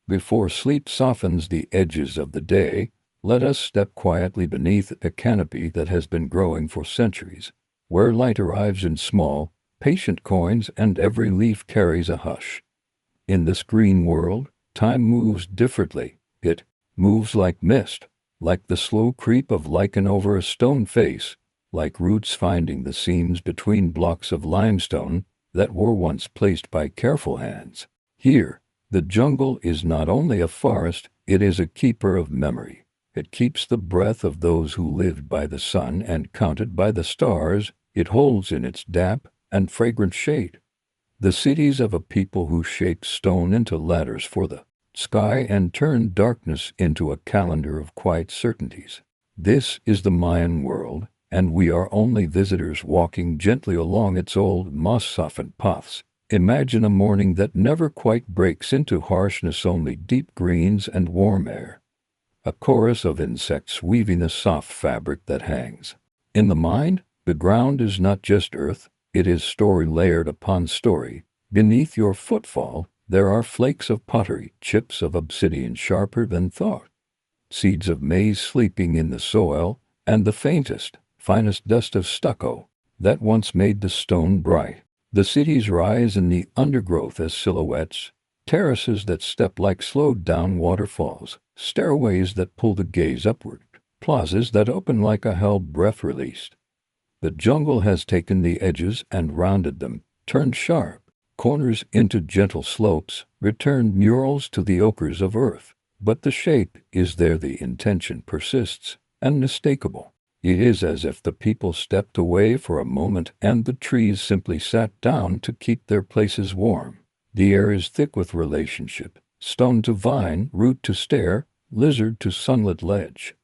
Before sleep softens the edges of the day, let us step quietly beneath a canopy that has been growing for centuries, where light arrives in small, patient coins and every leaf carries a hush. In this green world, time moves differently. It moves like mist, like the slow creep of lichen over a stone face, like roots finding the seams between blocks of limestone that were once placed by careful hands. Here, the jungle is not only a forest, it is a keeper of memory. It keeps the breath of those who lived by the sun and counted by the stars it holds in its damp and fragrant shade. The cities of a people who shaped stone into ladders for the sky and turned darkness into a calendar of quiet certainties. This is the Mayan world, and we are only visitors walking gently along its old moss-softened paths. Imagine a morning that never quite breaks into harshness, only deep greens and warm air. A chorus of insects weaving a soft fabric that hangs. In the mind, the ground is not just earth, it is story layered upon story. Beneath your footfall, there are flakes of pottery, chips of obsidian sharper than thought, seeds of maize sleeping in the soil, and the faintest, finest dust of stucco that once made the stone bright. The cities rise in the undergrowth as silhouettes, terraces that step like slowed-down waterfalls, stairways that pull the gaze upward, plazas that open like a held breath released. The jungle has taken the edges and rounded them, turned sharp corners into gentle slopes, returned murals to the ochres of earth. But the shape is there, the intention persists, unmistakable. It is as if the people stepped away for a moment and the trees simply sat down to keep their places warm. The air is thick with relationship, stone to vine, root to stair, lizard to sunlit ledge.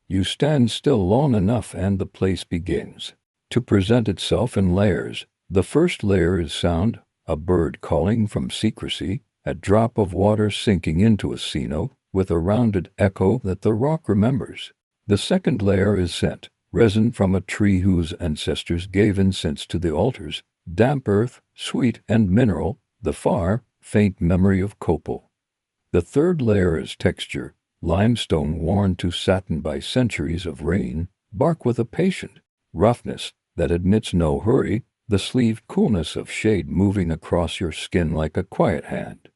You stand still long enough and the place begins to present itself in layers. The first layer is sound, a bird calling from secrecy, a drop of water sinking into a cenote with a rounded echo that the rock remembers. The second layer is scent, resin from a tree whose ancestors gave incense to the altars, damp earth, sweet and mineral, the far, faint memory of copal. The third layer is texture, limestone worn to satin by centuries of rain, bark with a patient roughness that admits no hurry, the sleeved coolness of shade moving across your skin like a quiet hand.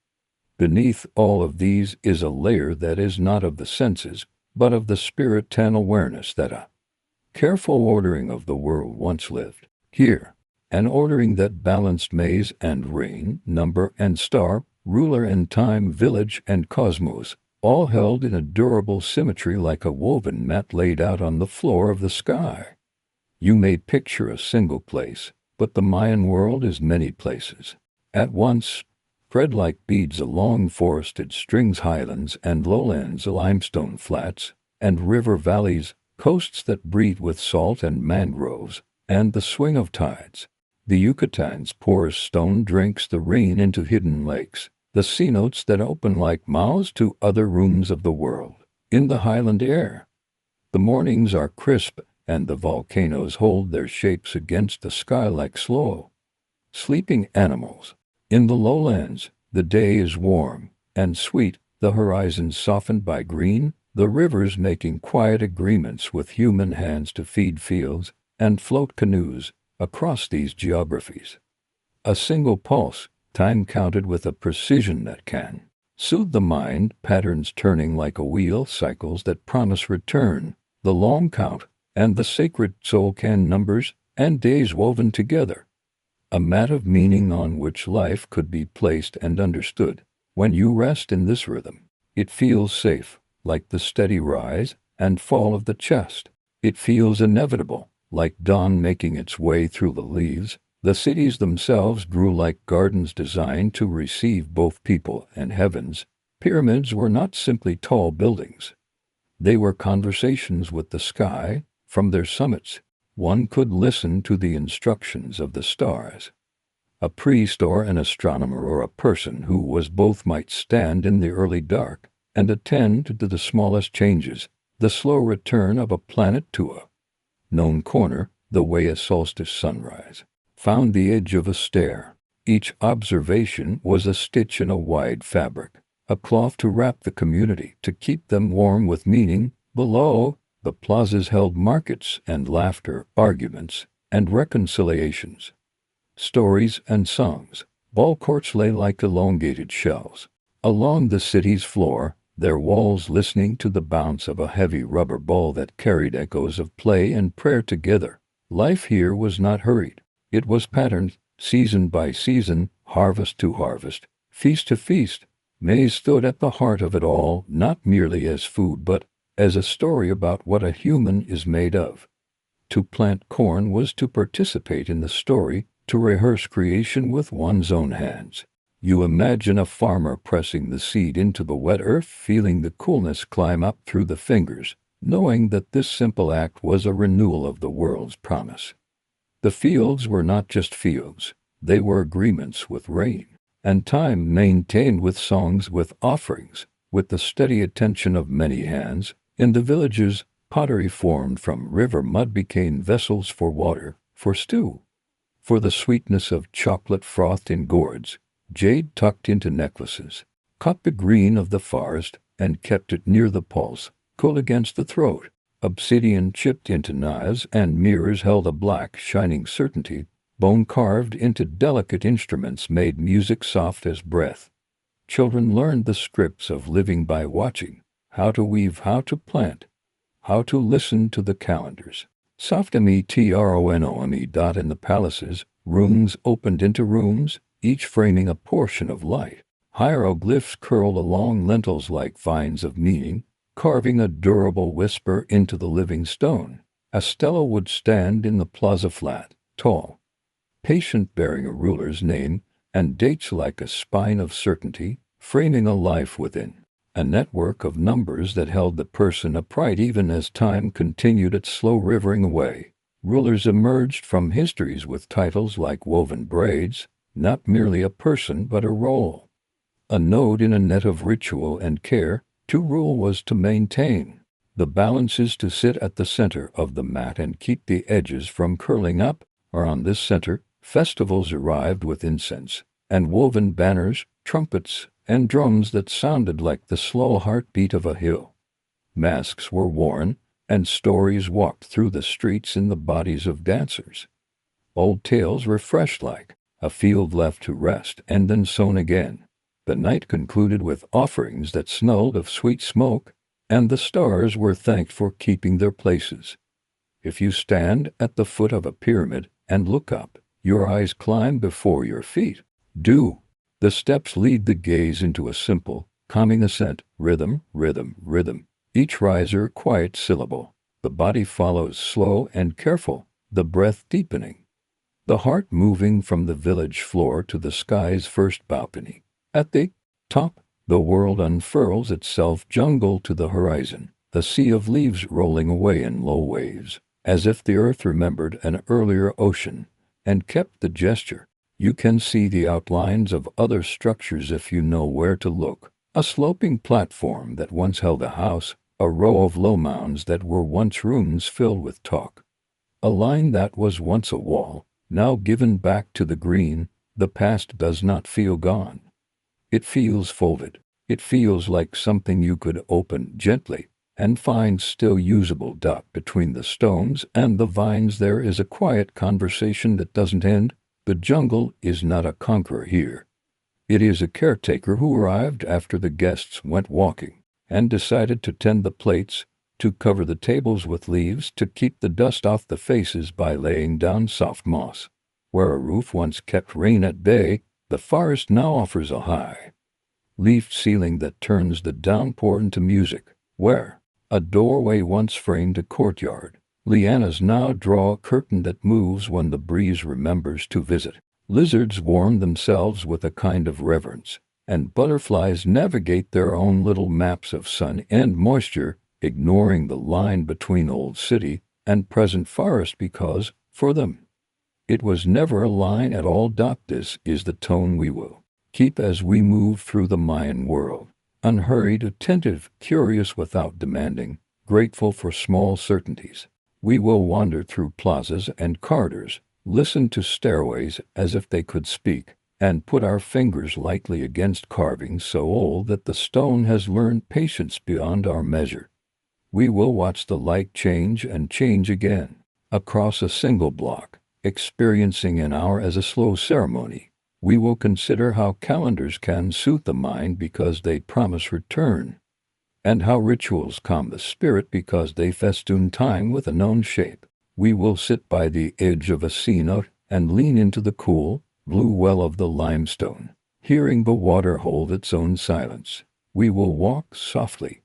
Beneath all of these is a layer that is not of the senses, but of the spirit and awareness that a careful ordering of the world once lived. Here, an ordering that balanced maze and rain, number and star, ruler and time, village and cosmos, all held in a durable symmetry like a woven mat laid out on the floor of the sky. You may picture a single place, but the Mayan world is many places at once, spread like beads along forested strings, highlands and lowlands, limestone flats and river valleys, coasts that breathe with salt and mangroves, and the swing of tides. The Yucatan's porous stone drinks the rain into hidden lakes, the cenotes that open like mouths to other rooms of the world. In the highland air, the mornings are crisp, and the volcanoes hold their shapes against the sky like slow, sleeping animals. In the lowlands, the day is warm and sweet, the horizon softened by green, the rivers making quiet agreements with human hands to feed fields and float canoes across these geographies. A single pulse, time counted with a precision that can soothe the mind, patterns turning like a wheel, cycles that promise return, the long count, and the sacred soul can numbers and days woven together. A mat of meaning on which life could be placed and understood. When you rest in this rhythm, it feels safe, like the steady rise and fall of the chest. It feels inevitable, like dawn making its way through the leaves. The cities themselves grew like gardens designed to receive both people and heavens. Pyramids were not simply tall buildings. They were conversations with the sky. From their summits, one could listen to the instructions of the stars. A priest or an astronomer or a person who was both might stand in the early dark and attend to the smallest changes, the slow return of a planet to a known corner, the way a solstice sunrise found the edge of a stair. Each observation was a stitch in a wide fabric, a cloth to wrap the community, to keep them warm with meaning. Below, the plazas held markets and laughter, arguments and reconciliations, stories and songs. Ballcourts lay like elongated shells along the city's floor, their walls listening to the bounce of a heavy rubber ball that carried echoes of play and prayer together. Life here was not hurried. It was patterned, season by season, harvest to harvest, feast to feast. Maize stood at the heart of it all, not merely as food but as a story about what a human is made of. To plant corn was to participate in the story, to rehearse creation with one's own hands. You imagine a farmer pressing the seed into the wet earth, feeling the coolness climb up through the fingers, knowing that this simple act was a renewal of the world's promise. The fields were not just fields, they were agreements with rain and time, maintained with songs, with offerings, with the steady attention of many hands. In the villages, pottery formed from river mud became vessels for water, for stew, for the sweetness of chocolate frothed in gourds. Jade tucked into necklaces, caught the green of the forest, and kept it near the pulse, cool against the throat. Obsidian chipped into knives and mirrors held a black, shining certainty. Bone carved into delicate instruments made music soft as breath. Children learned the scripts of living by watching, how to weave, how to plant, how to listen to the calendars. Soft metronome. In the palaces, rooms opened into rooms, each framing a portion of light. Hieroglyphs curled along lintels like vines of meaning, carving a durable whisper into the living stone. A stela would stand in the plaza flat, tall, patient, bearing a ruler's name and dates like a spine of certainty, framing a life within. A network of numbers that held the person upright even as time continued its slow rivering away. Rulers emerged from histories with titles like woven braids, not merely a person but a role, a node in a net of ritual and care. To rule was to maintain the balances, to sit at the center of the mat and keep the edges from curling up. Or on this center, festivals arrived with incense and woven banners, trumpets, and drums that sounded like the slow heartbeat of a hill. Masks were worn, and stories walked through the streets in the bodies of dancers. Old tales refreshed like a field left to rest and then sown again. The night concluded with offerings that smelled of sweet smoke, and the stars were thanked for keeping their places. If you stand at the foot of a pyramid and look up, your eyes climb before your feet. The steps lead the gaze into a simple, calming ascent, rhythm, rhythm, rhythm. Each riser a quiet syllable. The body follows, slow and careful, the breath deepening. The heart moving from the village floor to the sky's first balcony. At the top, the world unfurls itself, jungle to the horizon, the sea of leaves rolling away in low waves, as if the earth remembered an earlier ocean and kept the gesture. You can see the outlines of other structures if you know where to look. A sloping platform that once held a house, a row of low mounds that were once rooms filled with talk. A line that was once a wall, now given back to the green. The past does not feel gone. It feels folded. It feels like something you could open gently and find still usable. Between the stones and the vines there is a quiet conversation that doesn't end. The jungle is not a conqueror here. It is a caretaker who arrived after the guests went walking and decided to tend the plates, to cover the tables with leaves, to keep the dust off the faces by laying down soft moss. Where a roof once kept rain at bay, the forest now offers a high, leafed ceiling that turns the downpour into music. Where a doorway once framed a courtyard, lianas now draw a curtain that moves when the breeze remembers to visit. Lizards warm themselves with a kind of reverence, and butterflies navigate their own little maps of sun and moisture, ignoring the line between old city and present forest because, for them, it was never a line at all. This is the tone we will keep as we move through the Mayan world, unhurried, attentive, curious without demanding, grateful for small certainties. We will wander through plazas and corridors, listen to stairways as if they could speak, and put our fingers lightly against carvings so old that the stone has learned patience beyond our measure. We will watch the light change and change again, across a single block, experiencing an hour as a slow ceremony. We will consider how calendars can soothe the mind because they promise return, and how rituals calm the spirit because they festoon time with a known shape. We will sit by the edge of a cenote and lean into the cool, blue well of the limestone, hearing the water hold its own silence. We will walk softly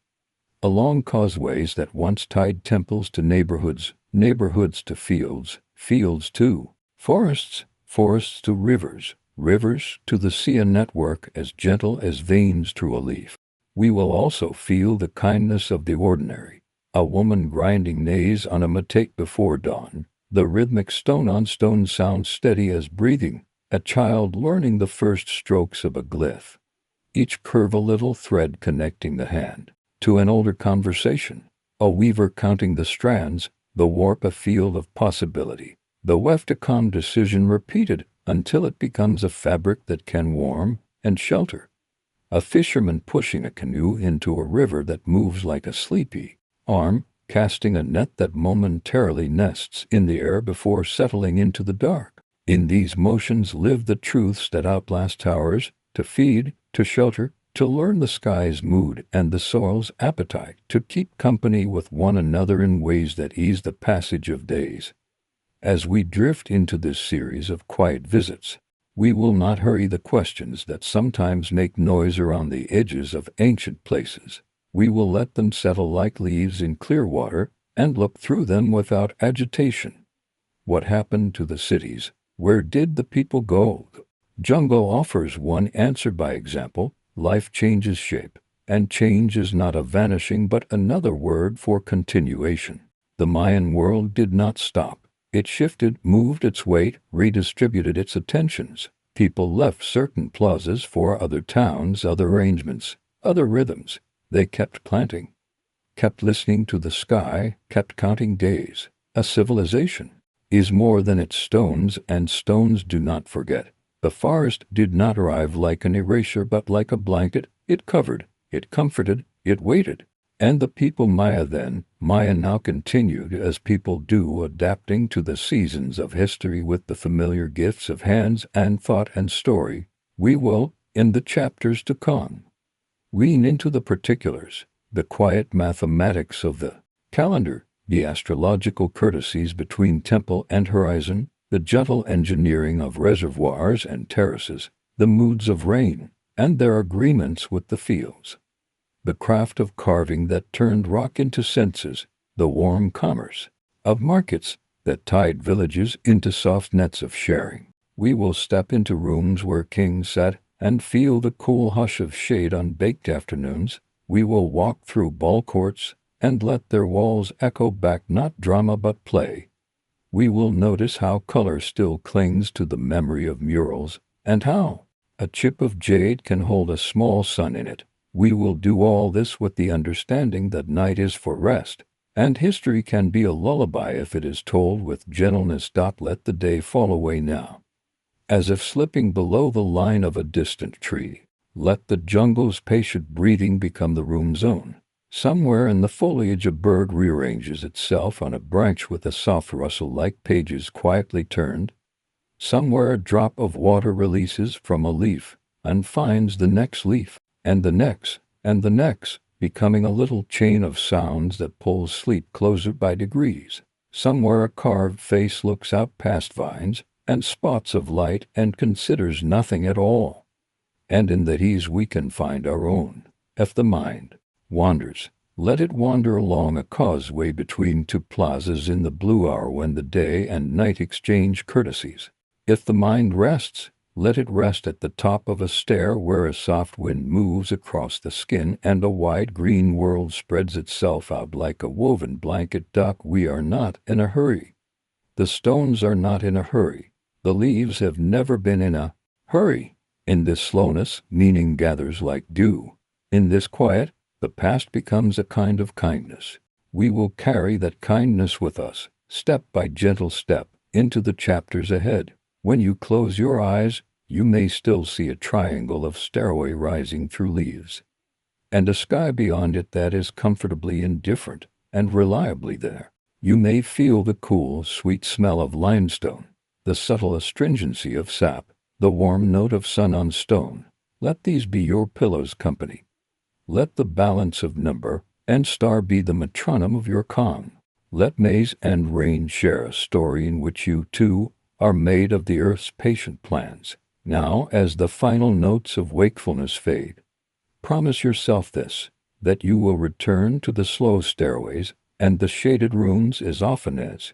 along causeways that once tied temples to neighborhoods, neighborhoods to fields, fields to forests, forests to rivers, rivers to the sea, a network as gentle as veins through a leaf. We will also feel the kindness of the ordinary. A woman grinding nails on a matete before dawn, the rhythmic stone-on-stone sound steady as breathing, a child learning the first strokes of a glyph. Each curve a little thread connecting the hand to an older conversation, a weaver counting the strands, the warp a field of possibility, the weft a calm decision repeated until it becomes a fabric that can warm and shelter. A fisherman pushing a canoe into a river that moves like a sleepy arm, casting a net that momentarily nests in the air before settling into the dark. In these motions live the truths that outlast hours, to feed, to shelter, to learn the sky's mood and the soil's appetite, to keep company with one another in ways that ease the passage of days. As we drift into this series of quiet visits, we will not hurry the questions that sometimes make noise around the edges of ancient places. We will let them settle like leaves in clear water and look through them without agitation. What happened to the cities? Where did the people go? The jungle offers one answer by example. Life changes shape, and change is not a vanishing but another word for continuation. The Mayan world did not stop. It shifted, moved its weight, redistributed its attentions. People left certain plazas for other towns, other arrangements, other rhythms. They kept planting, kept listening to the sky, kept counting days. A civilization is more than its stones, and stones do not forget. The forest did not arrive like an erasure but like a blanket. It covered, it comforted, it waited. And the people Maya now continued as people do, adapting to the seasons of history with the familiar gifts of hands and thought and story. We will, in the chapters to come, lean into the particulars, the quiet mathematics of the calendar, the astrological courtesies between temple and horizon, the gentle engineering of reservoirs and terraces, the moods of rain, and their agreements with the fields. The craft of carving that turned rock into senses, the warm commerce of markets that tied villages into soft nets of sharing. We will step into rooms where kings sat and feel the cool hush of shade on baked afternoons. We will walk through ballcourts and let their walls echo back not drama but play. We will notice how color still clings to the memory of murals, and how a chip of jade can hold a small sun in it. We will do all this with the understanding that night is for rest, and history can be a lullaby if it is told with gentleness. Let the day fall away now, as if slipping below the line of a distant tree. Let the jungle's patient breathing become the room's own. Somewhere in the foliage a bird rearranges itself on a branch with a soft rustle like pages quietly turned. Somewhere a drop of water releases from a leaf and finds the next leaf, and the next, and the next, becoming a little chain of sounds that pulls sleep closer by degrees. Somewhere a carved face looks out past vines and spots of light and considers nothing at all. And in that ease we can find our own. If the mind wanders, let it wander along a causeway between two plazas in the blue hour when the day and night exchange courtesies. If the mind rests, let it rest at the top of a stair where a soft wind moves across the skin and a wide green world spreads itself out like a woven blanket. We are not in a hurry. The stones are not in a hurry. The leaves have never been in a hurry. In this slowness, meaning gathers like dew. In this quiet, the past becomes a kind of kindness. We will carry that kindness with us, step by gentle step, into the chapters ahead. When you close your eyes, you may still see a triangle of stairway rising through leaves, and a sky beyond it that is comfortably indifferent and reliably there. You may feel the cool, sweet smell of limestone, the subtle astringency of sap, the warm note of sun on stone. Let these be your pillow's company. Let the balance of number and star be the metronome of your calm. Let maze and rain share a story in which you, too, are made of the earth's patient plans. Now, as the final notes of wakefulness fade, promise yourself this, that you will return to the slow stairways and the shaded rooms as often as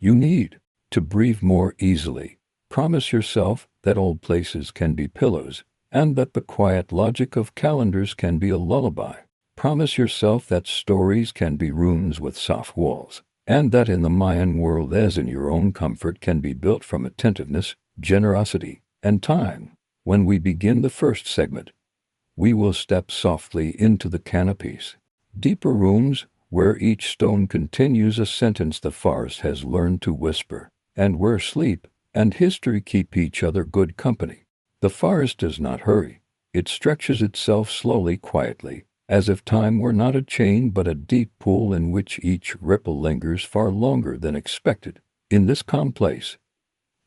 you need to breathe more easily. Promise yourself that old places can be pillows, and that the quiet logic of calendars can be a lullaby. Promise yourself that stories can be rooms with soft walls, and that in the Mayan world as in your own comfort can be built from attentiveness, generosity, and time. When we begin the first segment, we will step softly into the canopies, deeper rooms where each stone continues a sentence the forest has learned to whisper, and where sleep and history keep each other good company. The forest does not hurry. It stretches itself slowly, quietly, as if time were not a chain but a deep pool in which each ripple lingers far longer than expected. In this calm place,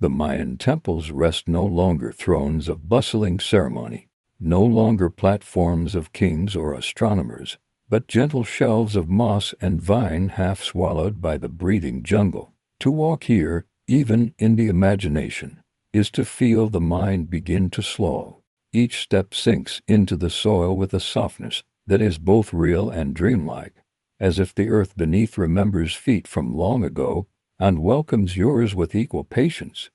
the Mayan temples rest no longer thrones of bustling ceremony, no longer platforms of kings or astronomers, but gentle shelves of moss and vine half swallowed by the breathing jungle. To walk here, even in the imagination, is to feel the mind begin to slow. Each step sinks into the soil with a softness that is both real and dreamlike, as if the earth beneath remembers feet from long ago and welcomes yours with equal patience.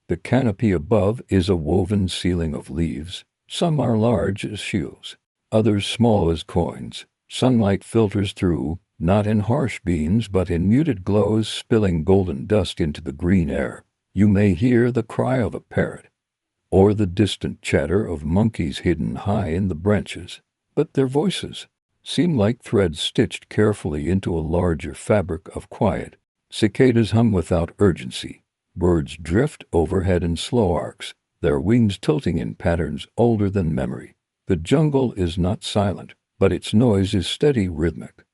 The canopy above is a woven ceiling of leaves. Some are large as shields, others small as coins. Sunlight filters through, not in harsh beams but in muted glows, spilling golden dust into the green air. You may hear the cry of a parrot, or the distant chatter of monkeys hidden high in the branches, but their voices seem like threads stitched carefully into a larger fabric of quiet. Cicadas hum without urgency. Birds drift overhead in slow arcs, their wings tilting in patterns older than memory. The jungle is not silent, but its noise is steady, rhythmic,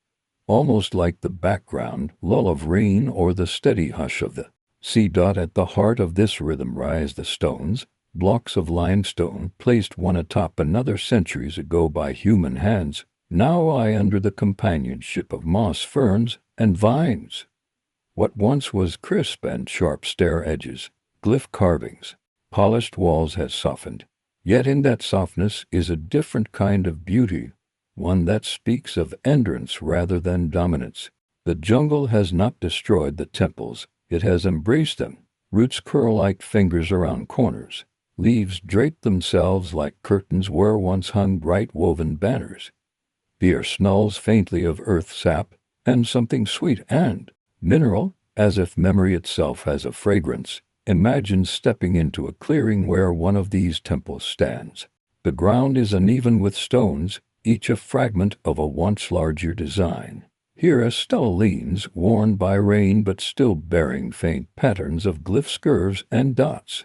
almost like the background lull of rain or the steady hush of the sea. At the heart of this rhythm rise the stones, blocks of limestone placed one atop another centuries ago by human hands, now lie under the companionship of moss, ferns, and vines. What once was crisp and sharp stair edges, glyph carvings, polished walls has softened, yet in that softness is a different kind of beauty, one that speaks of endurance rather than dominance. The jungle has not destroyed the temples, it has embraced them. Roots curl like fingers around corners. Leaves drape themselves like curtains where once hung bright woven banners. The air smells faintly of earth sap and something sweet and mineral, as if memory itself has a fragrance. Imagine stepping into a clearing where one of these temples stands. The ground is uneven with stones, each a fragment of a once larger design. Here a stela leans, worn by rain but still bearing faint patterns of glyphs, curves, and dots.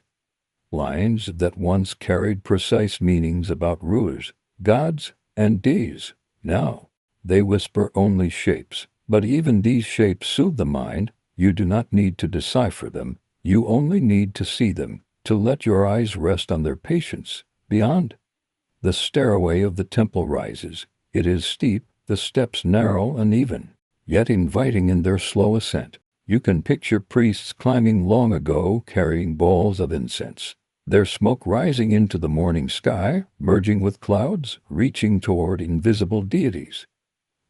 Lines that once carried precise meanings about rulers, gods, and days. Now, they whisper only shapes, but even these shapes soothe the mind. You do not need to decipher them, you only need to see them, to let your eyes rest on their patience. Beyond, the stairway of the temple rises. It is steep, the steps narrow, uneven, yet inviting in their slow ascent. You can picture priests climbing long ago, carrying bowls of incense, their smoke rising into the morning sky, merging with clouds, reaching toward invisible deities.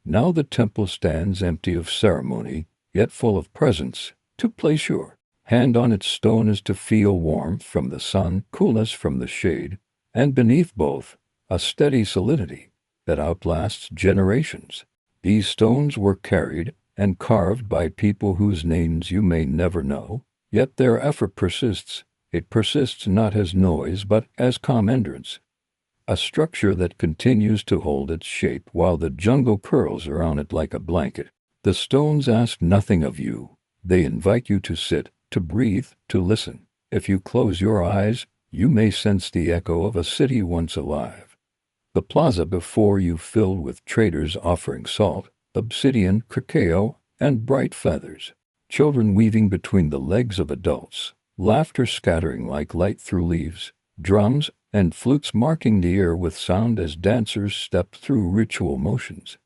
Now the temple stands empty of ceremony, yet full of presence. To place your hand on its stone is to feel warmth from the sun, coolness from the shade, and beneath both, a steady solidity that outlasts generations. These stones were carried and carved by people whose names you may never know, yet their effort persists. It persists not as noise but as calm endurance, a structure that continues to hold its shape while the jungle curls around it like a blanket. The stones ask nothing of you. They invite you to sit, to breathe, to listen. If you close your eyes, You may sense the echo of a city once alive. The plaza before you filled with traders offering salt, obsidian, cacao, and bright feathers. Children weaving between the legs of adults, laughter scattering like light through leaves, drums and flutes marking the air with sound as dancers step through ritual motions.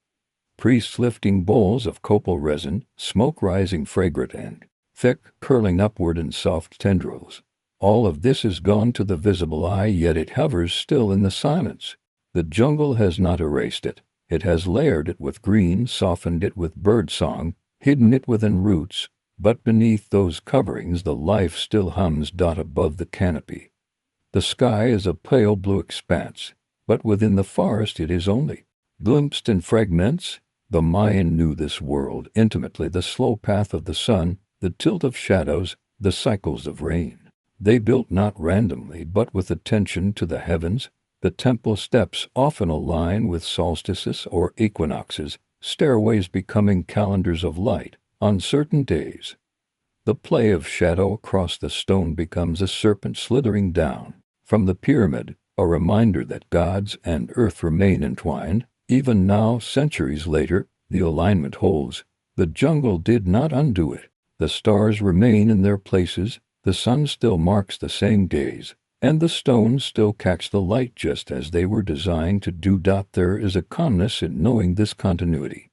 Priests lifting bowls of copal resin, smoke rising fragrant and thick, curling upward in soft tendrils. All of this is gone to the visible eye, yet it hovers still in the silence. The jungle has not erased it. It has layered it with green, softened it with bird song, hidden it within roots, but beneath those coverings the life still hums. Above the canopy, the sky is a pale blue expanse, but within the forest it is only glimpsed in fragments. The Mayan knew this world intimately, the slow path of the sun, the tilt of shadows, the cycles of rain. They built not randomly, but with attention to the heavens. The temple steps often align with solstices or equinoxes, stairways becoming calendars of light. On certain days, the play of shadow across the stone becomes a serpent slithering down from the pyramid, a reminder that gods and earth remain entwined. Even now, centuries later, the alignment holds. The jungle did not undo it. The stars remain in their places, the sun still marks the same gaze, and the stones still catch the light just as they were designed to do. There is a calmness in knowing this continuity.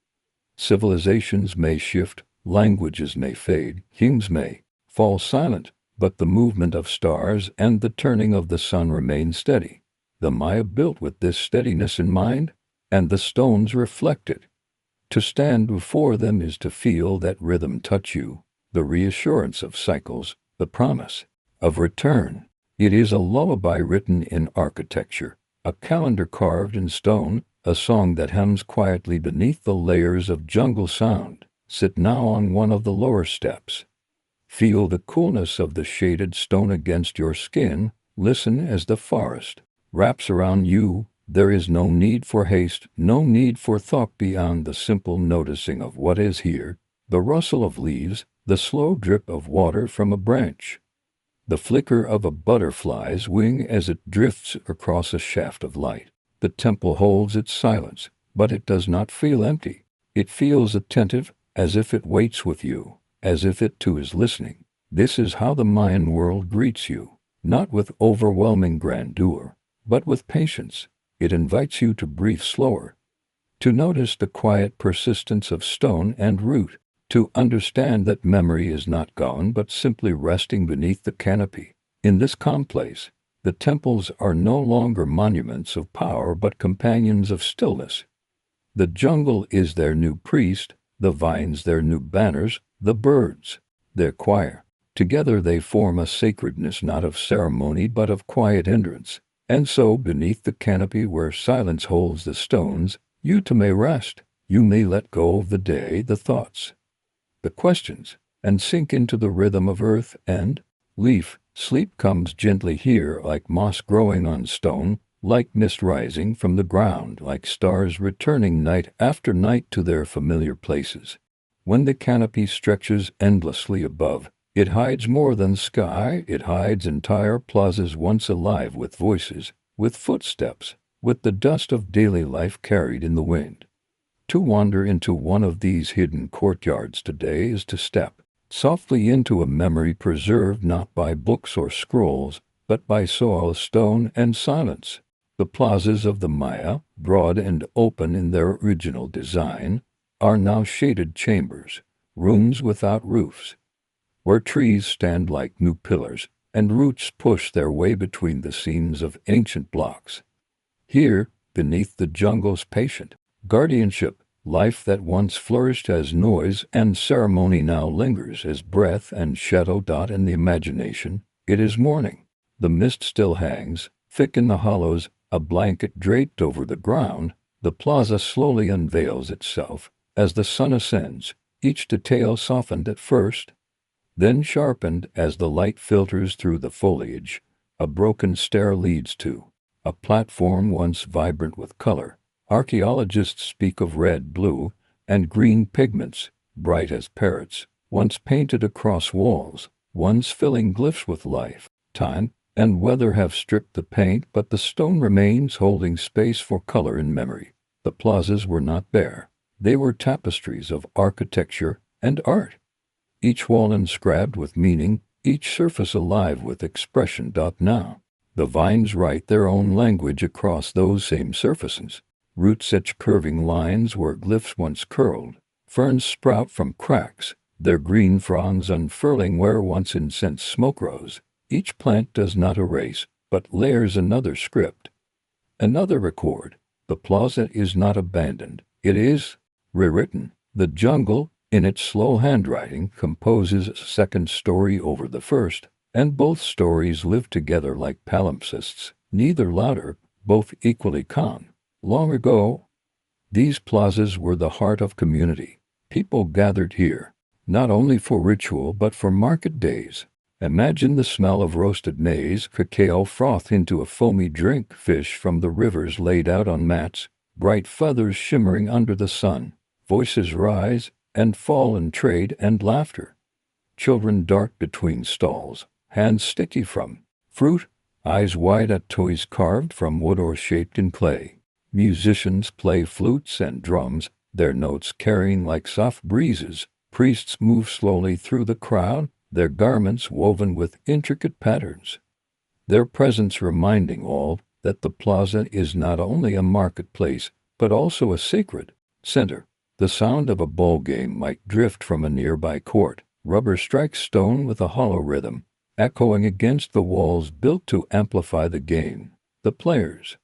Civilizations may shift, languages may fade, hymns may fall silent, but the movement of stars and the turning of the sun remain steady. The Maya built with this steadiness in mind, and the stones reflect it. To stand before them is to feel that rhythm touch you, the reassurance of cycles, the promise of return. It is a lullaby written in architecture, a calendar carved in stone, a song that hums quietly beneath the layers of jungle sound. Sit now on one of the lower steps. Feel the coolness of the shaded stone against your skin. Listen as the forest wraps around you. There is no need for haste, no need for thought beyond the simple noticing of what is here, the rustle of leaves, the slow drip of water from a branch, the flicker of a butterfly's wing as it drifts across a shaft of light. The temple holds its silence, but it does not feel empty. It feels attentive, as if it waits with you, as if it too is listening. This is how the Mayan world greets you, not with overwhelming grandeur, but with patience. It invites you to breathe slower, to notice the quiet persistence of stone and root, to understand that memory is not gone but simply resting beneath the canopy. In this calm place, the temples are no longer monuments of power but companions of stillness. The jungle is their new priest, the vines their new banners, the birds their choir. Together they form a sacredness not of ceremony but of quiet endurance. And so, beneath the canopy where silence holds the stones, you too may rest. You may let go of the day, the thoughts, the questions, and sink into the rhythm of earth and leaf. Sleep comes gently here, like moss growing on stone, like mist rising from the ground, like stars returning night after night to their familiar places. When the canopy stretches endlessly above, it hides more than sky. It hides entire plazas once alive with voices, with footsteps, with the dust of daily life carried in the wind. To wander into one of these hidden courtyards today is to step softly into a memory preserved not by books or scrolls, but by soil, stone, and silence. The plazas of the Maya, broad and open in their original design, are now shaded chambers, rooms without roofs, where trees stand like new pillars, and roots push their way between the seams of ancient blocks. Here, beneath the jungle's patient guardianship, life that once flourished as noise and ceremony now lingers as breath and shadow. In the imagination, it is morning. The mist still hangs, thick in the hollows, a blanket draped over the ground. The plaza slowly unveils itself as the sun ascends, each detail softened at first, then sharpened as the light filters through the foliage. A broken stair leads to a platform once vibrant with color. Archaeologists speak of red, blue, and green pigments, bright as parrots, once painted across walls, once filling glyphs with life, time, and weather have stripped the paint, but the stone remains, holding space for color and memory. The plazas were not bare. They were tapestries of architecture and art, each wall inscribed with meaning, each surface alive with expression. Now, the vines write their own language across those same surfaces. Roots etch curving lines where glyphs once curled. Ferns sprout from cracks, their green fronds unfurling where once incense smoke rose. Each plant does not erase, but layers another script, another record. The plaza is not abandoned. It is rewritten. The jungle, in its slow handwriting, composes a second story over the first, and both stories live together like palimpsests, neither louder, both equally calm. Long ago, these plazas were the heart of community. People gathered here, not only for ritual but for market days. Imagine the smell of roasted maize, cacao froth into a foamy drink, fish from the rivers laid out on mats, bright feathers shimmering under the sun. Voices rise and fall in trade and laughter. Children dart between stalls, hands sticky from fruit, eyes wide at toys carved from wood or shaped in clay. Musicians play flutes and drums, their notes carrying like soft breezes. Priests move slowly through the crowd, their garments woven with intricate patterns. Their presence reminding all that the plaza is not only a marketplace, but also a sacred center. The sound of a ball game might drift from a nearby court. Rubber strikes stone with a hollow rhythm, echoing against the walls built to amplify the game. The players,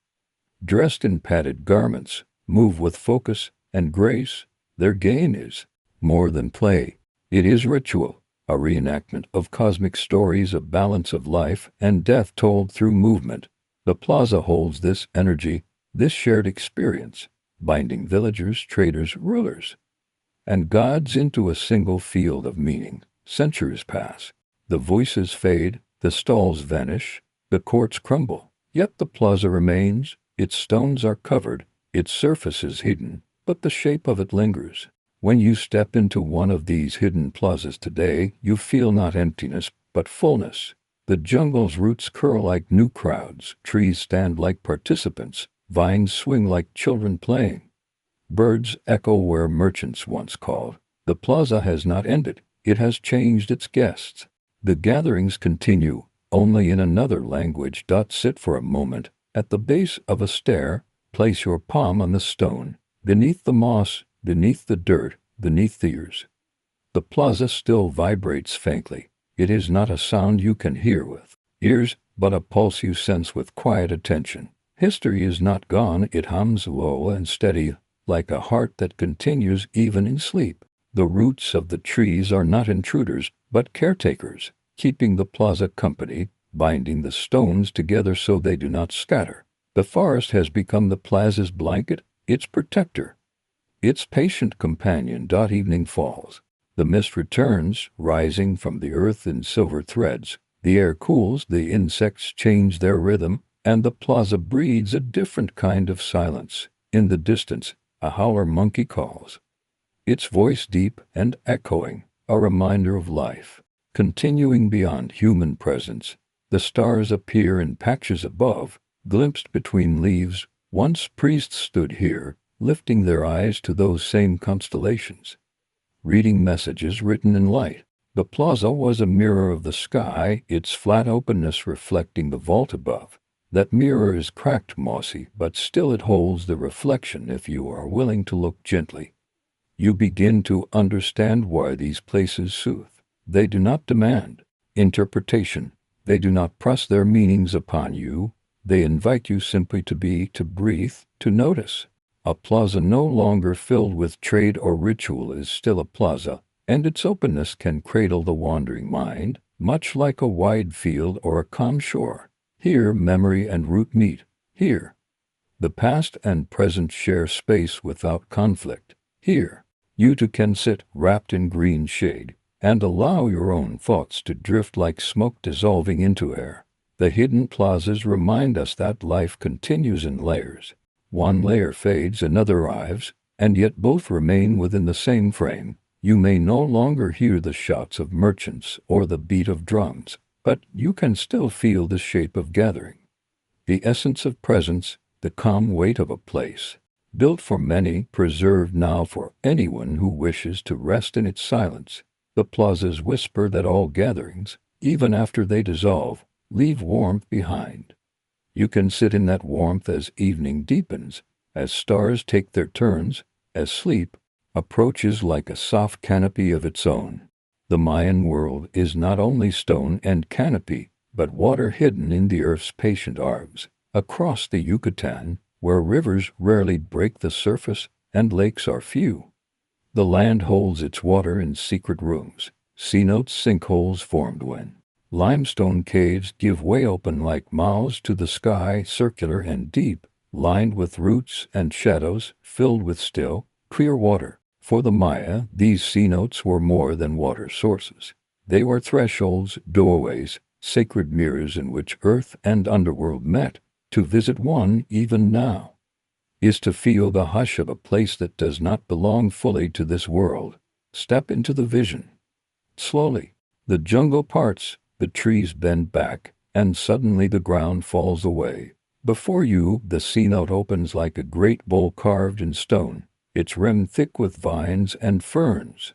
dressed in padded garments, move with focus and grace. Their game is more than play. It is ritual, a reenactment of cosmic stories, a balance of life and death told through movement. The plaza holds this energy, this shared experience, binding villagers, traders, rulers, and gods into a single field of meaning. Centuries pass. The voices fade, the stalls vanish, the courts crumble. Yet the plaza remains. Its stones are covered, its surface is hidden, but the shape of it lingers. When you step into one of these hidden plazas today, you feel not emptiness, but fullness. The jungle's roots curl like new crowds, trees stand like participants, vines swing like children playing. Birds echo where merchants once called. The plaza has not ended, it has changed its guests. The gatherings continue, only in another language. Sit for a moment. At the base of a stair, place your palm on the stone, beneath the moss, beneath the dirt, beneath the ears. The plaza still vibrates faintly. It is not a sound you can hear with ears, but a pulse you sense with quiet attention. History is not gone, it hums low and steady, like a heart that continues even in sleep. The roots of the trees are not intruders, but caretakers, keeping the plaza company, binding the stones together so they do not scatter. The forest has become the plaza's blanket, its protector, its patient companion. Evening falls. The mist returns, rising from the earth in silver threads. The air cools, the insects change their rhythm, and the plaza breathes a different kind of silence. In the distance, a howler monkey calls, its voice deep and echoing, a reminder of life. Continuing beyond human presence, the stars appear in patches above, glimpsed between leaves. Once priests stood here, lifting their eyes to those same constellations, reading messages written in light. The plaza was a mirror of the sky, its flat openness reflecting the vault above. That mirror is cracked, mossy, but still it holds the reflection. If you are willing to look gently, you begin to understand why these places soothe. They do not demand interpretation. They do not press their meanings upon you. They invite you simply to be, to breathe, to notice. A plaza no longer filled with trade or ritual is still a plaza, and its openness can cradle the wandering mind, much like a wide field or a calm shore. Here memory and root meet. Here the past and present share space without conflict. Here you too can sit wrapped in green shade and allow your own thoughts to drift like smoke dissolving into air. The hidden plazas remind us that life continues in layers. One layer fades, another arrives, and yet both remain within the same frame. You may no longer hear the shouts of merchants or the beat of drums, but you can still feel the shape of gathering, the essence of presence, the calm weight of a place. Built for many, preserved now for anyone who wishes to rest in its silence. The plazas whisper that all gatherings, even after they dissolve, leave warmth behind. You can sit in that warmth as evening deepens, as stars take their turns, as sleep approaches like a soft canopy of its own. The Mayan world is not only stone and canopy, but water hidden in the earth's patient arms. Across the Yucatan, where rivers rarely break the surface and lakes are few, the land holds its water in secret rooms, cenotes, sinkholes formed when limestone caves give way, open like mouths to the sky, circular and deep, lined with roots and shadows, filled with still, clear water. For the Maya, these cenotes were more than water sources. They were thresholds, doorways, sacred mirrors in which earth and underworld met. To visit one, even now, is to feel the hush of a place that does not belong fully to this world. Step into the vision. Slowly, the jungle parts, the trees bend back, and suddenly the ground falls away. Before you, the cenote opens like a great bowl carved in stone, its rim thick with vines and ferns.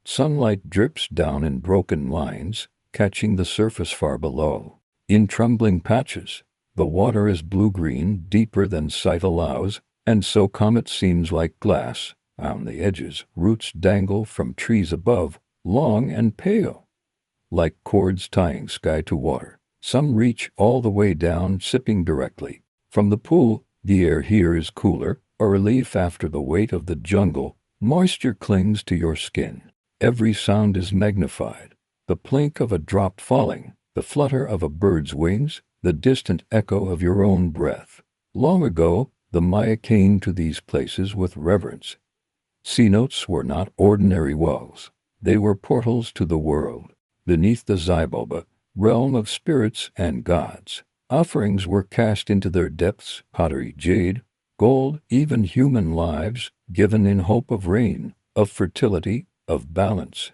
Sunlight drips down in broken lines, catching the surface far below. In trembling patches, the water is blue-green, deeper than sight allows, and so calm it seems like glass. On the edges, roots dangle from trees above, long and pale, like cords tying sky to water. Some reach all the way down, sipping directly from the pool. The air here is cooler, a relief after the weight of the jungle. Moisture clings to your skin. Every sound is magnified. The plink of a drop falling, the flutter of a bird's wings, the distant echo of your own breath. Long ago, the Maya came to these places with reverence. Cenotes were not ordinary wells. They were portals to the world. Beneath the Zybalba, realm of spirits and gods, offerings were cast into their depths, pottery, jade, gold, even human lives, given in hope of rain, of fertility, of balance.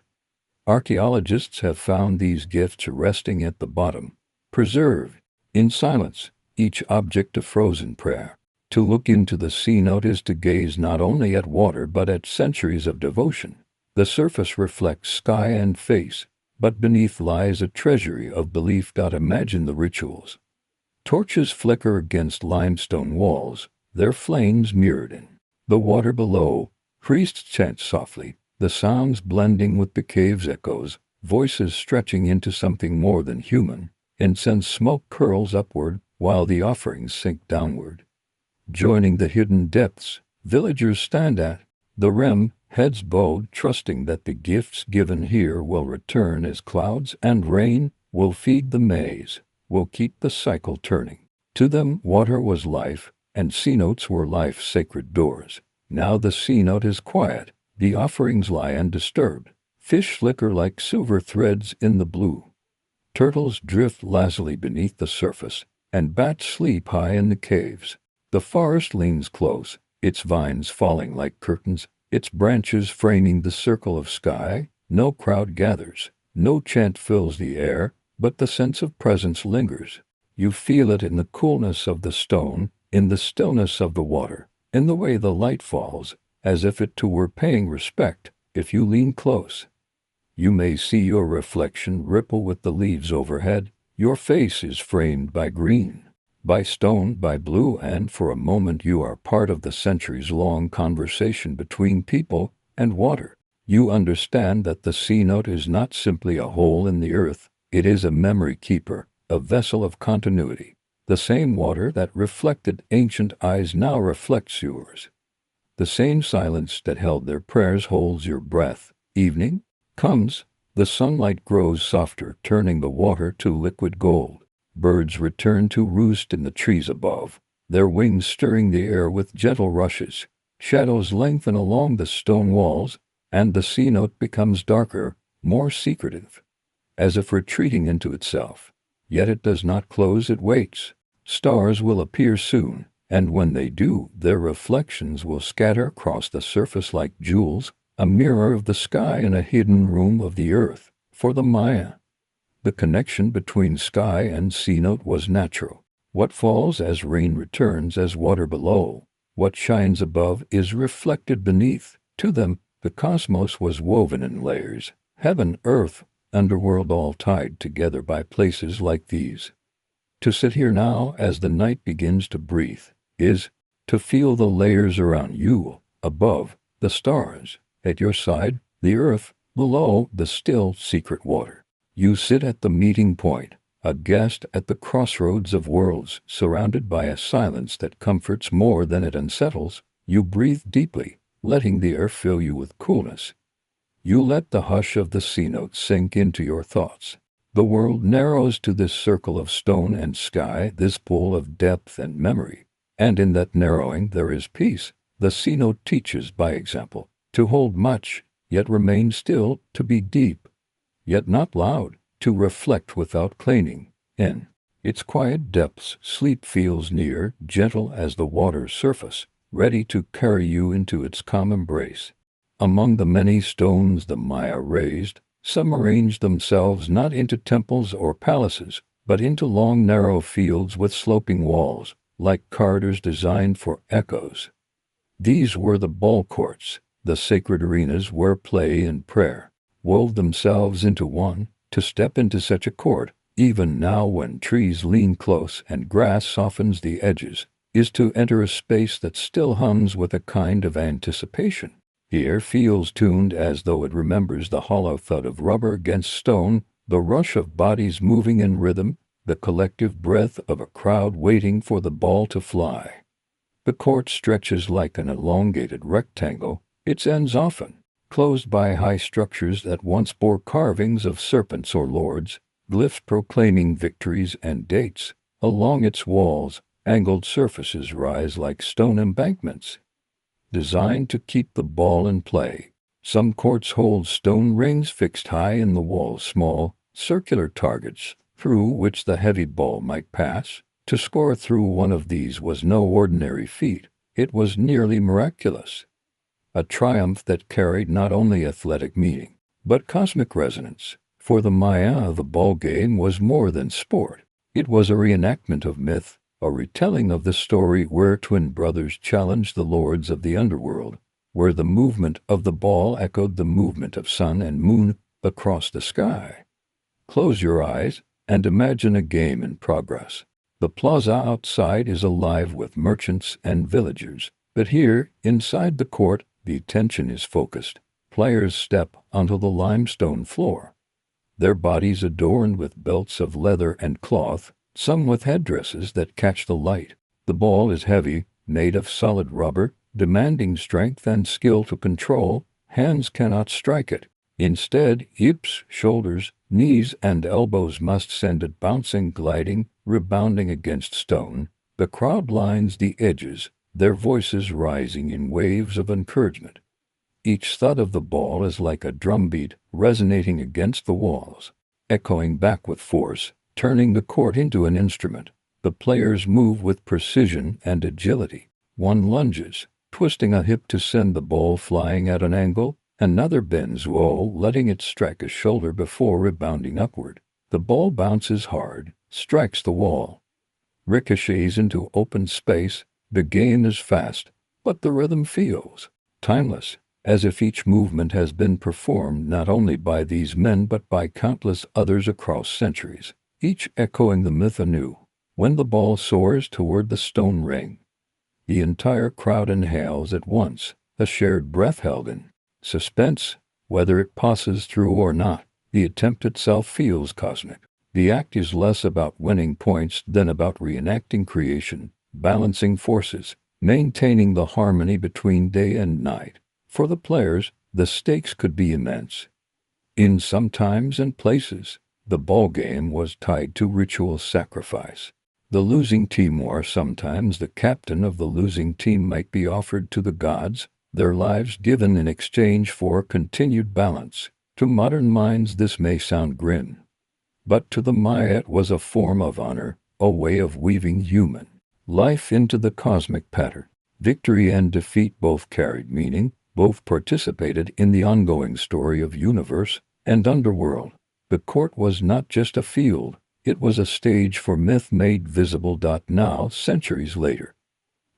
Archaeologists have found these gifts resting at the bottom, preserved in silence, each object a frozen prayer. To look into the cenote is to gaze not only at water but at centuries of devotion. The surface reflects sky and face, but beneath lies a treasury of belief. Imagine the rituals. Torches flicker against limestone walls, their flames mirrored in the water below. Priests chant softly, the sounds blending with the cave's echoes, voices stretching into something more than human. Incense smoke curls upward, while the offerings sink downward. Joining the hidden depths, villagers stand at the rim, heads bowed, trusting that the gifts given here will return as clouds and rain, will feed the maze, will keep the cycle turning. To them, water was life, and cenotes were life's sacred doors. Now the cenote is quiet, the offerings lie undisturbed. Fish flicker like silver threads in the blue. Turtles drift lazily beneath the surface, and bats sleep high in the caves. The forest leans close, its vines falling like curtains, its branches framing the circle of sky. No crowd gathers, no chant fills the air, but the sense of presence lingers. You feel it in the coolness of the stone, in the stillness of the water, in the way the light falls, as if it too were paying respect. If you lean close, you may see your reflection ripple with the leaves overhead. Your face is framed by green, by stone, by blue, and for a moment you are part of the centuries-long conversation between people and water. You understand that the cenote is not simply a hole in the earth, it is a memory keeper, a vessel of continuity. The same water that reflected ancient eyes now reflects yours. The same silence that held their prayers holds your breath. Evening comes, the sunlight grows softer, turning the water to liquid gold. Birds return to roost in the trees above, their wings stirring the air with gentle rushes. Shadows lengthen along the stone walls, and the cenote becomes darker, more secretive, as if retreating into itself. Yet it does not close, it waits. Stars will appear soon, and when they do, their reflections will scatter across the surface like jewels, a mirror of the sky in a hidden room of the earth. For the Maya, The connection between sky and cenote was natural. What falls as rain returns as water below. What shines above is reflected beneath. To them, the cosmos was woven in layers. Heaven, earth, underworld all tied together by places like these. To sit here now as the night begins to breathe is to feel the layers around you, above, the stars, at your side, the earth, below, the still secret water. You sit at the meeting point, a guest at the crossroads of worlds, surrounded by a silence that comforts more than it unsettles. You breathe deeply, letting the air fill you with coolness. You let the hush of the cenotes sink into your thoughts. The world narrows to this circle of stone and sky, this pool of depth and memory. And in that narrowing there is peace. The cenote teaches by example, to hold much, yet remain still, to be deep, yet not loud, to reflect without claiming. In its quiet depths sleep feels near, gentle as the water's surface, ready to carry you into its calm embrace. Among the many stones the Maya raised, some arranged themselves not into temples or palaces, but into long narrow fields with sloping walls, like corridors designed for echoes. These were the ballcourts, the sacred arenas where play and prayer wove themselves into one. To step into such a court, even now when trees lean close and grass softens the edges, is to enter a space that still hums with a kind of anticipation. The air feels tuned as though it remembers the hollow thud of rubber against stone, the rush of bodies moving in rhythm, the collective breath of a crowd waiting for the ball to fly. The court stretches like an elongated rectangle, its ends often closed by high structures that once bore carvings of serpents or lords, glyphs proclaiming victories and dates. Along its walls, angled surfaces rise like stone embankments, designed to keep the ball in play. Some courts hold stone rings fixed high in the walls, small, circular targets, through which the heavy ball might pass. To score through one of these was no ordinary feat. It was nearly miraculous. A triumph that carried not only athletic meaning, but cosmic resonance. For the Maya, the ball game was more than sport. It was a reenactment of myth, a retelling of the story where twin brothers challenged the lords of the underworld, where the movement of the ball echoed the movement of sun and moon across the sky. Close your eyes and imagine a game in progress. The plaza outside is alive with merchants and villagers, but here, inside the court, the attention is focused. Players step onto the limestone floor, their bodies adorned with belts of leather and cloth, some with headdresses that catch the light. The ball is heavy, made of solid rubber, demanding strength and skill to control. Hands cannot strike it. Instead, hips, shoulders, knees, and elbows must send it bouncing, gliding, rebounding against stone. The crowd lines the edges, their voices rising in waves of encouragement. Each thud of the ball is like a drumbeat resonating against the walls, echoing back with force, turning the court into an instrument. The players move with precision and agility. One lunges, twisting a hip to send the ball flying at an angle. Another bends low, letting it strike a shoulder before rebounding upward. The ball bounces hard, strikes the wall, ricochets into open space. The game is fast, but the rhythm feels timeless, as if each movement has been performed not only by these men but by countless others across centuries, each echoing the myth anew. When the ball soars toward the stone ring, the entire crowd inhales at once, a shared breath held in suspense. Whether it passes through or not, the attempt itself feels cosmic. The act is less about winning points than about reenacting creation, balancing forces, maintaining the harmony between day and night. For the players, the stakes could be immense. In some times and places, the ball game was tied to ritual sacrifice. The losing team, or sometimes the captain of the losing team, might be offered to the gods, their lives given in exchange for continued balance. To modern minds this may sound grim, but to the Maya it was a form of honor, a way of weaving human life into the cosmic pattern. Victory and defeat both carried meaning, both participated in the ongoing story of universe and underworld. The court was not just a field, it was a stage for myth made visible. Now, centuries later,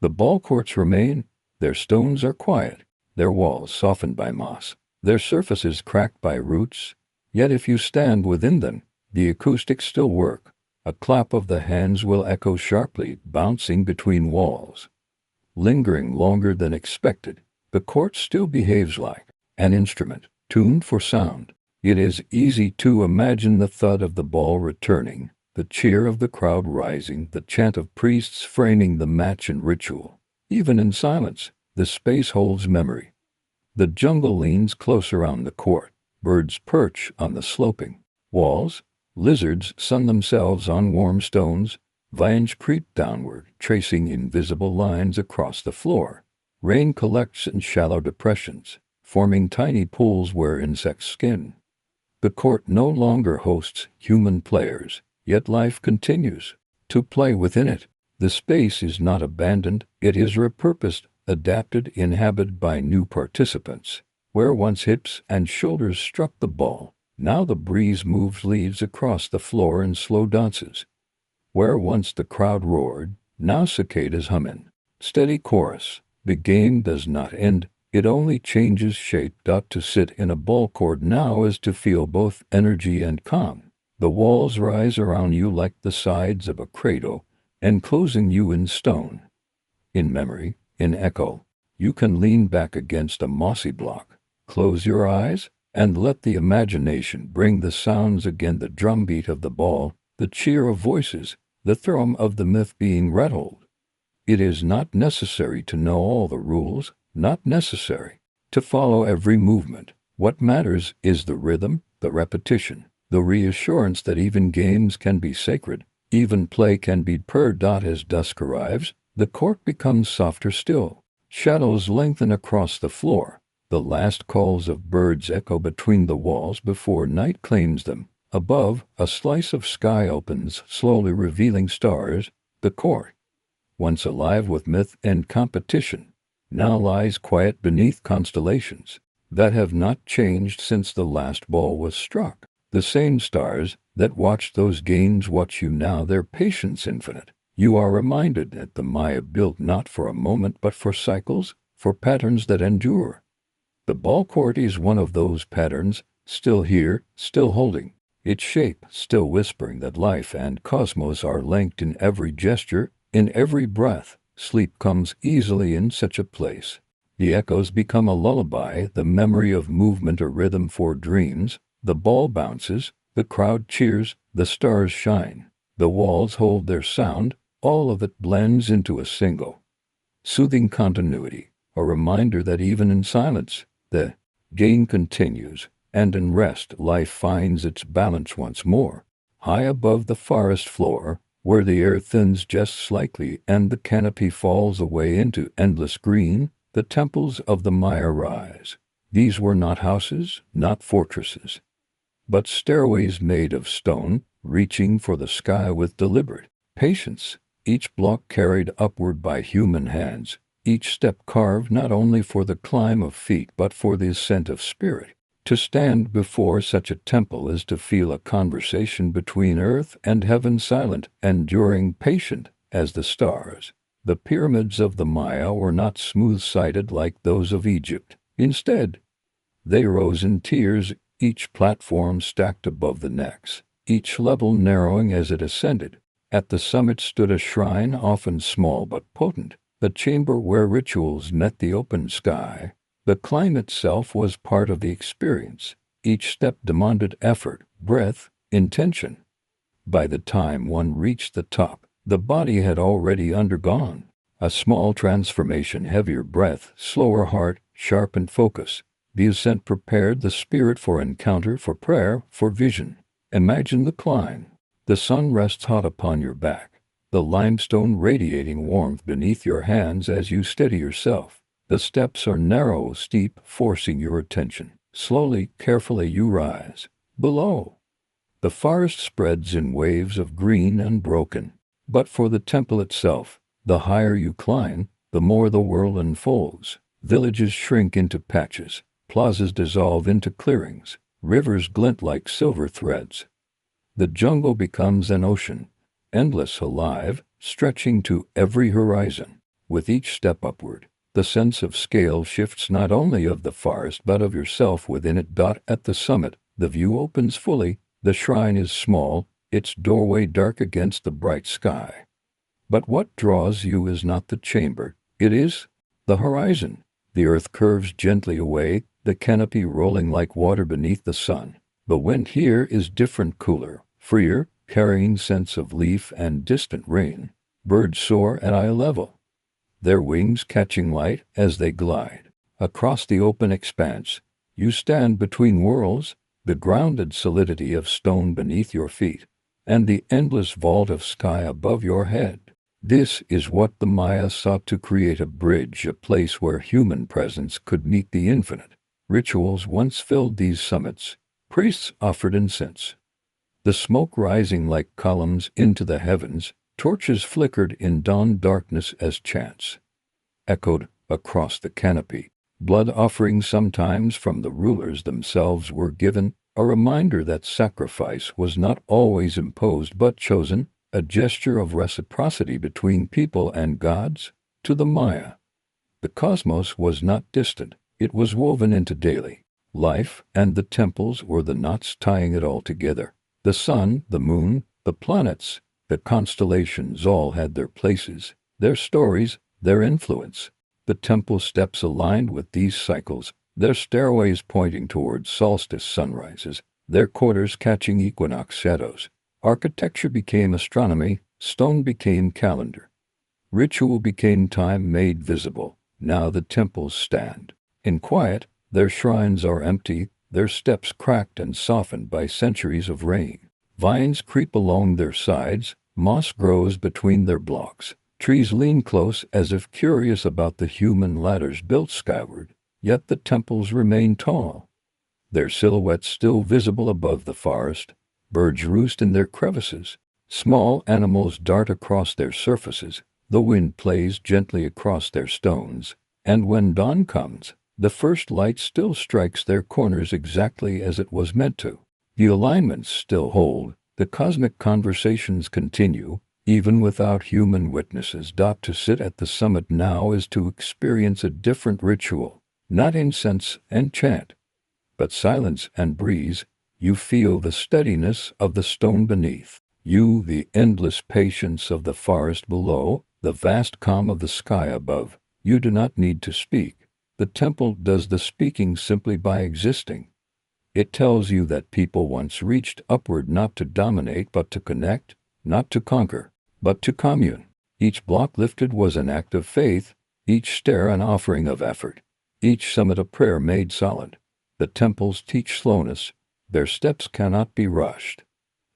the ballcourts remain, their stones are quiet, their walls softened by moss, their surfaces cracked by roots, yet if you stand within them, the acoustics still work. A clap of the hands will echo sharply, bouncing between walls. Lingering longer than expected, the court still behaves like an instrument, tuned for sound. It is easy to imagine the thud of the ball returning, the cheer of the crowd rising, the chant of priests framing the match and ritual. Even in silence, the space holds memory. The jungle leans close around the court, birds perch on the sloping walls, lizards sun themselves on warm stones, vines creep downward, tracing invisible lines across the floor. Rain collects in shallow depressions, forming tiny pools where insects skin. The court no longer hosts human players, yet life continues to play within it. The space is not abandoned, it is repurposed, adapted, inhabited by new participants. Where once hips and shoulders struck the ball, now the breeze moves leaves across the floor in slow dances. Where once the crowd roared, now cicadas hum in steady chorus. The game does not end, it only changes shape. To sit in a ball court now is to feel both energy and calm. The walls rise around you like the sides of a cradle, enclosing you in stone. In memory, in echo, you can lean back against a mossy block, close your eyes, and let the imagination bring the sounds again, the drumbeat of the ball, the cheer of voices, the thrum of the myth being rattled. It is not necessary to know all the rules, not necessary to follow every movement. What matters is the rhythm, the repetition, the reassurance that even games can be sacred, even play can be purred. As dusk arrives, the court becomes softer still. Shadows lengthen across the floor. The last calls of birds echo between the walls before night claims them. Above, a slice of sky opens, slowly revealing stars. The court, once alive with myth and competition, now lies quiet beneath constellations that have not changed since the last ball was struck. The same stars that watched those games watch you now, their patience infinite. You are reminded that the Maya built not for a moment but for cycles, for patterns that endure. The ball court is one of those patterns, still here, still holding its shape, still whispering that life and cosmos are linked in every gesture, in every breath. Sleep comes easily in such a place. The echoes become a lullaby, the memory of movement a rhythm for dreams. The ball bounces, the crowd cheers, the stars shine, the walls hold their sound, all of it blends into a single, soothing continuity, a reminder that even in silence, the game continues, and in rest life finds its balance once more. High above the forest floor, where the air thins just slightly and the canopy falls away into endless green, the temples of the Maya rise. These were not houses, not fortresses, but stairways made of stone, reaching for the sky with deliberate patience, each block carried upward by human hands, each step carved not only for the climb of feet but for the ascent of spirit. To stand before such a temple is to feel a conversation between earth and heaven, silent, enduring, patient as the stars. The pyramids of the Maya were not smooth-sided like those of Egypt. Instead, they rose in tiers, each platform stacked above the next, each level narrowing as it ascended. At the summit stood a shrine, often small but potent, a chamber where rituals met the open sky. The climb itself was part of the experience. Each step demanded effort, breath, intention. By the time one reached the top, the body had already undergone a small transformation: heavier breath, slower heart, sharpened focus. The ascent prepared the spirit for encounter, for prayer, for vision. Imagine the climb. The sun rests hot upon your back, the limestone radiating warmth beneath your hands as you steady yourself. The steps are narrow, steep, forcing your attention. Slowly, carefully you rise. Below, the forest spreads in waves of green and broken. But for the temple itself, the higher you climb, the more the world unfolds. Villages shrink into patches, plazas dissolve into clearings, Rivers glint like silver threads. The jungle becomes an ocean, endless, alive, stretching to every horizon. With each step upward, the sense of scale shifts, not only of the forest but of yourself within it. At the summit, the view opens fully. The shrine is small, its doorway dark against the bright sky. But what draws you is not the chamber, it is the horizon. The earth curves gently away, the canopy rolling like water beneath the sun. The wind here is different, cooler, freer, carrying scents of leaf and distant rain. Birds soar at eye level, their wings catching light as they glide across the open expanse. You stand between worlds, the grounded solidity of stone beneath your feet, and the endless vault of sky above your head. This is what the Maya sought to create: a bridge, a place where human presence could meet the infinite. Rituals once filled these summits. Priests offered incense, the smoke rising like columns into the heavens. Torches flickered in dawn darkness as chants echoed across the canopy. Blood offerings, sometimes from the rulers themselves, were given, a reminder that sacrifice was not always imposed but chosen, a gesture of reciprocity between people and gods. To the Maya, the cosmos was not distant, it was woven into daily life, and the temples were the knots tying it all together. The sun, the moon, the planets, the constellations all had their places, their stories, their influence. The temple steps aligned with these cycles, their stairways pointing towards solstice sunrises, their quarters catching equinox shadows. Architecture became astronomy, stone became calendar. Ritual became time made visible. Now the temples stand in quiet, their shrines are empty, their steps cracked and softened by centuries of rain. Vines creep along their sides, moss grows between their blocks. Trees lean close as if curious about the human ladders built skyward, yet the temples remain tall, their silhouettes still visible above the forest. Birds roost in their crevices, small animals dart across their surfaces, the wind plays gently across their stones, and when dawn comes, the first light still strikes their corners exactly as it was meant to. The alignments still hold, the cosmic conversations continue, even without human witnesses. To sit at the summit now is to experience a different ritual, not incense and chant, but silence and breeze. You feel the steadiness of the stone beneath you, the endless patience of the forest below, the vast calm of the sky above. You do not need to speak. The temple does the speaking simply by existing. It tells you that people once reached upward not to dominate but to connect, not to conquer, but to commune. Each block lifted was an act of faith, each stair an offering of effort, each summit a prayer made solid. The temples teach slowness. Their steps cannot be rushed.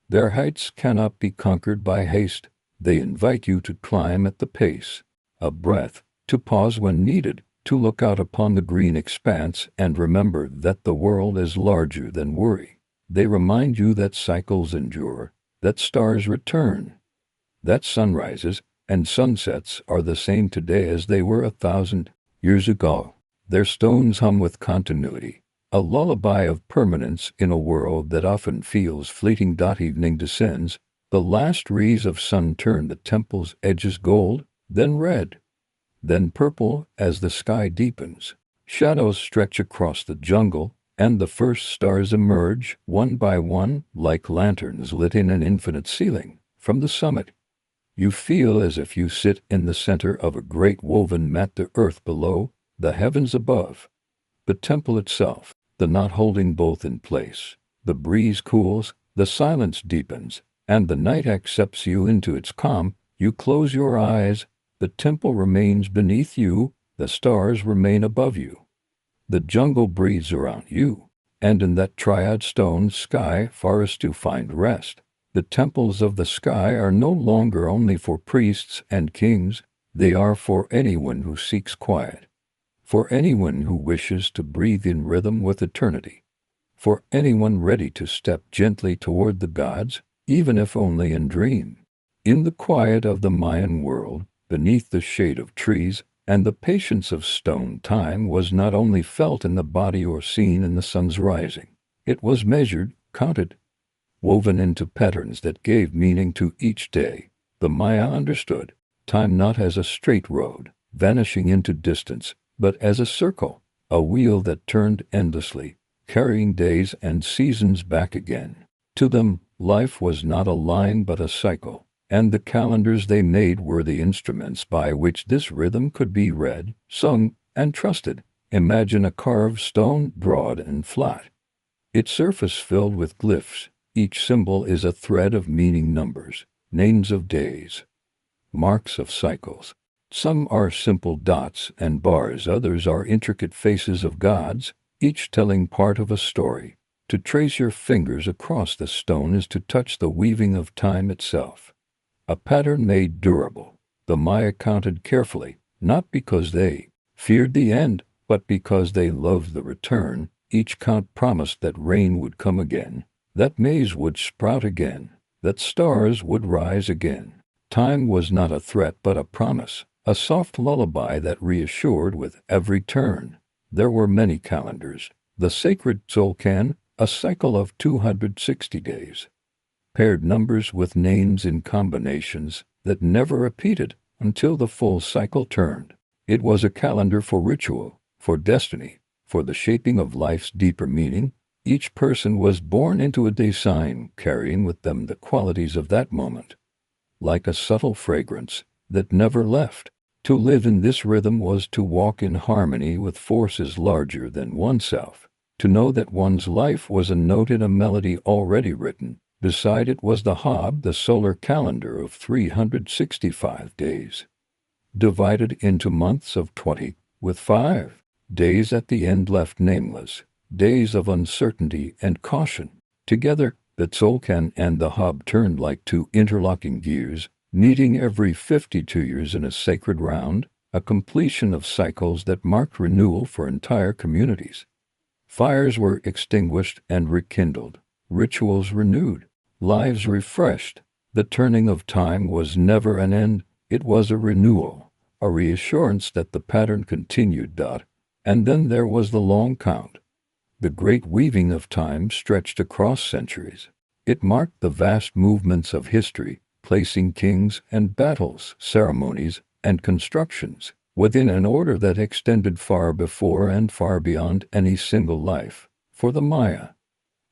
Their heights cannot be conquered by haste. They invite you to climb at the pace of breath, to pause when needed, to look out upon the green expanse and remember that the world is larger than worry. They remind you that cycles endure, that stars return, that sunrises and sunsets are the same today as they were 1,000 years ago. Their stones hum with continuity, a lullaby of permanence in a world that often feels fleeting. Evening descends, the last rays of sun turn the temple's edges gold, then red, then purple as the sky deepens. Shadows stretch across the jungle, and the first stars emerge, one by one, like lanterns lit in an infinite ceiling. From the summit, you feel as if you sit in the center of a great woven mat, the earth below, the heavens above. The temple itself, the knot holding both in place. The breeze cools, the silence deepens, and the night accepts you into its calm. You close your eyes, the temple remains beneath you, the stars remain above you. The jungle breathes around you, and in that triad stone, sky, forest, you find rest. The temples of the sky are no longer only for priests and kings, they are for anyone who seeks quiet, for anyone who wishes to breathe in rhythm with eternity, for anyone ready to step gently toward the gods, even if only in dream. In the quiet of the Mayan world, beneath the shade of trees and the patience of stone, time was not only felt in the body or seen in the sun's rising. It was measured, counted, woven into patterns that gave meaning to each day. The Maya understood time not as a straight road, vanishing into distance, but as a circle, a wheel that turned endlessly, carrying days and seasons back again. To them, life was not a line but a cycle, and the calendars they made were the instruments by which this rhythm could be read, sung, and trusted. Imagine a carved stone, broad and flat, its surface filled with glyphs. Each symbol is a thread of meaning, numbers, names of days, marks of cycles. Some are simple dots and bars, others are intricate faces of gods, each telling part of a story. To trace your fingers across the stone is to touch the weaving of time itself. A pattern made durable. The Maya counted carefully, not because they feared the end, but because they loved the return. Each count promised that rain would come again, that maize would sprout again, that stars would rise again. Time was not a threat but a promise, a soft lullaby that reassured with every turn. There were many calendars. The sacred Tzolk'in, a cycle of 260 days. Paired numbers with names in combinations that never repeated until the full cycle turned. It was a calendar for ritual, for destiny, for the shaping of life's deeper meaning. Each person was born into a day sign, carrying with them the qualities of that moment, like a subtle fragrance that never left. To live in this rhythm was to walk in harmony with forces larger than oneself, to know that one's life was a note in a melody already written. Beside it was the Hab, the solar calendar of 365 days, divided into months of 20, with 5 days at the end left nameless, days of uncertainty and caution. Together, the Tzolk'in and the Hab turned like two interlocking gears, meeting every 52 years in a sacred round, a completion of cycles that marked renewal for entire communities. Fires were extinguished and rekindled, rituals renewed, lives refreshed. The turning of time was never an end, it was a renewal, a reassurance that the pattern continued. And then there was the long count. The great weaving of time stretched across centuries. It marked the vast movements of history, placing kings and battles, ceremonies and constructions within an order that extended far before and far beyond any single life. For the Maya,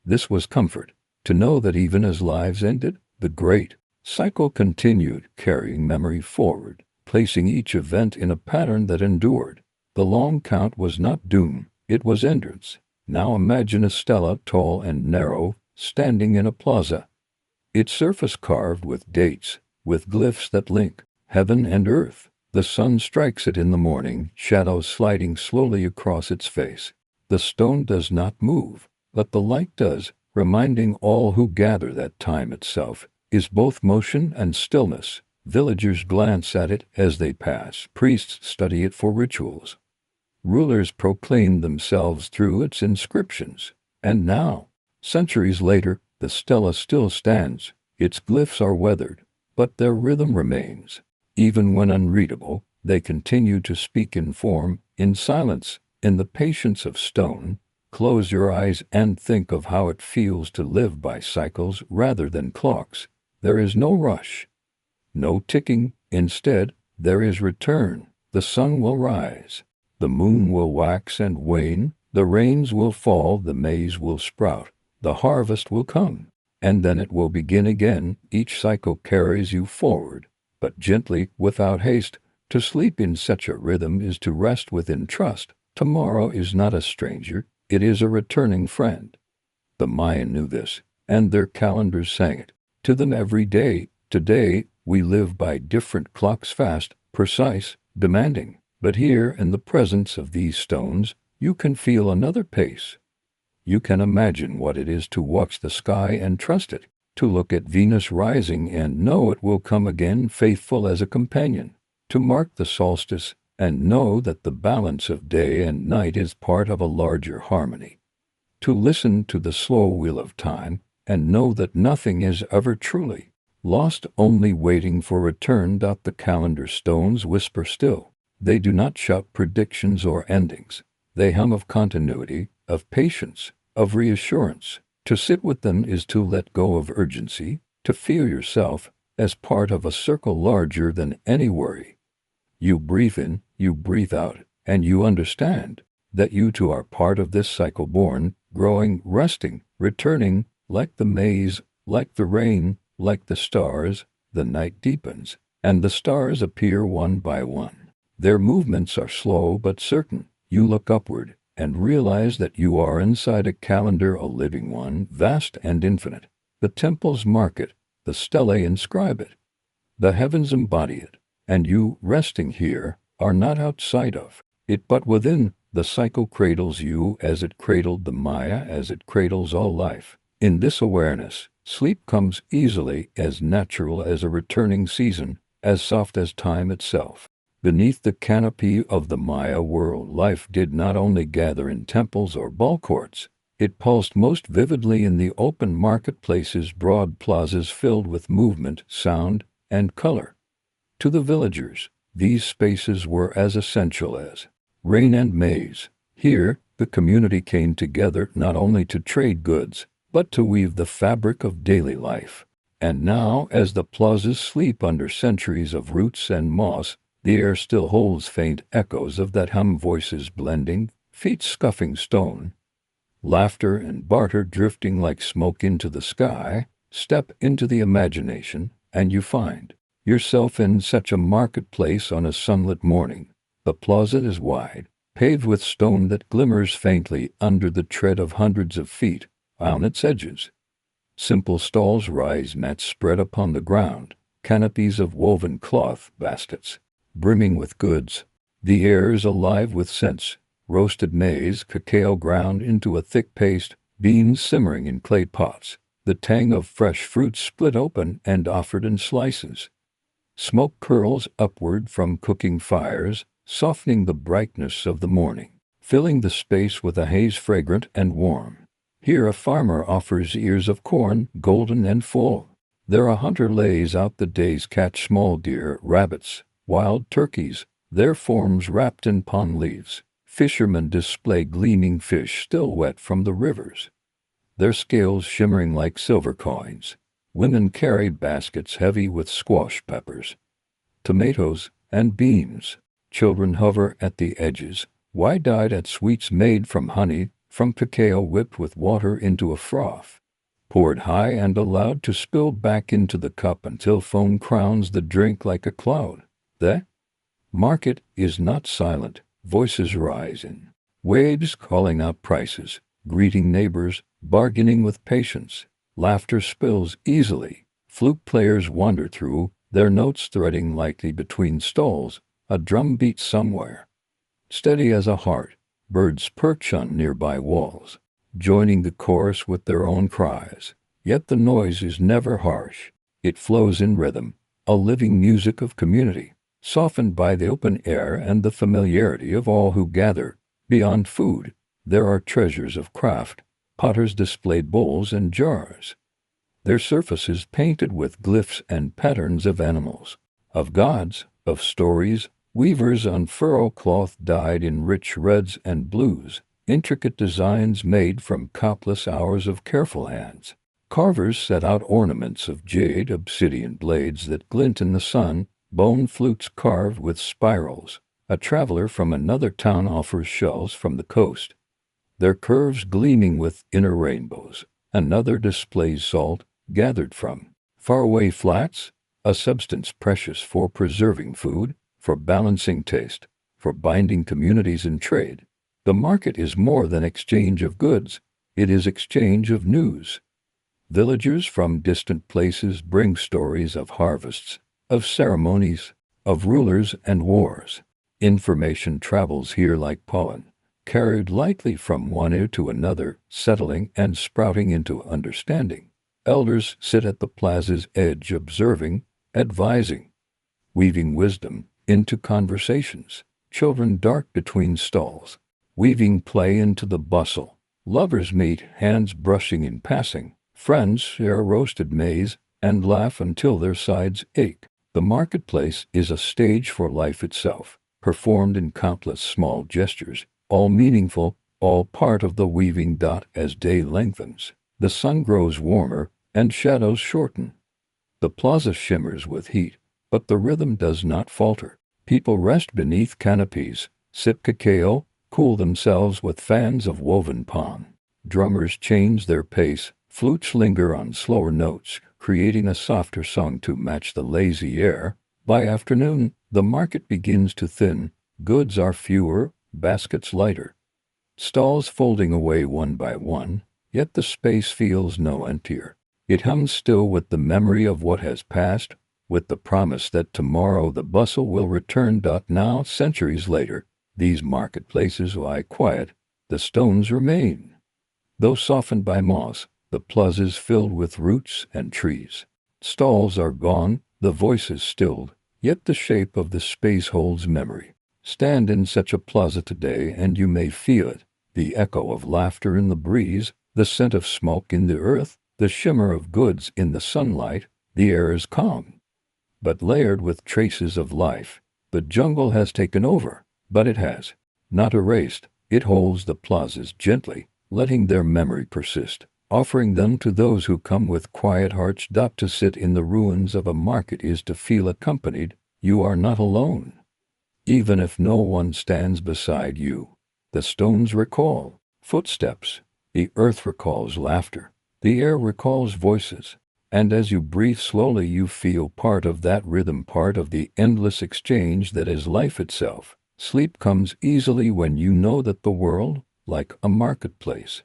this was comfort, to know that even as lives ended, the great cycle continued, carrying memory forward, placing each event in a pattern that endured. The long count was not doom, it was entrance. Now imagine a stela, tall and narrow, standing in a plaza, its surface carved with dates, with glyphs that link heaven and earth. The sun strikes it in the morning, shadows sliding slowly across its face. The stone does not move, but the light does, reminding all who gather that time itself is both motion and stillness. Villagers glance at it as they pass, priests study it for rituals, rulers proclaim themselves through its inscriptions. And now, centuries later, the stela still stands. Its glyphs are weathered, but their rhythm remains. Even when unreadable, they continue to speak in form, in silence, in the patience of stone. Close your eyes and think of how it feels to live by cycles rather than clocks. There is no rush, no ticking. Instead, there is return. The sun will rise, the moon will wax and wane, the rains will fall, the maize will sprout, the harvest will come, and then it will begin again. Each cycle carries you forward, but gently, without haste. To sleep in such a rhythm is to rest within trust. Tomorrow is not a stranger, it is a returning friend. The Mayan knew this, and their calendars sang it to them every day. Today, we live by different clocks, fast, precise, demanding. But here, in the presence of these stones, you can feel another pace. You can imagine what it is to watch the sky and trust it, to look at Venus rising and know it will come again, faithful as a companion, to mark the solstice and know that the balance of day and night is part of a larger harmony, to listen to the slow wheel of time and know that nothing is ever truly lost, only waiting for return. The calendar stones whisper still. They do not shout predictions or endings. They hum of continuity, of patience, of reassurance. To sit with them is to let go of urgency, to feel yourself as part of a circle larger than any worry. You breathe in, you breathe out, and you understand that you too are part of this cycle, born, growing, resting, returning, like the maze, like the rain, like the stars. The night deepens, and the stars appear one by one. Their movements are slow but certain. You look upward and realize that you are inside a calendar, a living one, vast and infinite. The temples mark it, the stelae inscribe it, the heavens embody it, and you, resting here, are not outside of it but within. The cycle cradles you as it cradled the Maya, as it cradles all life. In this awareness, sleep comes easily, as natural as a returning season, as soft as time itself. Beneath the canopy of the Maya world, life did not only gather in temples or ballcourts. It pulsed most vividly in the open marketplaces, broad plazas filled with movement, sound, and color. To the villagers, these spaces were as essential as rain and maize. Here, the community came together not only to trade goods, but to weave the fabric of daily life. And now, as the plazas sleep under centuries of roots and moss, the air still holds faint echoes of that hum, voices blending, feet scuffing stone, laughter and barter drifting like smoke into the sky. Step into the imagination, and you find yourself in such a marketplace on a sunlit morning. The plaza is wide, paved with stone that glimmers faintly under the tread of hundreds of feet. On its edges, simple stalls rise, mats spread upon the ground, canopies of woven cloth, baskets brimming with goods. The air is alive with scents: roasted maize, cacao ground into a thick paste, beans simmering in clay pots, the tang of fresh fruits split open and offered in slices. Smoke curls upward from cooking fires, softening the brightness of the morning, filling the space with a haze fragrant and warm. Here a farmer offers ears of corn, golden and full. There a hunter lays out the day's catch: small deer, rabbits, wild turkeys, their forms wrapped in palm leaves. Fishermen display gleaming fish still wet from the rivers, their scales shimmering like silver coins. Women carry baskets heavy with squash peppers, tomatoes, and beans. Children hover at the edges, wide-eyed at sweets made from honey, from cacao whipped with water into a froth, poured high and allowed to spill back into the cup until foam crowns the drink like a cloud. The market is not silent. Voices rise in waves, calling out prices, greeting neighbors, bargaining with patience. Laughter spills easily. Flute players wander through, their notes threading lightly between stalls. A drum beats somewhere, steady as a heart. Birds perch on nearby walls, joining the chorus with their own cries. Yet the noise is never harsh. It flows in rhythm, a living music of community, softened by the open air and the familiarity of all who gather. Beyond food, there are treasures of craft. Potters displayed bowls and jars, their surfaces painted with glyphs and patterns of animals, of gods, of stories. Weavers unfurl cloth dyed in rich reds and blues, intricate designs made from countless hours of careful hands. Carvers set out ornaments of jade, obsidian blades that glint in the sun, bone flutes carved with spirals. A traveler from another town offers shells from the coast, their curves gleaming with inner rainbows. Another displays salt, gathered from faraway flats, a substance precious for preserving food, for balancing taste, for binding communities in trade. The market is more than exchange of goods, it is exchange of news. Villagers from distant places bring stories of harvests, of ceremonies, of rulers and wars. Information travels here like pollen, carried lightly from one ear to another, settling and sprouting into understanding. Elders sit at the plaza's edge, observing, advising, weaving wisdom into conversations. Children dart between stalls, weaving play into the bustle. Lovers meet, hands brushing in passing. Friends share roasted maize and laugh until their sides ache. The marketplace is a stage for life itself, performed in countless small gestures, all meaningful, all part of the weaving. As day lengthens, the sun grows warmer and shadows shorten. The plaza shimmers with heat, but the rhythm does not falter. People rest beneath canopies, sip cacao, cool themselves with fans of woven palm. Drummers change their pace, flutes linger on slower notes, creating a softer song to match the lazy air. By afternoon, the market begins to thin, goods are fewer, baskets lighter. Stalls folding away one by one, yet the space feels no emptier. It hums still with the memory of what has passed, with the promise that tomorrow the bustle will return. Now, centuries later, these marketplaces lie quiet, the stones remain. Though softened by moss, the plazas filled with roots and trees. Stalls are gone, the voices stilled, yet the shape of the space holds memory. Stand in such a plaza today and you may feel it, the echo of laughter in the breeze, the scent of smoke in the earth, the shimmer of goods in the sunlight. The air is calm, but layered with traces of life. The jungle has taken over, but it has not erased. It holds the plazas gently, letting their memory persist, offering them to those who come with quiet hearts. To sit in the ruins of a market is to feel accompanied. You are not alone. Even if no one stands beside you, the stones recall footsteps, the earth recalls laughter, the air recalls voices, and as you breathe slowly you feel part of that rhythm, part of the endless exchange that is life itself. Sleep comes easily when you know that the world, like a marketplace,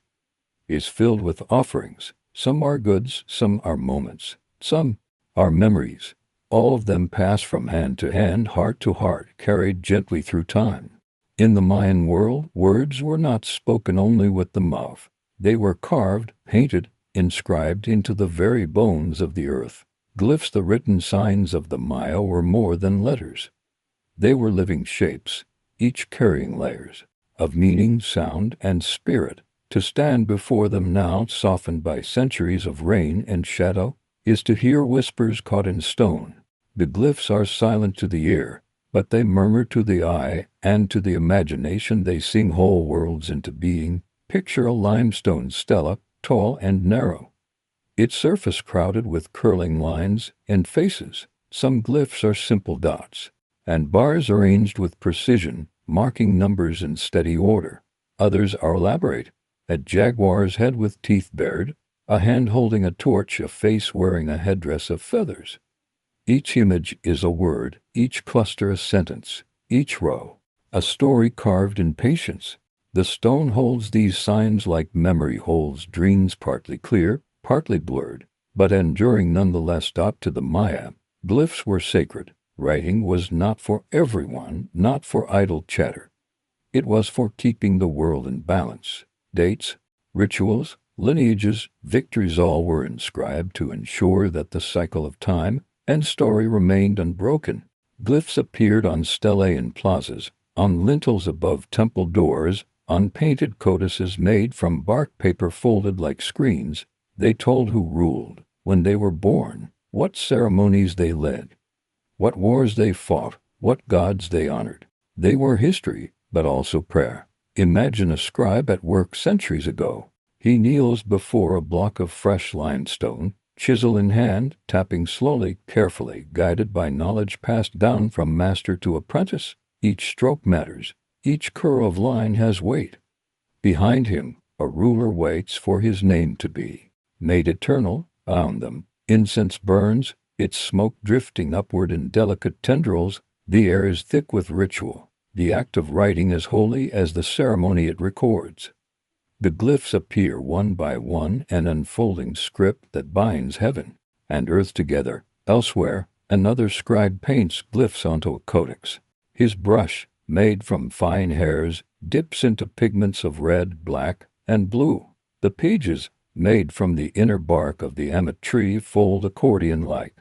is filled with offerings. Some are goods, some are moments, some are memories. All of them pass from hand to hand, heart to heart, carried gently through time. In the Mayan world, words were not spoken only with the mouth. They were carved, painted, inscribed into the very bones of the earth. Glyphs, the written signs of the Maya, were more than letters. They were living shapes, each carrying layers of meaning, sound, and spirit. To stand before them now, softened by centuries of rain and shadow, is to hear whispers caught in stone. The glyphs are silent to the ear, but they murmur to the eye, and to the imagination they sing whole worlds into being. Picture a limestone stela, tall and narrow, its surface crowded with curling lines and faces. Some glyphs are simple dots and bars arranged with precision, marking numbers in steady order. Others are elaborate, a jaguar's head with teeth bared, a hand holding a torch, a face wearing a headdress of feathers. Each image is a word, each cluster a sentence, each row a story carved in patience. The stone holds these signs like memory holds dreams, partly clear, partly blurred, but enduring nonetheless. To the Maya, glyphs were sacred. Writing was not for everyone, not for idle chatter. It was for keeping the world in balance. Dates, rituals, lineages, victories, all were inscribed to ensure that the cycle of time and story remained unbroken. Glyphs appeared on stelae in plazas, on lintels above temple doors, on painted codices made from bark paper folded like screens. They told who ruled, when they were born, what ceremonies they led, what wars they fought, what gods they honored. They were history, but also prayer. Imagine a scribe at work centuries ago. He kneels before a block of fresh limestone, chisel in hand, tapping slowly, carefully, guided by knowledge passed down from master to apprentice. Each stroke matters. Each curl of line has weight. Behind him, a ruler waits for his name to be made eternal. Around them, incense burns, its smoke drifting upward in delicate tendrils. The air is thick with ritual. The act of writing as holy as the ceremony it records. The glyphs appear one by one, an unfolding script that binds heaven and earth together. Elsewhere, another scribe paints glyphs onto a codex. His brush, made from fine hairs, dips into pigments of red, black, and blue. The pages, made from the inner bark of the amet tree, fold accordion-like,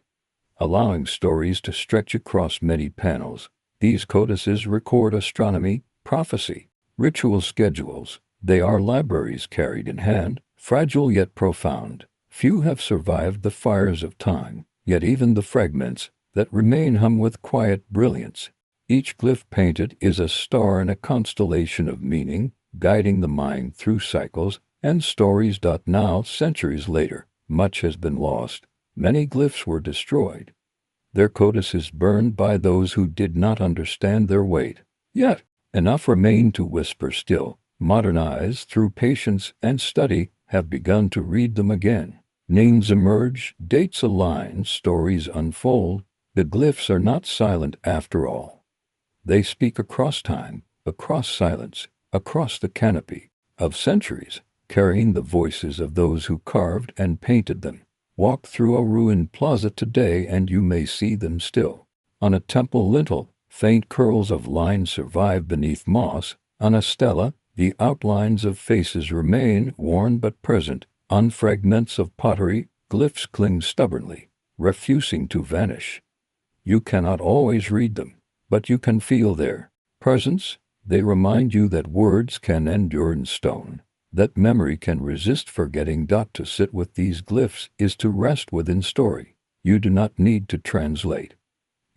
allowing stories to stretch across many panels. These codices record astronomy, prophecy, ritual schedules. They are libraries carried in hand, fragile yet profound. Few have survived the fires of time, yet even the fragments that remain hum with quiet brilliance. Each glyph painted is a star in a constellation of meaning. guiding the mind through cycles and stories. Now, centuries later, much has been lost. Many glyphs were destroyed, their codices burned by those who did not understand their weight. Yet, enough remain to whisper still. Modernized through patience and study, have begun to read them again. Names emerge, dates align, stories unfold. The glyphs are not silent after all. They speak across time, across silence, across the canopy of centuries, carrying the voices of those who carved and painted them. Walk through a ruined plaza today and you may see them still. On a temple lintel, faint curls of line survive beneath moss. On a stela, the outlines of faces remain, worn but present. On fragments of pottery, glyphs cling stubbornly, refusing to vanish. You cannot always read them, but you can feel their presence. They remind you that words can endure in stone, that memory can resist forgetting. To sit with these glyphs is to rest within story. You do not need to translate.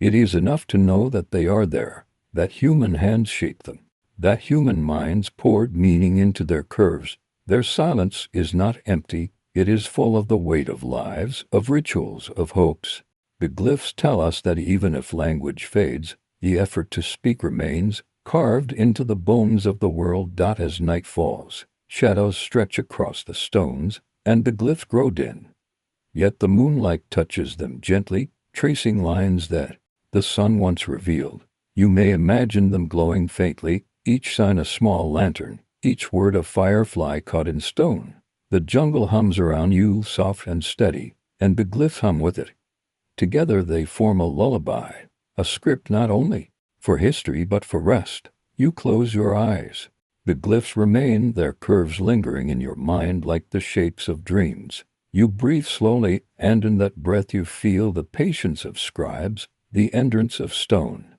It is enough to know that they are there, that human hands shaped them, that human minds poured meaning into their curves. Their silence is not empty, it is full of the weight of lives, of rituals, of hopes. The glyphs tell us that even if language fades, the effort to speak remains, carved into the bones of the world. As night falls, shadows stretch across the stones, and the glyphs grow dim. Yet the moonlight touches them gently, tracing lines that the sun once revealed. You may imagine them glowing faintly, each sign a small lantern, each word a firefly caught in stone. The jungle hums around you, soft and steady, and the glyphs hum with it. Together they form a lullaby, a script not only for history but for rest. You close your eyes. The glyphs remain, their curves lingering in your mind like the shapes of dreams. You breathe slowly, and in that breath you feel the patience of scribes, the endurance of stone,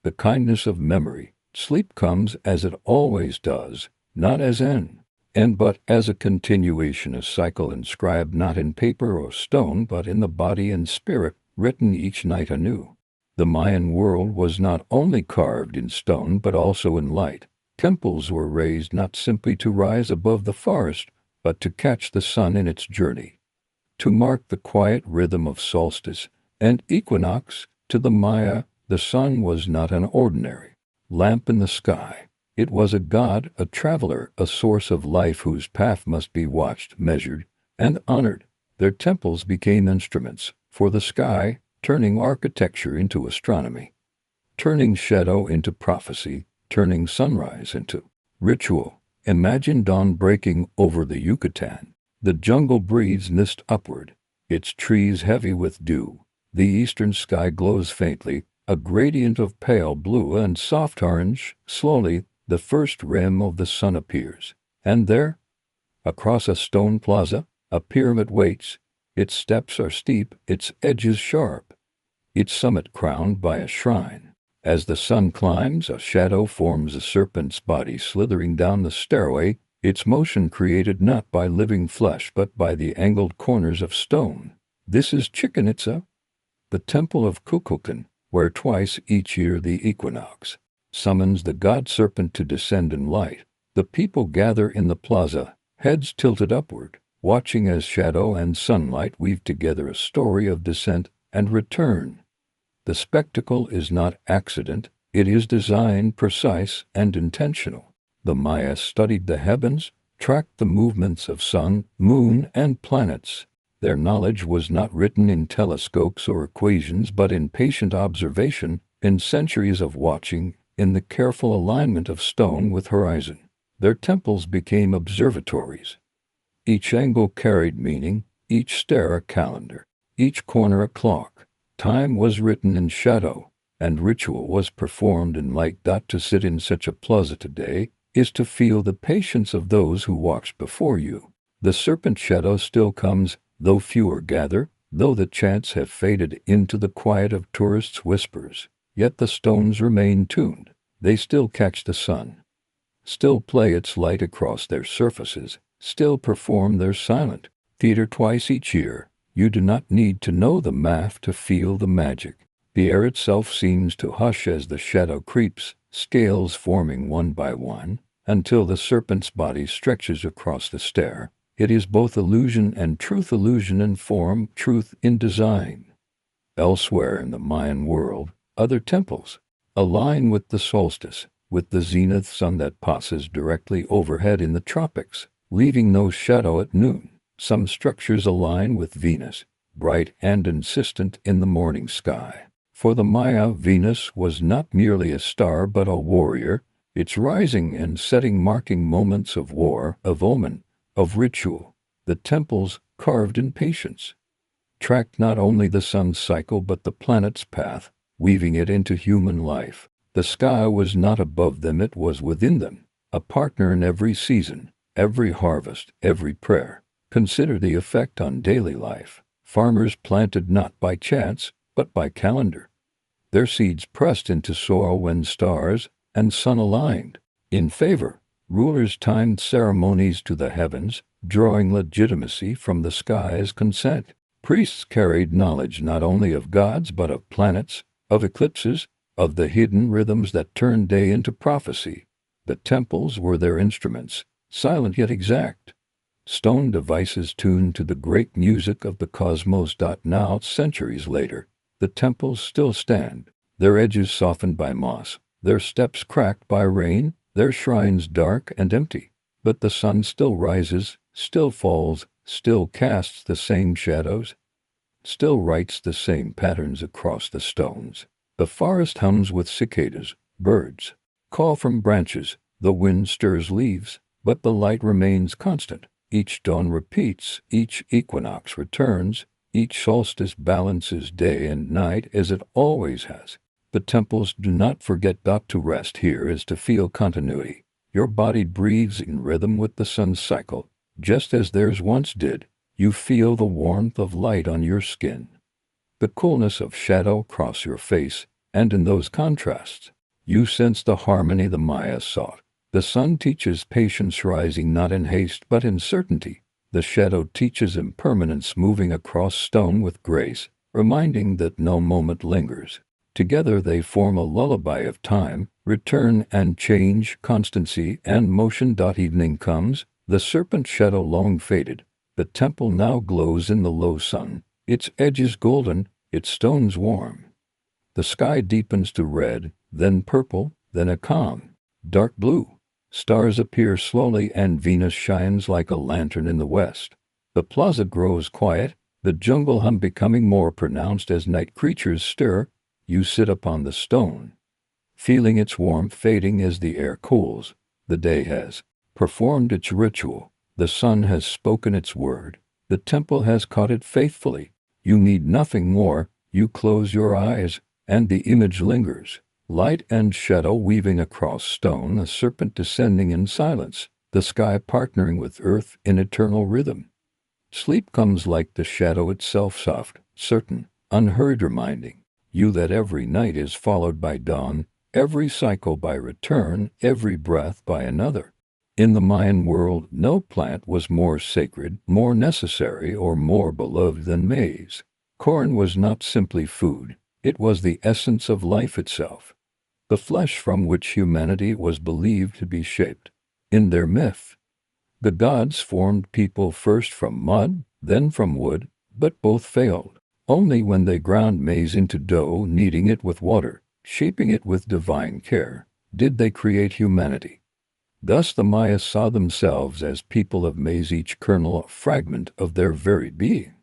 the kindness of memory. Sleep comes as it always does, not as an end but as a continuation, a cycle inscribed not in paper or stone but in the body and spirit, written each night anew. The Mayan world was not only carved in stone but also in light. Temples were raised not simply to rise above the forest, but to catch the sun in its journey, to mark the quiet rhythm of solstice and equinox. To the Maya, the sun was not an ordinary lamp in the sky. It was a god, a traveler, a source of life whose path must be watched, measured, and honored. Their temples became instruments for the sky, turning architecture into astronomy, turning shadow into prophecy, turning sunrise into ritual. Imagine dawn breaking over the Yucatan. The jungle breathes mist upward, its trees heavy with dew. The eastern sky glows faintly, a gradient of pale blue and soft orange. Slowly, the first rim of the sun appears. And there, across a stone plaza, a pyramid waits. Its steps are steep, its edges sharp, its summit crowned by a shrine. As the sun climbs, a shadow forms, a serpent's body slithering down the stairway, its motion created not by living flesh but by the angled corners of stone. This is Chichen Itza, the temple of Kukulkan, where twice each year the equinox summons the god serpent to descend in light. The people gather in the plaza, heads tilted upward, watching as shadow and sunlight weave together a story of descent and return. The spectacle is not accident, it is design, precise and intentional. The Maya studied the heavens, tracked the movements of sun, moon, and planets. Their knowledge was not written in telescopes or equations but in patient observation, in centuries of watching, in the careful alignment of stone with horizon. Their temples became observatories. Each angle carried meaning, each stair a calendar, each corner a clock. Time was written in shadow, and ritual was performed in light. To sit in such a plaza today is to feel the patience of those who watched before you. The serpent shadow still comes, though fewer gather, though the chants have faded into the quiet of tourists' whispers. Yet the stones remain tuned. They still catch the sun, still play its light across their surfaces, still perform their silent theater twice each year. You do not need to know the math to feel the magic. The air itself seems to hush as the shadow creeps, scales forming one by one, until the serpent's body stretches across the stair. It is both illusion and truth, illusion in form, truth in design. Elsewhere in the Mayan world, other temples align with the solstice, with the zenith sun that passes directly overhead in the tropics, leaving no shadow at noon. Some structures align with Venus, bright and insistent in the morning sky. For the Maya, Venus was not merely a star but a warrior, its rising and setting marking moments of war, of omen, of ritual. The temples, carved in patience, tracked not only the sun's cycle but the planet's path, weaving it into human life. The sky was not above them, it was within them, a partner in every season, every harvest, every prayer. Consider the effect on daily life. Farmers planted not by chance, but by calendar. Their seeds pressed into soil when stars and sun aligned in favor. Rulers timed ceremonies to the heavens, drawing legitimacy from the sky's consent. Priests carried knowledge not only of gods but of planets, of eclipses, of the hidden rhythms that turned day into prophecy. The temples were their instruments, silent yet exact. Stone devices tuned to the great music of the cosmos. Now, centuries later, the temples still stand, their edges softened by moss, their steps cracked by rain, their shrines dark and empty. But the sun still rises, still falls, still casts the same shadows, still writes the same patterns across the stones. The forest hums with cicadas, birds call from branches, the wind stirs leaves, but the light remains constant. Each dawn repeats, each equinox returns, each solstice balances day and night as it always has. The temples do not forget. To rest here is to feel continuity. Your body breathes in rhythm with the sun's cycle, just as theirs once did. You feel the warmth of light on your skin, the coolness of shadow across your face, and in those contrasts, you sense the harmony the Maya sought. The sun teaches patience, rising not in haste but in certainty. The shadow teaches impermanence, moving across stone with grace, reminding that no moment lingers. Together they form a lullaby of time, return and change, constancy and motion. Evening comes, the serpent shadow long faded. The temple now glows in the low sun, its edges golden, its stones warm. The sky deepens to red, then purple, then a calm, dark blue. Stars appear slowly and Venus shines like a lantern in the west. The plaza grows quiet, the jungle hum becoming more pronounced as night creatures stir. You sit upon the stone, feeling its warmth fading as the air cools. The day has performed its ritual. The sun has spoken its word. The temple has caught it faithfully. You need nothing more. You close your eyes, and the image lingers. Light and shadow weaving across stone, a serpent descending in silence, the sky partnering with earth in eternal rhythm. Sleep comes like the shadow itself, soft, certain, unhurried, reminding you that every night is followed by dawn, every cycle by return, every breath by another. In the Mayan world, no plant was more sacred, more necessary, or more beloved than maize. Corn was not simply food, it was the essence of life itself, the flesh from which humanity was believed to be shaped. In their myth, the gods formed people first from mud, then from wood, but both failed. Only when they ground maize into dough, kneading it with water, shaping it with divine care, did they create humanity. Thus the Maya saw themselves as people of maize, each kernel a fragment of their very being,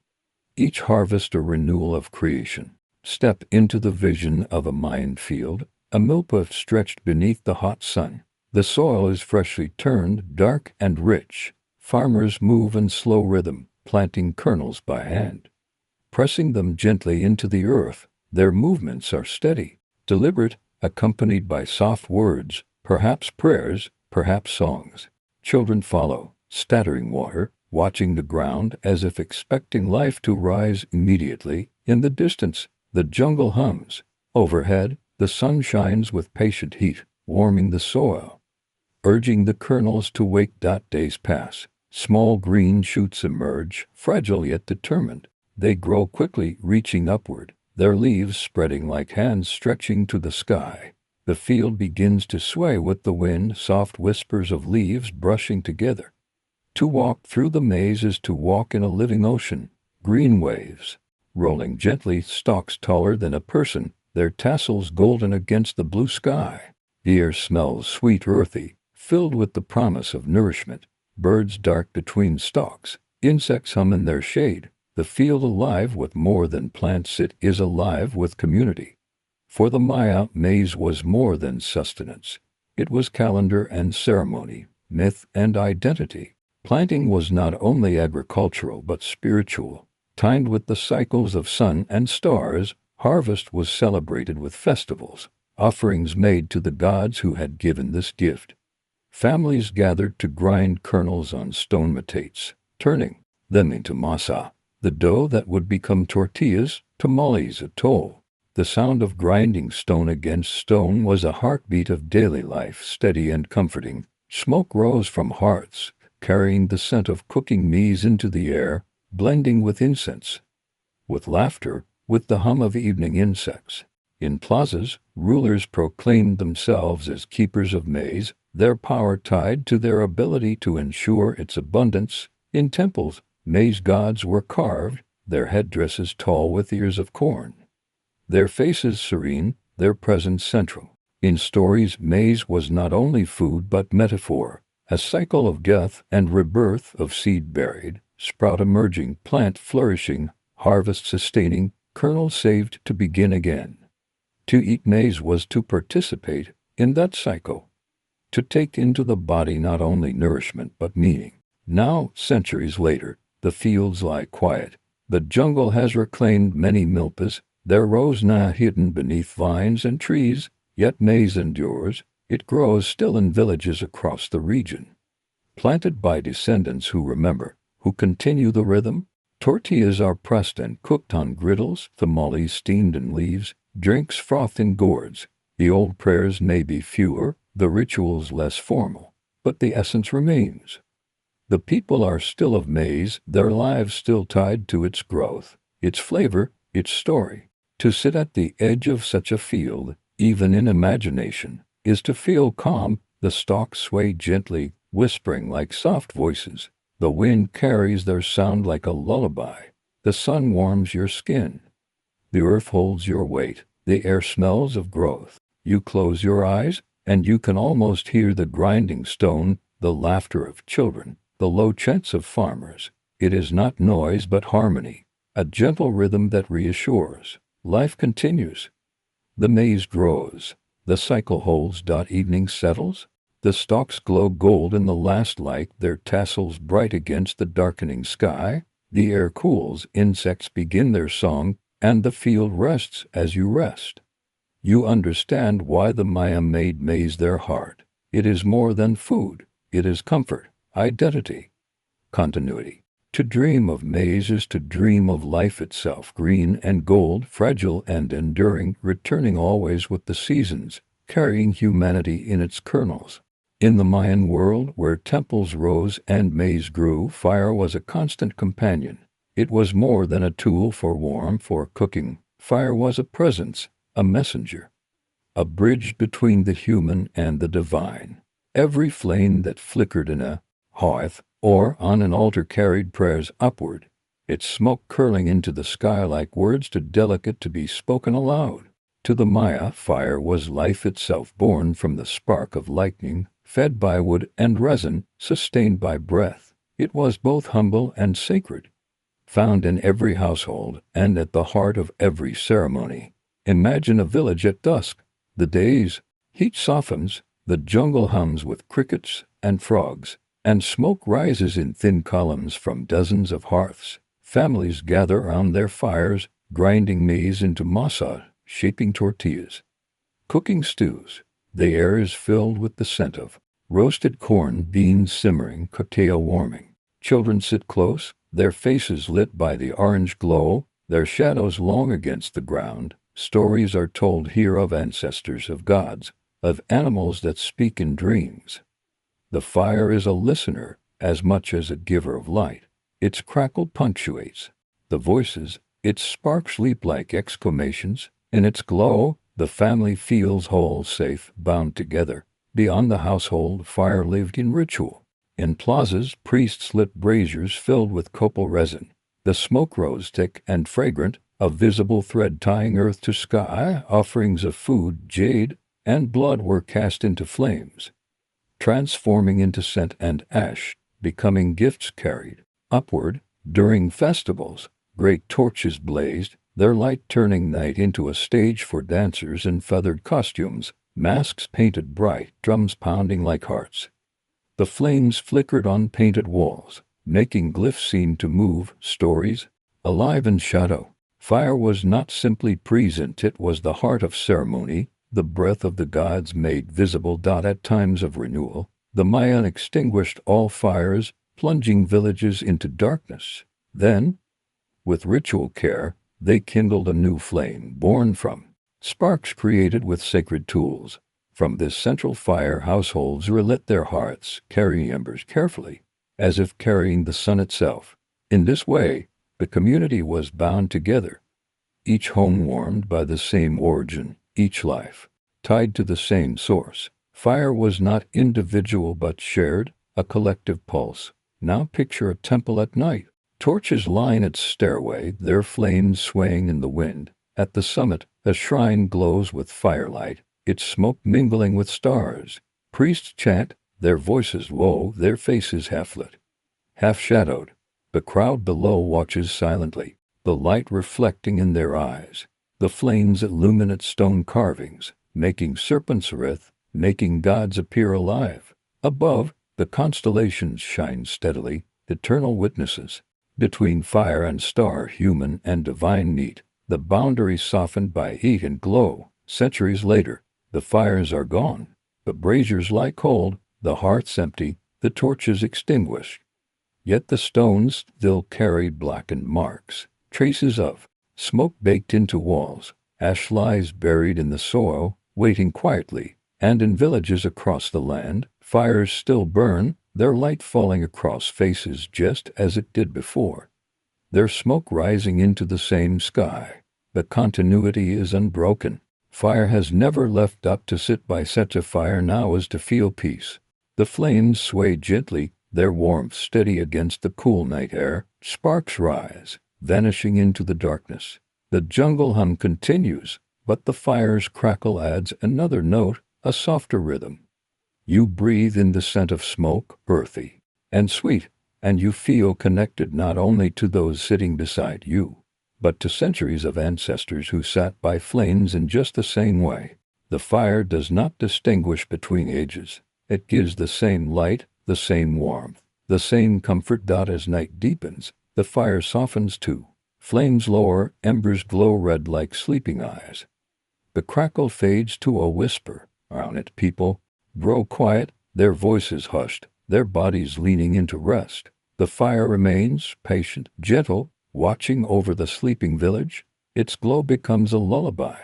each harvest a renewal of creation. Step into the vision of a Mayan field, a milpa stretched beneath the hot sun. The soil is freshly turned, dark and rich. Farmers move in slow rhythm, planting kernels by hand, pressing them gently into the earth. Their movements are steady, deliberate, accompanied by soft words, perhaps prayers, perhaps songs. Children follow, scattering water, watching the ground as if expecting life to rise immediately. In the distance, the jungle hums. Overhead, the sun shines with patient heat, warming the soil, urging the kernels to wake. Days pass. Small green shoots emerge, fragile yet determined. They grow quickly, reaching upward, their leaves spreading like hands stretching to the sky. The field begins to sway with the wind, soft whispers of leaves brushing together. To walk through the maze is to walk in a living ocean, green waves, rolling gently, stalks taller than a person, their tassels golden against the blue sky. The air smells sweet, earthy, filled with the promise of nourishment. Birds dark between stalks, insects hum in their shade. The field alive with more than plants, it is alive with community. For the Maya, maize was more than sustenance. It was calendar and ceremony, myth and identity. Planting was not only agricultural but spiritual. Timed with the cycles of sun and stars, harvest was celebrated with festivals, offerings made to the gods who had given this gift. Families gathered to grind kernels on stone metates, turning them into masa, the dough that would become tortillas, tamales, atole. The sound of grinding stone against stone was a heartbeat of daily life, steady and comforting. Smoke rose from hearths, carrying the scent of cooking maize into the air, blending with incense, with laughter, with the hum of evening insects. In plazas, rulers proclaimed themselves as keepers of maize, their power tied to their ability to ensure its abundance. In temples, maize gods were carved, their headdresses tall with ears of corn, their faces serene, their presence central. In stories, maize was not only food but metaphor, a cycle of death and rebirth, of seed buried, sprout emerging, plant flourishing, harvest sustaining, kernel saved to begin again. To eat maize was to participate in that cycle, to take into the body not only nourishment but meaning. Now, centuries later, the fields lie quiet. The jungle has reclaimed many milpas, their rows now hidden beneath vines and trees, yet maize endures. It grows still in villages across the region, planted by descendants who remember, who continue the rhythm. Tortillas are pressed and cooked on griddles, tamales steamed in leaves, drinks frothed in gourds. The old prayers may be fewer, the rituals less formal, but the essence remains. The people are still of maize, their lives still tied to its growth, its flavor, its story. To sit at the edge of such a field, even in imagination, is to feel calm. The stalks sway gently, whispering like soft voices. The wind carries their sound like a lullaby. The sun warms your skin. The earth holds your weight. The air smells of growth. You close your eyes, and you can almost hear the grinding stone, the laughter of children, the low chants of farmers. It is not noise but harmony, a gentle rhythm that reassures. Life continues. The maize grows. The cycle holds. Evening settles. The stalks glow gold in the last light, their tassels bright against the darkening sky. The air cools, insects begin their song, and the field rests as you rest. You understand why the Maya made maize their heart. It is more than food. It is comfort, identity, continuity. To dream of maize is to dream of life itself, green and gold, fragile and enduring, returning always with the seasons, carrying humanity in its kernels. In the Mayan world, where temples rose and maize grew, fire was a constant companion. It was more than a tool for warmth, for cooking. Fire was a presence, a messenger, a bridge between the human and the divine. Every flame that flickered in a hearth or on an altar carried prayers upward, its smoke curling into the sky like words too delicate to be spoken aloud. To the Maya, fire was life itself, born from the spark of lightning, fed by wood and resin, sustained by breath. It was both humble and sacred, found in every household and at the heart of every ceremony. Imagine a village at dusk. The day's heat softens, the jungle hums with crickets and frogs, and smoke rises in thin columns from dozens of hearths. Families gather around their fires, grinding maize into masa, shaping tortillas, cooking stews. The air is filled with the scent of roasted corn, beans simmering, cocktail warming. Children sit close, their faces lit by the orange glow, their shadows long against the ground. Stories are told here of ancestors, of gods, of animals that speak in dreams. The fire is a listener as much as a giver of light. Its crackle punctuates the voices, its sparks leap like exclamations. In its glow, The family feels whole, safe, bound together. Beyond the household, fire lived in ritual. In plazas, priests lit braziers filled with copal resin. The smoke rose thick and fragrant, a visible thread tying earth to sky. Offerings of food, jade, and blood were cast into flames, transforming into scent and ash, becoming gifts carried upward. During festivals, great torches blazed, their light turning night into a stage for dancers in feathered costumes, masks painted bright, drums pounding like hearts. The flames flickered on painted walls, making glyphs seem to move, stories alive in shadow. Fire was not simply present, it was the heart of ceremony, the breath of the gods made visible. At times of renewal, the Mayan extinguished all fires, plunging villages into darkness. Then, with ritual care, they kindled a new flame born from sparks created with sacred tools. From this central fire, households relit their hearths, carrying embers carefully, as if carrying the sun itself. In this way, the community was bound together, each home warmed by the same origin, each life tied to the same source. Fire was not individual but shared, a collective pulse. Now picture a temple at night. Torches line its stairway, their flames swaying in the wind. At the summit, a shrine glows with firelight, its smoke mingling with stars. Priests chant, their voices low, their faces half-lit, half-shadowed. The crowd below watches silently, the light reflecting in their eyes. The flames illuminate stone carvings, making serpents writhe, making gods appear alive. Above, the constellations shine steadily, eternal witnesses. Between fire and star, human and divine meet, the boundaries softened by heat and glow. Centuries later, the fires are gone, the braziers lie cold, the hearths empty, the torches extinguished. Yet the stones still carry blackened marks, traces of smoke baked into walls. Ash lies buried in the soil, waiting quietly, and in villages across the land, fires still burn, their light falling across faces just as it did before, their smoke rising into the same sky. The continuity is unbroken. Fire has never left up to sit by such a fire now as to feel peace. The flames sway gently, their warmth steady against the cool night air. Sparks rise, vanishing into the darkness. The jungle hum continues, but the fire's crackle adds another note, a softer rhythm. You breathe in the scent of smoke, earthy and sweet, and you feel connected not only to those sitting beside you, but to centuries of ancestors who sat by flames in just the same way. The fire does not distinguish between ages. It gives the same light, the same warmth, the same comfort. As night deepens, the fire softens too. Flames lower, embers glow red like sleeping eyes. The crackle fades to a whisper. Around it, people grow quiet, their voices hushed, their bodies leaning into rest. The fire remains patient, gentle, watching over the sleeping village. Its glow becomes a lullaby,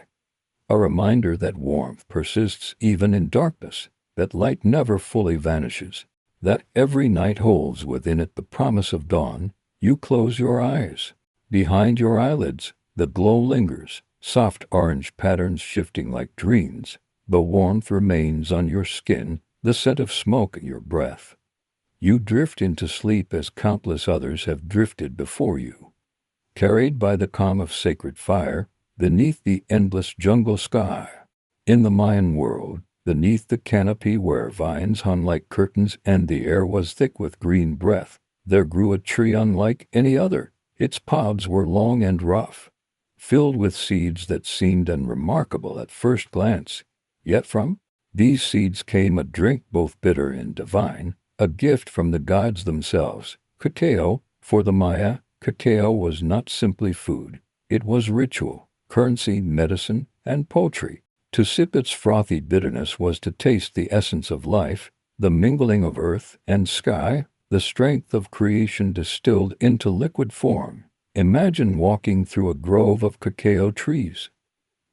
a reminder that warmth persists even in darkness, that light never fully vanishes, that every night holds within it the promise of dawn. You close your eyes. Behind your eyelids, the glow lingers, soft orange patterns shifting like dreams. The warmth remains on your skin, the scent of smoke in your breath. You drift into sleep as countless others have drifted before you, carried by the calm of sacred fire, beneath the endless jungle sky. In the Mayan world, beneath the canopy where vines hung like curtains and the air was thick with green breath, there grew a tree unlike any other. Its pods were long and rough, filled with seeds that seemed unremarkable at first glance. Yet from these seeds came a drink both bitter and divine, a gift from the gods themselves. Cacao. For the Maya, cacao was not simply food. It was ritual, currency, medicine, and poetry. To sip its frothy bitterness was to taste the essence of life, the mingling of earth and sky, the strength of creation distilled into liquid form. Imagine walking through a grove of cacao trees.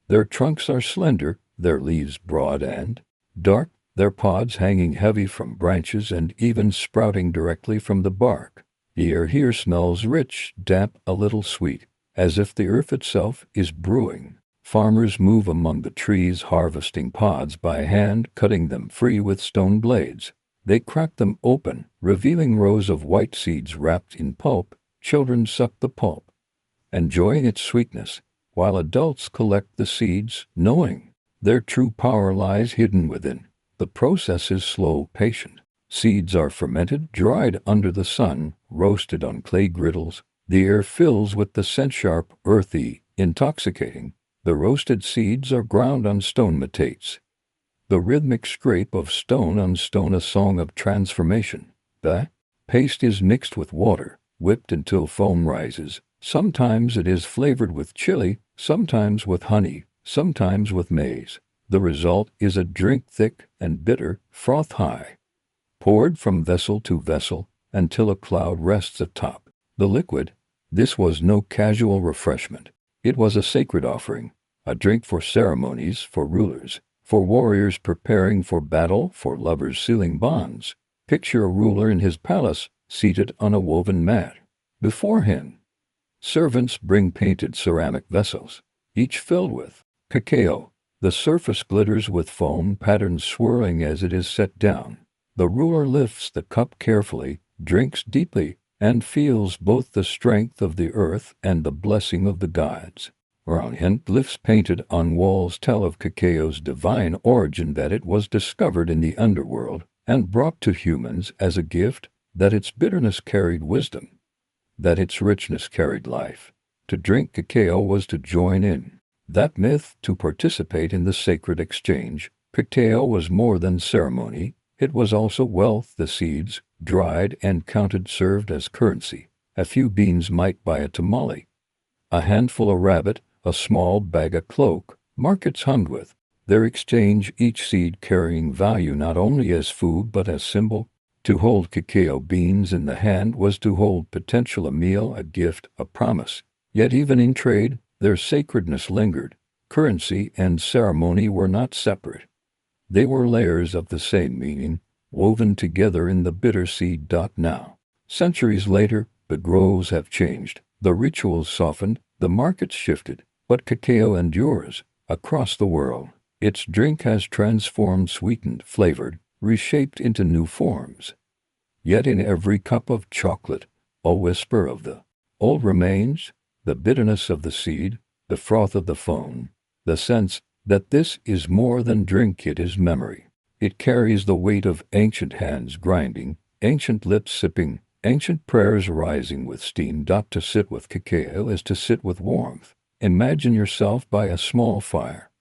Their trunks are slender, their leaves broad and dark, their pods hanging heavy from branches and even sprouting directly from the bark. The air here smells rich, damp, a little sweet, as if the earth itself is brewing. Farmers move among the trees, harvesting pods by hand, cutting them free with stone blades. They crack them open, revealing rows of white seeds wrapped in pulp. Children suck the pulp, enjoying its sweetness, while adults collect the seeds, knowing their true power lies hidden within. The process is slow, patient. Seeds are fermented, dried under the sun, roasted on clay griddles. The air fills with the scent, sharp, earthy, intoxicating. The roasted seeds are ground on stone metates. The rhythmic scrape of stone on stone, a song of transformation. The paste is mixed with water, whipped until foam rises. Sometimes it is flavored with chili, sometimes with honey, sometimes with maize. The result is a drink thick and bitter, froth high, poured from vessel to vessel until a cloud rests atop. The liquid, this was no casual refreshment. It was a sacred offering, a drink for ceremonies, for rulers, for warriors preparing for battle, for lovers sealing bonds. Picture a ruler in his palace, seated on a woven mat. Before him, servants bring painted ceramic vessels, each filled with cacao. The surface glitters with foam patterns swirling as it is set down. The ruler lifts the cup carefully, drinks deeply, and feels both the strength of the earth and the blessing of the gods. Around him, glyphs painted on walls tell of cacao's divine origin, that it was discovered in the underworld and brought to humans as a gift, that its bitterness carried wisdom, that its richness carried life. To drink cacao was to join in that myth, to participate in the sacred exchange. Cacao was more than ceremony, it was also wealth. The seeds, dried and counted, served as currency. A few beans might buy a tamale, a handful a rabbit, a small bag a cloak. Markets hummed with their exchange, each seed carrying value not only as food but as symbol. To hold cacao beans in the hand was to hold potential, a meal, a gift, a promise. Yet even in trade, their sacredness lingered. Currency and ceremony were not separate. They were layers of the same meaning, woven together in the bitter seed. Now, centuries later, the groves have changed, the rituals softened, the markets shifted, but cacao endures across the world. Its drink has transformed, sweetened, flavored, reshaped into new forms. Yet in every cup of chocolate, a whisper of the old remains, the bitterness of the seed, the froth of the foam, the sense that this is more than drink, it is memory. It carries the weight of ancient hands grinding, ancient lips sipping, ancient prayers rising with steam. To sit with cacao is to sit with warmth. Imagine yourself by a small fire,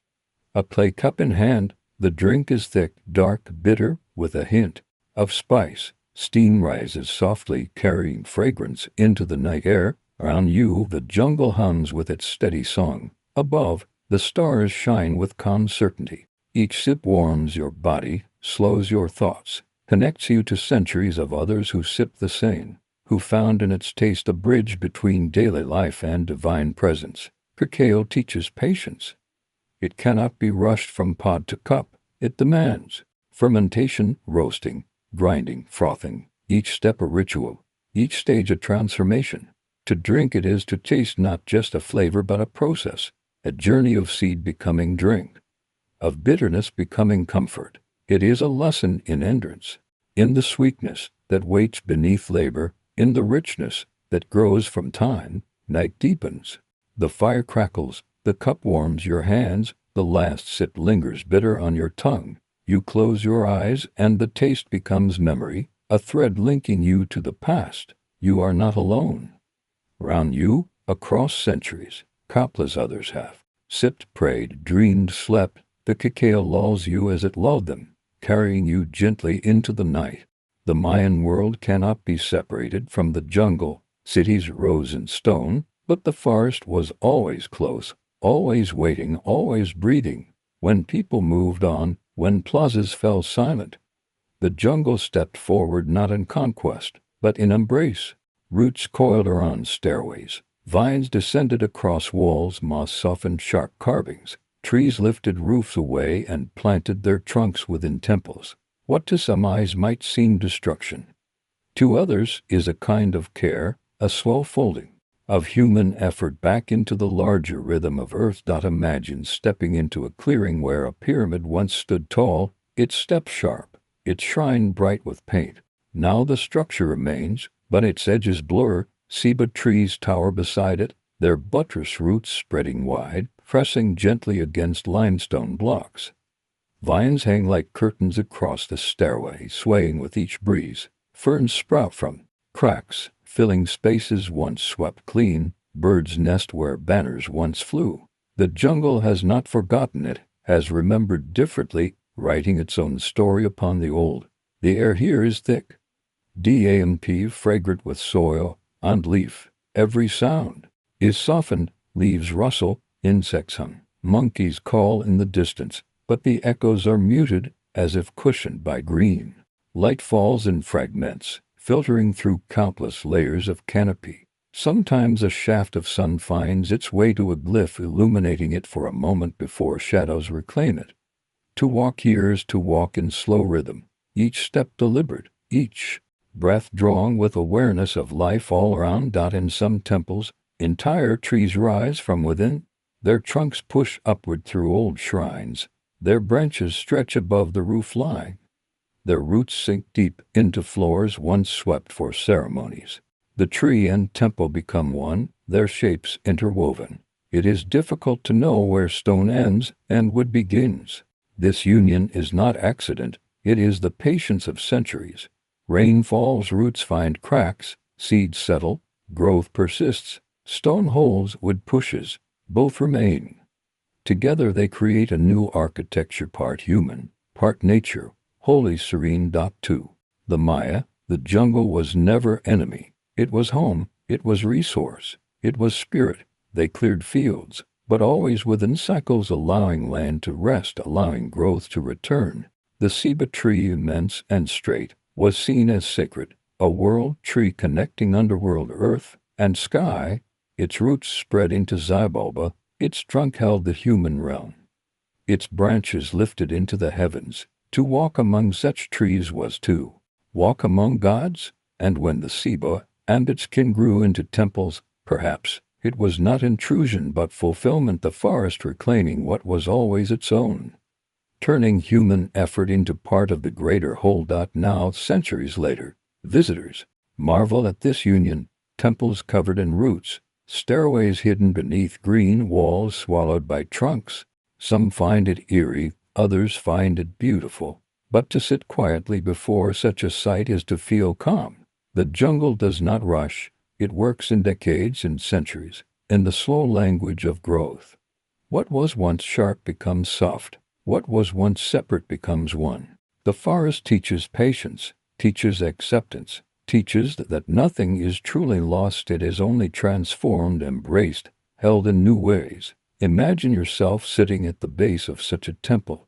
a clay cup in hand. The drink is thick, dark, bitter, with a hint of spice. Steam rises softly, carrying fragrance into the night air. Around you, the jungle hums with its steady song. Above, the stars shine with calm certainty. Each sip warms your body, slows your thoughts, connects you to centuries of others who sipped the same, who found in its taste a bridge between daily life and divine presence. Cacao teaches patience. It cannot be rushed from pod to cup. It demands fermentation, roasting, grinding, frothing, each step a ritual, each stage a transformation. To drink it is to taste not just a flavor but a process, a journey of seed becoming drink, of bitterness becoming comfort. It is a lesson in endurance, in the sweetness that waits beneath labor, in the richness that grows from time. Night deepens, the fire crackles, the cup warms your hands, the last sip lingers bitter on your tongue. You close your eyes and the taste becomes memory, a thread linking you to the past. You are not alone. Round you, across centuries, countless others have sipped, prayed, dreamed, slept. The cacao lulls you as it lulled them, carrying you gently into the night. The Mayan world cannot be separated from the jungle. Cities rose in stone, but the forest was always close, always waiting, always breathing. When people moved on, when plazas fell silent, the jungle stepped forward, not in conquest, but in embrace. Roots coiled around stairways, vines descended across walls, moss softened sharp carvings, trees lifted roofs away and planted their trunks within temples. What to some eyes might seem destruction, to others is a kind of care, a slow folding, of human effort back into the larger rhythm of Earth. Imagine stepping into a clearing where a pyramid once stood tall, its steps sharp, its shrine bright with paint. Now the structure remains, but its edges blur. Ceiba trees tower beside it, their buttress roots spreading wide, pressing gently against limestone blocks. Vines hang like curtains across the stairway, swaying with each breeze. Ferns sprout from cracks, filling spaces once swept clean. Birds nest where banners once flew. The jungle has not forgotten it, has remembered differently, writing its own story upon the old. The air here is thick, damp, fragrant with soil and leaf. Every sound is softened, leaves rustle, insects hum, monkeys call in the distance, but the echoes are muted, as if cushioned by green. Light falls in fragments, filtering through countless layers of canopy. Sometimes a shaft of sun finds its way to a glyph, illuminating it for a moment before shadows reclaim it. To walk here is to walk in slow rhythm, each step deliberate, each breath drawn with awareness of life all around. In some temples, entire trees rise from within. Their trunks push upward through old shrines. Their branches stretch above the roof line. Their roots sink deep into floors once swept for ceremonies. The tree and temple become one, their shapes interwoven. It is difficult to know where stone ends and wood begins. This union is not accident, it is the patience of centuries. Rain falls, roots find cracks, seeds settle, growth persists. Stone holds, wood pushes, both remain. Together they create a new architecture, part human, part nature, wholly serene. To the Maya, the jungle was never enemy. It was home, it was resource, it was spirit. They cleared fields, but always within cycles, allowing land to rest, allowing growth to return. The ceiba tree, immense and straight, was seen as sacred, a world tree connecting underworld, earth, and sky. Its roots spread into Xibalba, its trunk held the human realm. Its branches lifted into the heavens. To walk among such trees was to walk among gods, and when the ceiba and its kin grew into temples, perhaps it was not intrusion but fulfillment, the forest reclaiming what was always its own, turning human effort into part of the greater whole. Now, centuries later, visitors marvel at this union, temples covered in roots, stairways hidden beneath green walls swallowed by trunks. Some find it eerie, others find it beautiful. But to sit quietly before such a sight is to feel calm. The jungle does not rush, it works in decades and centuries, in the slow language of growth. What was once sharp becomes soft. What was once separate becomes one. The forest teaches patience, teaches acceptance, teaches that nothing is truly lost, it is only transformed, embraced, held in new ways. Imagine yourself sitting at the base of such a temple.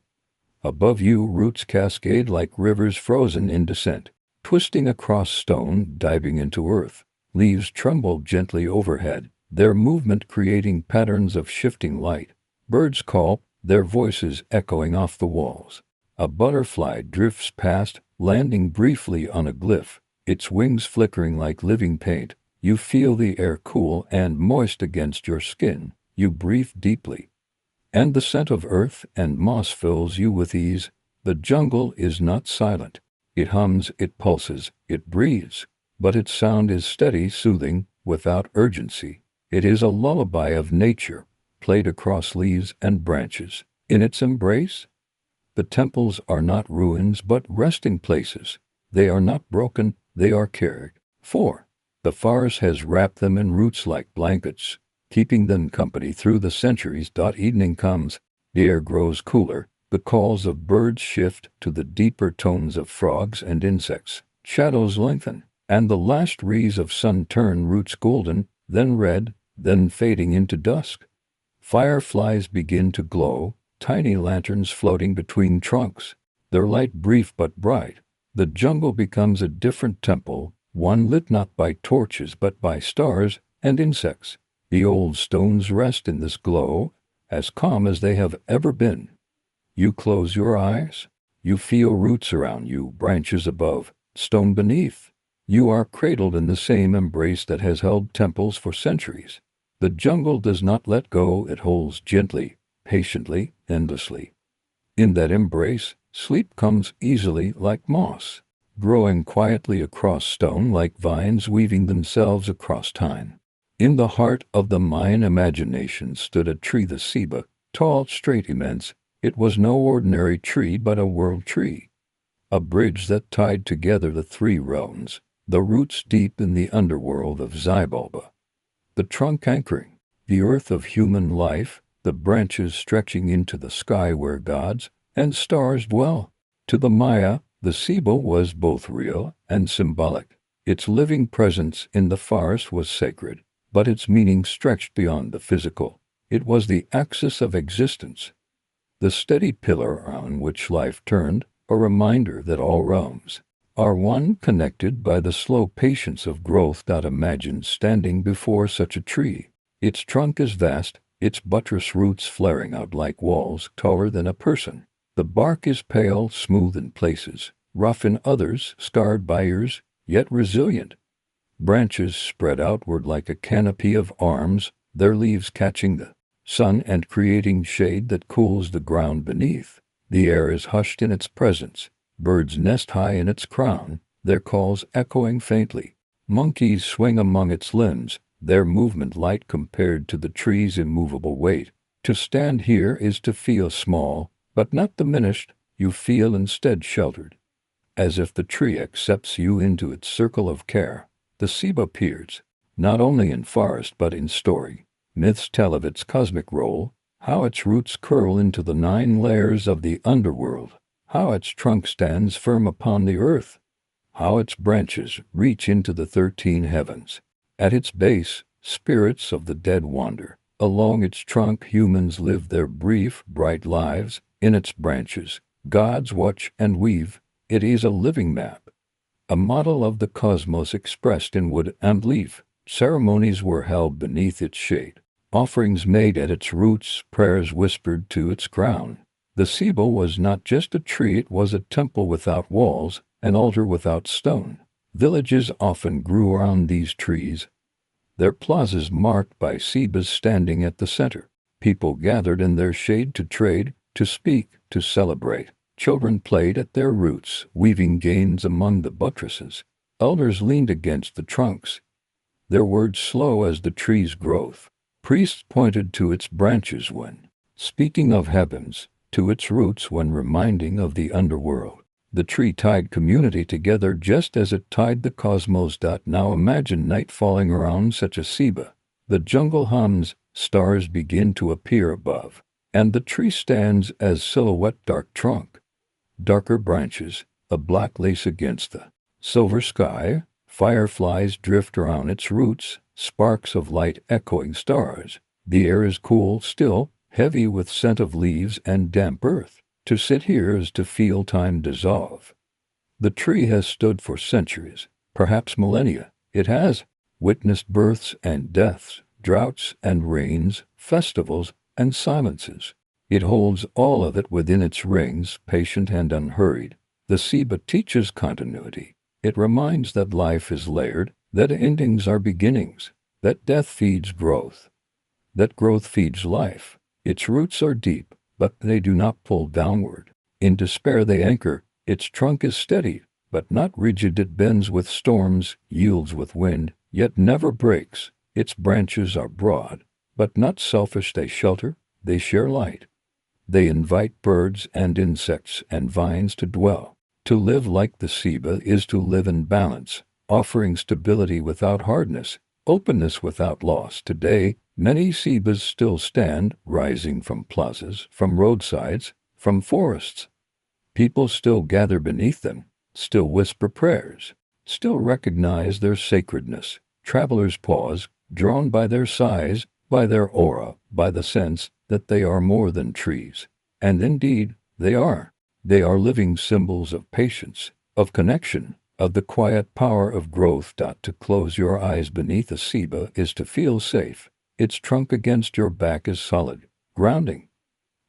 Above you, roots cascade like rivers frozen in descent, twisting across stone, diving into earth. Leaves tremble gently overhead, their movement creating patterns of shifting light. Birds call, their voices echoing off the walls. A butterfly drifts past, landing briefly on a glyph, its wings flickering like living paint. You feel the air cool and moist against your skin. You breathe deeply, and the scent of earth and moss fills you with ease. The jungle is not silent. It hums, it pulses, it breathes, but its sound is steady, soothing, without urgency. It is a lullaby of nature, played across leaves and branches. In its embrace, the temples are not ruins but resting places. They are not broken, they are carried. For the forest has wrapped them in roots like blankets, keeping them company through the centuries. Evening comes, the air grows cooler, the calls of birds shift to the deeper tones of frogs and insects. Shadows lengthen, and the last rays of sun turn roots golden, then red, then fading into dusk. Fireflies begin to glow, tiny lanterns floating between trunks, their light brief but bright. The jungle becomes a different temple, one lit not by torches but by stars and insects. The old stones rest in this glow, as calm as they have ever been. You close your eyes. You feel roots around you, branches above, stone beneath. You are cradled in the same embrace that has held temples for centuries. The jungle does not let go, it holds gently, patiently, endlessly. In that embrace, sleep comes easily like moss, growing quietly across stone like vines weaving themselves across time. In the heart of the Mayan imagination stood a tree, the ceiba, tall, straight, immense. It was no ordinary tree but a world tree, a bridge that tied together the three realms, the roots deep in the underworld of Xibalba, the trunk anchoring the earth of human life, the branches stretching into the sky where gods and stars dwell. To the Maya, the ceiba was both real and symbolic. Its living presence in the forest was sacred, but its meaning stretched beyond the physical. It was the axis of existence, the steady pillar on which life turned, a reminder that all realms are one, connected by the slow patience of growth. Imagine standing before such a tree. Its trunk is vast, its buttress roots flaring out like walls taller than a person. The bark is pale, smooth in places, rough in others, scarred by years, yet resilient. Branches spread outward like a canopy of arms, their leaves catching the sun and creating shade that cools the ground beneath. The air is hushed in its presence. Birds nest high in its crown, their calls echoing faintly. Monkeys swing among its limbs, their movement light compared to the tree's immovable weight. To stand here is to feel small, but not diminished. You feel instead sheltered, as if the tree accepts you into its circle of care. The ceiba appears, not only in forest but in story. Myths tell of its cosmic role, how its roots curl into the 9 layers of the underworld, how its trunk stands firm upon the earth, how its branches reach into the 13 heavens. At its base, spirits of the dead wander. Along its trunk, humans live their brief, bright lives. In its branches, gods watch and weave. It is a living map, a model of the cosmos expressed in wood and leaf. Ceremonies were held beneath its shade, offerings made at its roots, prayers whispered to its crown. The ceiba was not just a tree, it was a temple without walls, an altar without stone. Villages often grew around these trees, their plazas marked by ceibas standing at the center. People gathered in their shade to trade, to speak, to celebrate. Children played at their roots, weaving gains among the buttresses. Elders leaned against the trunks, their words slow as the tree's growth. Priests pointed to its branches when speaking of heavens, to its roots when reminding of the underworld. The tree tied community together just as it tied the cosmos. Now imagine night falling around such a ceiba. The jungle hums, stars begin to appear above, and the tree stands as silhouette, dark trunk, darker branches, a black lace against the silver sky. Fireflies drift around its roots, sparks of light echoing stars. The air is cool, still, heavy with scent of leaves and damp earth. To sit here is to feel time dissolve. The tree has stood for centuries, perhaps millennia. It has witnessed births and deaths, droughts and rains, festivals and silences. It holds all of it within its rings, patient and unhurried. The ceiba teaches continuity. It reminds that life is layered, that endings are beginnings, that death feeds growth, that growth feeds life. Its roots are deep, but they do not pull downward. In despair they anchor. Its trunk is steady, but not rigid. It bends with storms, yields with wind, yet never breaks. Its branches are broad, but not selfish. They shelter, they share light. They invite birds and insects and vines to dwell. To live like the ceiba is to live in balance, offering stability without hardness, openness without loss. Today, many ceibas still stand, rising from plazas, from roadsides, from forests. People still gather beneath them, still whisper prayers, still recognize their sacredness. Travelers pause, drawn by their size, by their aura, by the sense that they are more than trees. And indeed, they are. They are living symbols of patience, of connection, of the quiet power of growth. To close your eyes beneath a ceiba is to feel safe. Its trunk against your back is solid, grounding.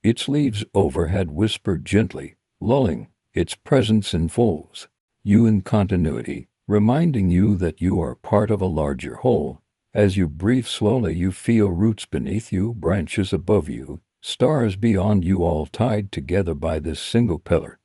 Its leaves overhead whisper gently, lulling. Its presence enfolds you in continuity. reminding you that you are part of a larger whole. As you breathe slowly, you feel roots beneath you, branches above you, stars beyond you, all tied together by this single pillar.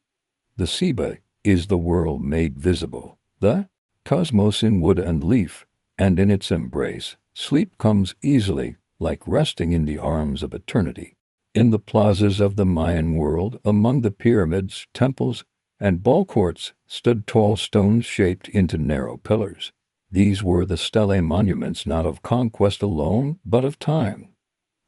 The Seba is the world made visible, the cosmos in wood and leaf, and in its embrace, sleep comes easily, like resting in the arms of eternity. In the plazas of the Mayan world, among the pyramids, temples, and ballcourts, stood tall stones shaped into narrow pillars. These were the stelae, monuments not of conquest alone, but of time,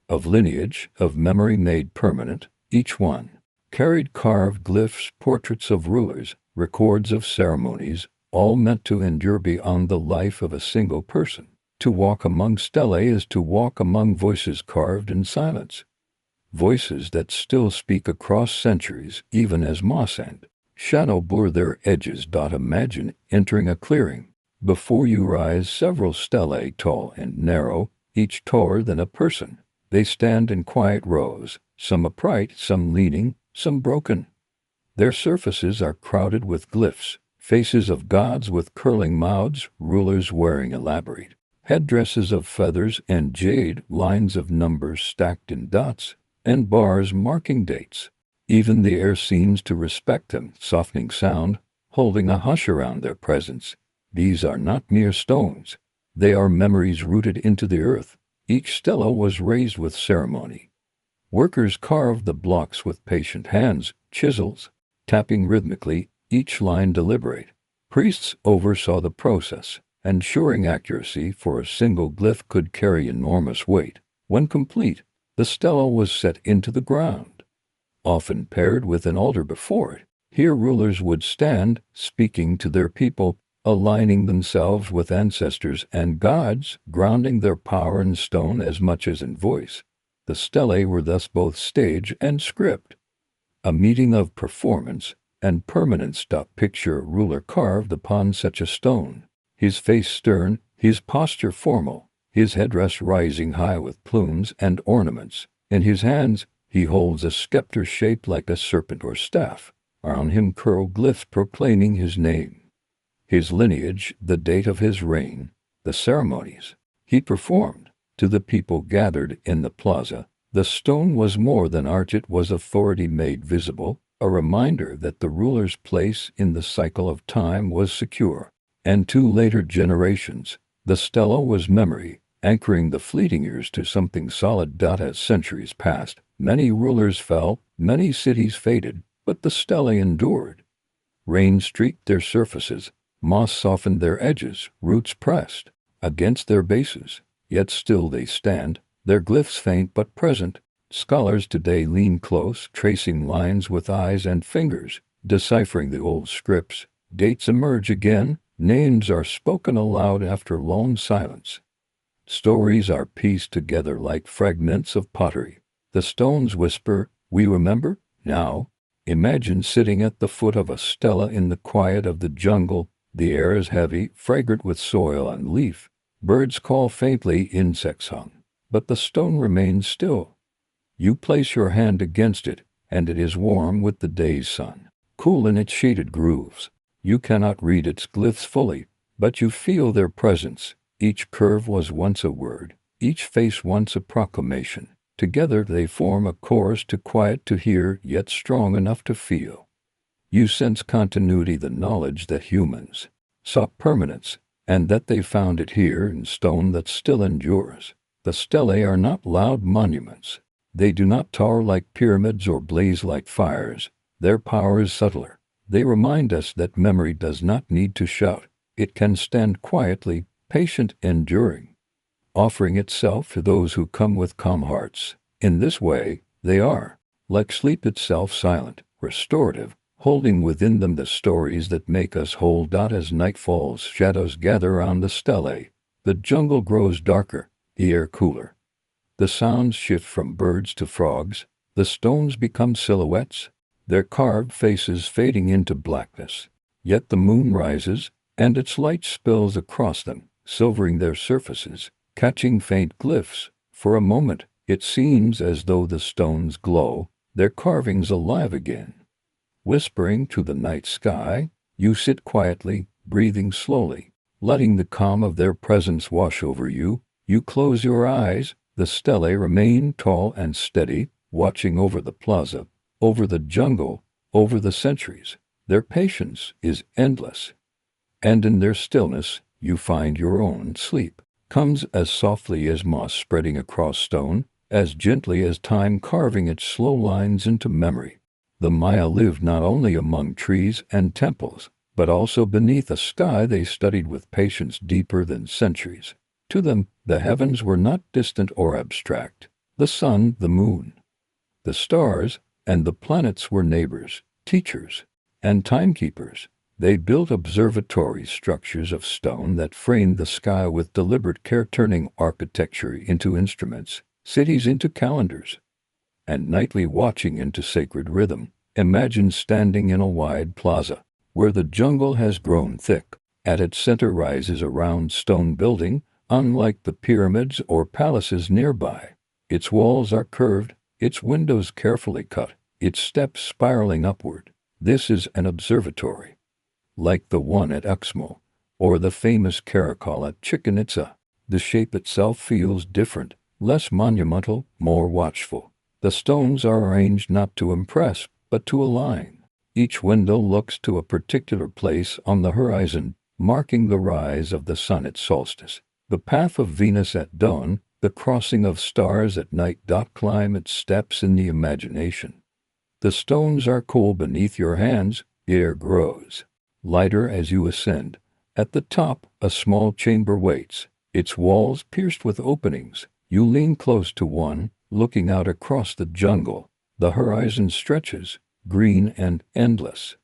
of lineage, of memory made permanent. Each one carried carved glyphs, portraits of rulers, records of ceremonies, all meant to endure beyond the life of a single person. To walk among stelae is to walk among voices carved in silence, voices that still speak across centuries, even as moss and shadow blur their edges. Imagine entering a clearing. Before you rise several stelae, tall and narrow, each taller than a person. They stand in quiet rows, some upright, some leaning, some broken. Their surfaces are crowded with glyphs, faces of gods with curling mouths, rulers wearing elaborate headdresses of feathers and jade, lines of numbers stacked in dots, and bars marking dates. Even the air seems to respect them, softening sound, holding a hush around their presence. These are not mere stones. They are memories rooted into the earth. Each stela was raised with ceremony. Workers carved the blocks with patient hands, chisels, tapping rhythmically, each line deliberate. Priests oversaw the process, ensuring accuracy, for a single glyph could carry enormous weight. When complete, the stela was set into the ground, often paired with an altar before it. Here rulers would stand, speaking to their people, aligning themselves with ancestors and gods, grounding their power in stone as much as in voice. The stelae were thus both stage and script, a meeting of performance and permanence. Picture a ruler carved upon such a stone, his face stern, his posture formal, his headdress rising high with plumes and ornaments. In his hands he holds a scepter shaped like a serpent or staff. Around him curl glyphs proclaiming his name, his lineage, the date of his reign, the ceremonies he performed. To the people gathered in the plaza, the stone was more than art, it was authority made visible, a reminder that the ruler's place in the cycle of time was secure. And to later generations, the stela was memory, anchoring the fleeting years to something solid. As centuries passed, many rulers fell, many cities faded, but the stelae endured. Rain streaked their surfaces, moss softened their edges, roots pressed against their bases, yet still they stand, their glyphs faint but present. Scholars today lean close, tracing lines with eyes and fingers, deciphering the old scripts. Dates emerge again, names are spoken aloud after long silence. Stories are pieced together like fragments of pottery. The stones whisper, "We remember now." Imagine sitting at the foot of a stela in the quiet of the jungle. The air is heavy, fragrant with soil and leaf. Birds call faintly, insects hum, but the stone remains still. You place your hand against it, and it is warm with the day's sun, cool in its shaded grooves. You cannot read its glyphs fully, but you feel their presence. Each curve was once a word, each face once a proclamation. Together they form a chorus, too quiet to hear, yet strong enough to feel. You sense continuity, the knowledge that humans sought permanence, and that they found it here in stone that still endures. The stelae are not loud monuments. They do not tower like pyramids or blaze like fires. Their power is subtler. They remind us that memory does not need to shout. It can stand quietly, patient, enduring, offering itself to those who come with calm hearts. In this way, they are, like sleep itself, silent, restorative, holding within them the stories that make us whole. As night falls, shadows gather around the stelae. The jungle grows darker, the air cooler. The sounds shift from birds to frogs. The stones become silhouettes, their carved faces fading into blackness. Yet the moon rises, and its light spills across them, silvering their surfaces, catching faint glyphs. For a moment, it seems as though the stones glow, their carvings alive again. Whispering to the night sky, you sit quietly, breathing slowly, letting the calm of their presence wash over you. You close your eyes, the stelae remain tall and steady, watching over the plaza, over the jungle, over the centuries. Their patience is endless. And in their stillness, you find your own sleep. Comes as softly as moss spreading across stone, as gently as time carving its slow lines into memory. The Maya lived not only among trees and temples, but also beneath a sky they studied with patience deeper than centuries. To them, the heavens were not distant or abstract. The sun, the moon, the stars, and the planets were neighbors, teachers, and timekeepers. They built observatory structures of stone that framed the sky with deliberate care, turning architecture into instruments, cities into calendars, and nightly watching into sacred rhythm. Imagine standing in a wide plaza, where the jungle has grown thick. At its center rises a round stone building, unlike the pyramids or palaces nearby. Its walls are curved, its windows carefully cut, its steps spiraling upward. This is an observatory, like the one at Uxmal, or the famous Caracol at Chichen Itza. The shape itself feels different, less monumental, more watchful. The stones are arranged not to impress, but to align. Each window looks to a particular place on the horizon, marking the rise of the sun at solstice, the path of Venus at dawn, the crossing of stars at night. Climb its steps in the imagination. The stones are cool beneath your hands, the air grows lighter as you ascend. At the top, a small chamber waits, its walls pierced with openings. You lean close to one, looking out across the jungle. The horizon stretches, green and endless.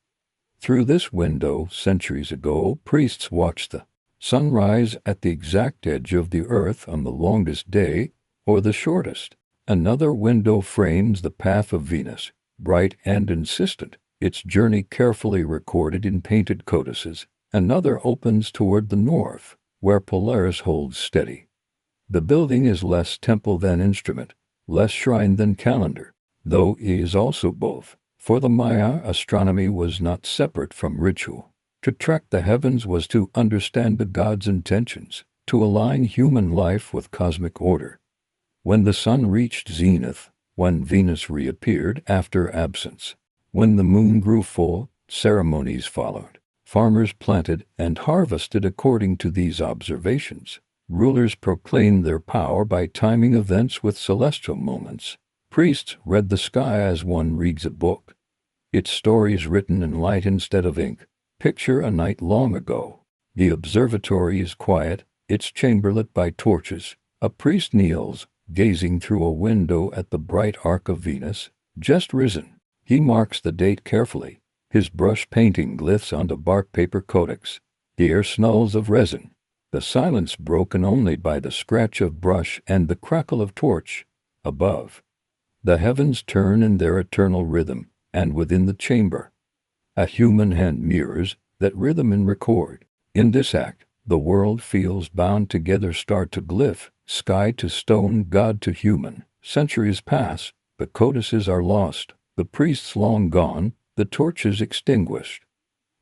Through this window, centuries ago, priests watched the sun rise at the exact edge of the earth on the longest day, or the shortest. Another window frames the path of Venus, bright and insistent, its journey carefully recorded in painted codices. Another opens toward the north, where Polaris holds steady. The building is less temple than instrument, less shrine than calendar, though it is also both. For the Maya, astronomy was not separate from ritual. To track the heavens was to understand the gods' intentions, to align human life with cosmic order. When the sun reached zenith, when Venus reappeared after absence, when the moon grew full, ceremonies followed. Farmers planted and harvested according to these observations. Rulers proclaimed their power by timing events with celestial moments. Priests read the sky as one reads a book, its stories written in light instead of ink. Picture a night long ago. The observatory is quiet, its chamber lit by torches. A priest kneels, gazing through a window at the bright arc of Venus, just risen. He marks the date carefully, his brush painting glyphs onto bark paper codex. The air smells of resin, the silence broken only by the scratch of brush and the crackle of torch. Above, the heavens turn in their eternal rhythm, and within the chamber, a human hand mirrors that rhythm and record. In this act, the world feels bound together, star to glyph, sky to stone, god to human. Centuries pass, the codices are lost, the priests long gone, the torches extinguished.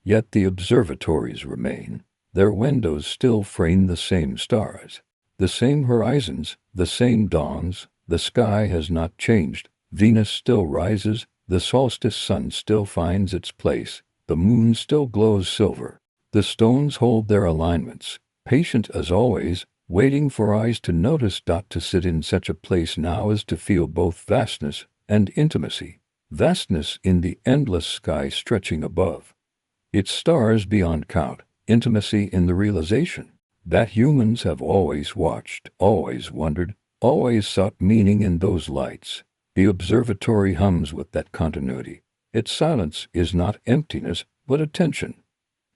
Yet the observatories remain. Their windows still frame the same stars, the same horizons, the same dawns. The sky has not changed. Venus still rises, the solstice sun still finds its place, the moon still glows silver. The stones hold their alignments, patient as always, waiting for eyes to notice. To sit in such a place now is to feel both vastness and intimacy. Vastness in the endless sky stretching above, its stars beyond count. Intimacy in the realization that humans have always watched, always wondered, always sought meaning in those lights. The observatory hums with that continuity. Its silence is not emptiness, but attention,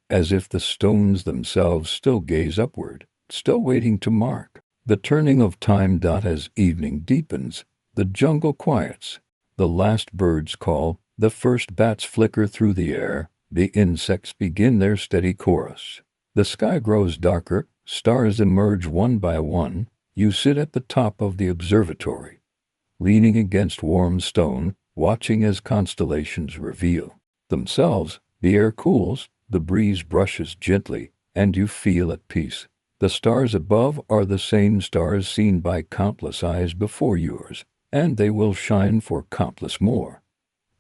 as if the stones themselves still gaze upward, still waiting to mark the turning of time. As evening deepens, the jungle quiets. The last birds call, the first bats flicker through the air, the insects begin their steady chorus. The sky grows darker, stars emerge one by one. You sit at the top of the observatory, leaning against warm stone, watching as constellations reveal themselves. The air cools, The breeze brushes gently, and you feel at peace. The stars above are the same stars seen by countless eyes before yours, and they will shine for countless more.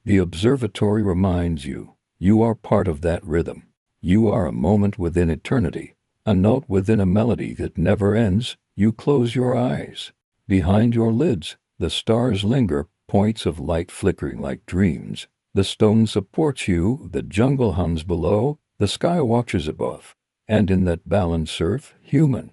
The observatory reminds you, you are part of that rhythm. You are a moment within eternity, a note within a melody that never ends. You close your eyes. Behind your lids, the stars linger, points of light flickering like dreams. The stone supports you, the jungle hums below, the sky watches above. And in that balanced surf, human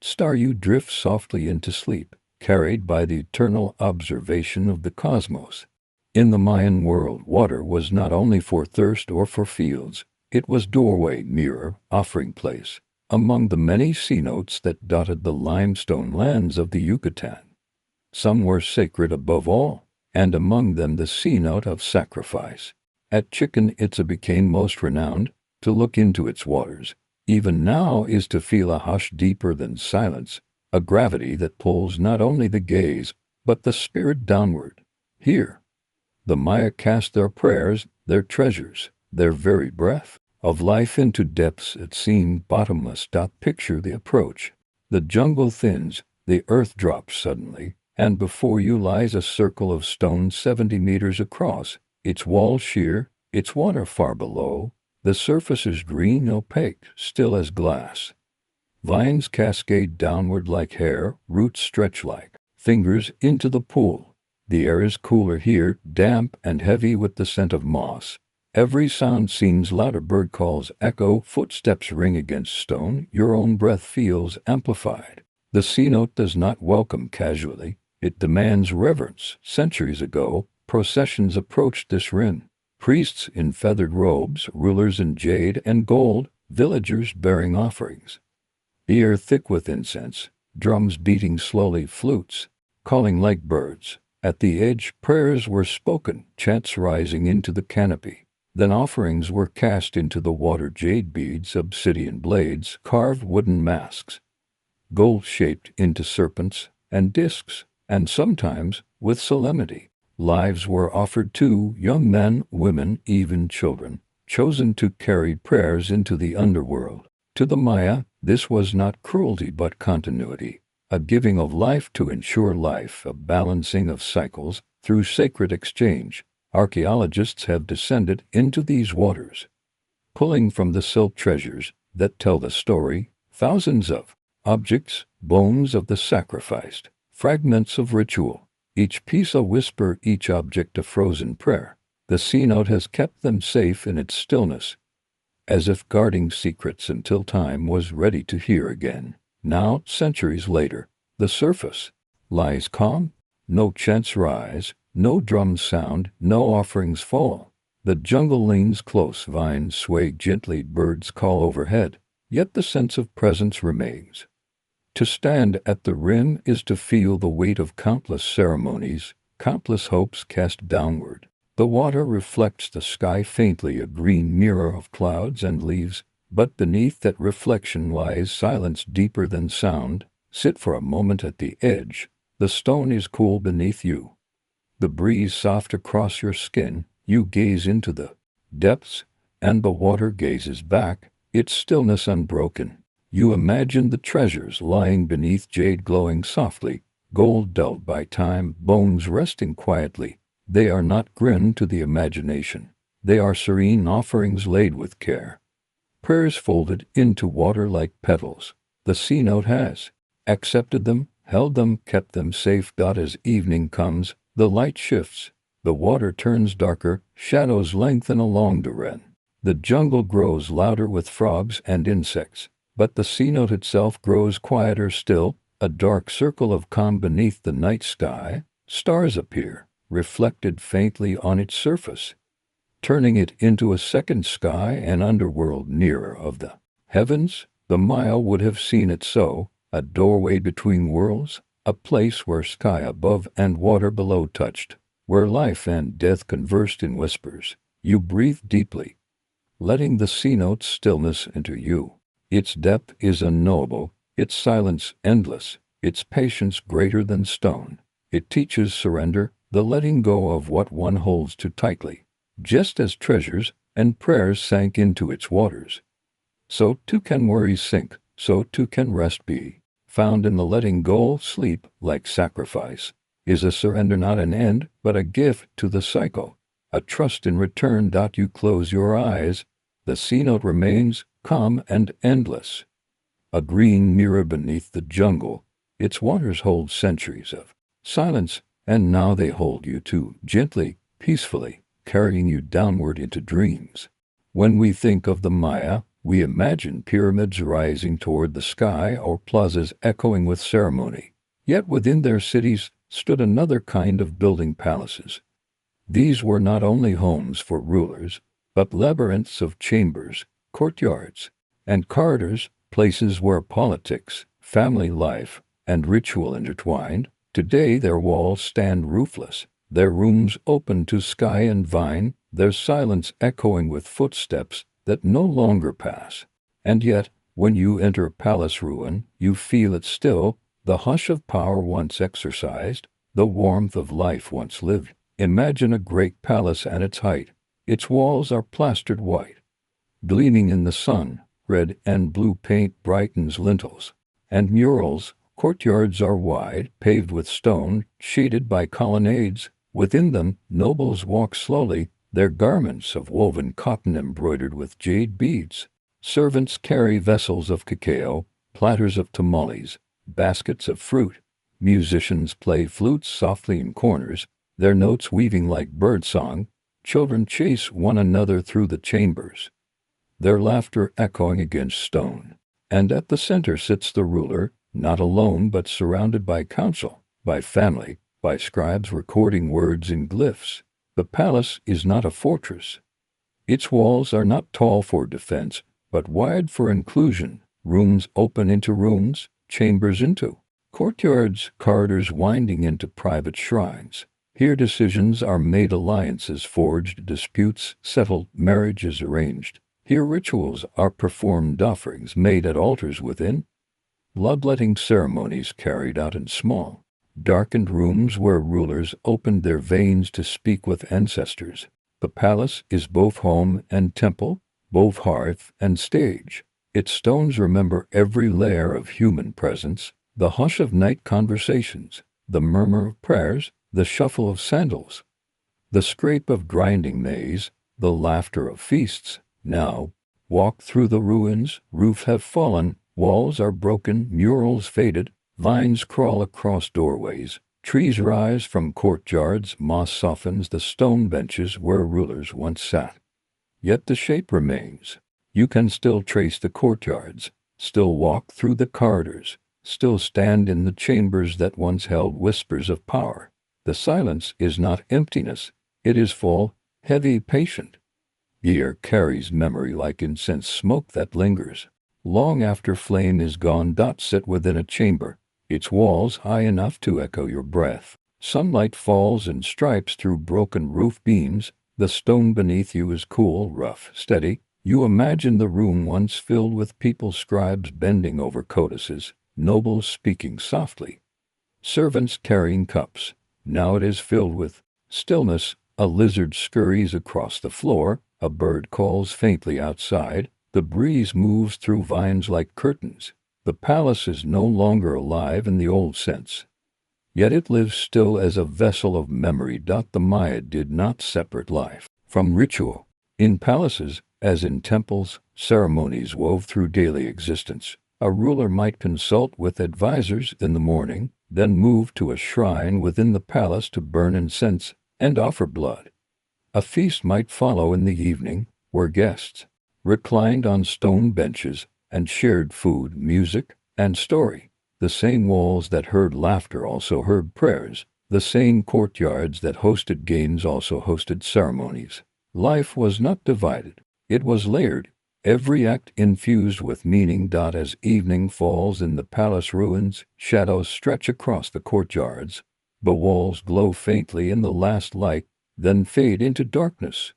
star, you drift softly into sleep, carried by the eternal observation of the cosmos. In the Mayan world, water was not only for thirst or for fields, it was doorway, mirror, offering place. Among the many cenotes that dotted the limestone lands of the Yucatan, some were sacred above all, and among them the cenote of sacrifice. At Chichen Itza became most renowned. To look into its waters, even now, is to feel a hush deeper than silence, a gravity that pulls not only the gaze, but the spirit downward. Here, the Maya cast their prayers, their treasures, their very breath of life into depths that seem bottomless. Picture the approach. The jungle thins, the earth drops suddenly, and before you lies a circle of stone 70 meters across, its walls sheer, its water far below. The surface is green, opaque, still as glass. Vines cascade downward like hair, roots stretch like fingers into the pool. The air is cooler here, damp and heavy with the scent of moss. Every sound seems louder. Bird calls echo, footsteps ring against stone. Your own breath feels amplified. The cenote does not welcome casually. It demands reverence. Centuries ago, processions approached this rim. Priests in feathered robes, rulers in jade and gold, villagers bearing offerings. The air thick with incense, drums beating slowly, flutes calling like birds. At the edge, prayers were spoken, chants rising into the canopy. Then offerings were cast into the water, jade beads, obsidian blades, carved wooden masks, gold-shaped into serpents and discs, and sometimes, with solemnity, lives were offered to young men, women, even children, chosen to carry prayers into the underworld. To the Maya, this was not cruelty but continuity, a giving of life to ensure life, a balancing of cycles through sacred exchange. Archaeologists have descended into these waters, pulling from the silt treasures that tell the story, thousands of objects, bones of the sacrificed, fragments of ritual, each piece a whisper, each object a frozen prayer. The cenote has kept them safe in its stillness, as if guarding secrets until time was ready to hear again. Now, centuries later, the surface lies calm, no chants rise, no drums sound, no offerings fall. The jungle leans close, vines sway gently, birds call overhead, yet the sense of presence remains. To stand at the rim is to feel the weight of countless ceremonies, countless hopes cast downward. The water reflects the sky faintly, a green mirror of clouds and leaves, but beneath that reflection lies silence deeper than sound. Sit for a moment at the edge. The stone is cool beneath you, the breeze soft across your skin. You gaze into the depths, and the water gazes back, its stillness unbroken. You imagine the treasures lying beneath, jade glowing softly, gold dulled by time, bones resting quietly. They are not grim to the imagination. They are serene offerings laid with care. Prayers folded into water like petals. The cenote has accepted them, held them, kept them safe. As evening comes, the light shifts. The water turns darker, shadows lengthen along the ren. The jungle grows louder with frogs and insects. But the cenote itself grows quieter still, a dark circle of calm beneath the night sky. Stars appear, reflected faintly on its surface, turning it into a second sky, an underworld nearer of the heavens. The Maya would have seen it so, a doorway between worlds, a place where sky above and water below touched, where life and death conversed in whispers. You breathe deeply, letting the cenote's stillness enter you. Its depth is unknowable, its silence endless, its patience greater than stone. It teaches surrender, the letting go of what one holds too tightly. Just as treasures, and prayers sank into its waters. So too can worries sink, so too can rest be found in the letting go. Sleep, like sacrifice, is a surrender, not an end, but a gift to the cycle, a trust in return. You close your eyes, the cenote remains calm and endless, a green mirror beneath the jungle. Its waters hold centuries of silence, and now they hold you too, gently, peacefully, carrying you downward into dreams. When we think of the Maya, we imagine pyramids rising toward the sky or plazas echoing with ceremony. Yet within their cities stood another kind of building, palaces. These were not only homes for rulers, but labyrinths of chambers, courtyards, and corridors, places where politics, family life, and ritual intertwined. Today their walls stand roofless, their rooms open to sky and vine, their silence echoing with footsteps that no longer pass. And yet, when you enter a palace ruin, you feel it still, the hush of power once exercised, the warmth of life once lived. Imagine a great palace at its height. Its walls are plastered white, gleaming in the sun. Red and blue paint brightens lintels and murals. Courtyards are wide, paved with stone, shaded by colonnades. Within them, nobles walk slowly, their garments of woven cotton embroidered with jade beads. Servants carry vessels of cacao, platters of tamales, baskets of fruit. Musicians play flutes softly in corners, their notes weaving like birdsong. Children chase one another through the chambers, their laughter echoing against stone. And at the center sits the ruler, not alone but surrounded by council, by family, by scribes recording words in glyphs. The palace is not a fortress. Its walls are not tall for defense, but wide for inclusion. Rooms open into rooms, chambers into courtyards, corridors winding into private shrines. Here decisions are made, alliances forged, disputes settled, marriages arranged. Here rituals are performed, offerings made at altars within, bloodletting ceremonies carried out in small, darkened rooms where rulers opened their veins to speak with ancestors. The palace is both home and temple, both hearth and stage. Its stones remember every layer of human presence, the hush of night conversations, the murmur of prayers, the shuffle of sandals, the scrape of grinding maize, the laughter of feasts. Now, walk through the ruins, roofs have fallen, walls are broken, murals faded, vines crawl across doorways, trees rise from courtyards, moss softens the stone benches where rulers once sat. Yet the shape remains. You can still trace the courtyards, still walk through the corridors, still stand in the chambers that once held whispers of power. The silence is not emptiness, it is full, heavy, patient. The air carries memory like incense smoke that lingers long after flame is gone. Sit within a chamber, its walls high enough to echo your breath. Sunlight falls in stripes through broken roof beams. The stone beneath you is cool, rough, steady. You imagine the room once filled with people, scribes bending over codices, nobles speaking softly, servants carrying cups. Now it is filled with stillness. A lizard scurries across the floor, a bird calls faintly outside, the breeze moves through vines like curtains. The palace is no longer alive in the old sense, yet it lives still as a vessel of memory. The Maya did not separate life from ritual. In palaces, as in temples, ceremonies wove through daily existence. A ruler might consult with advisors in the morning, then move to a shrine within the palace to burn incense and offer blood. A feast might follow in the evening, where guests reclined on stone benches and shared food, music, and story. The same walls that heard laughter also heard prayers. The same courtyards that hosted games also hosted ceremonies. Life was not divided, it was layered, every act infused with meaning. As evening falls in the palace ruins, shadows stretch across the courtyards. The walls glow faintly in the last light, then fade into darkness.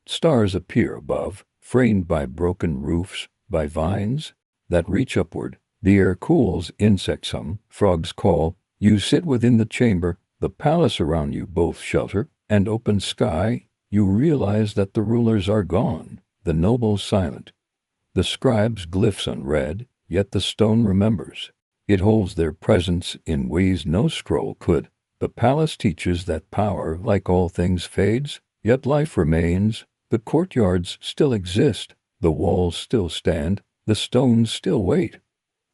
Stars appear above, framed by broken roofs, by vines that reach upward. The air cools, insects hum, frogs call. You sit within the chamber, the palace around you, both shelter and open sky. You realize that the rulers are gone, the nobles silent, the scribes' glyphs unread, yet the stone remembers. It holds their presence in ways no scroll could. The palace teaches that power, like all things, fades, yet life remains. The courtyards still exist, the walls still stand, the stones still wait.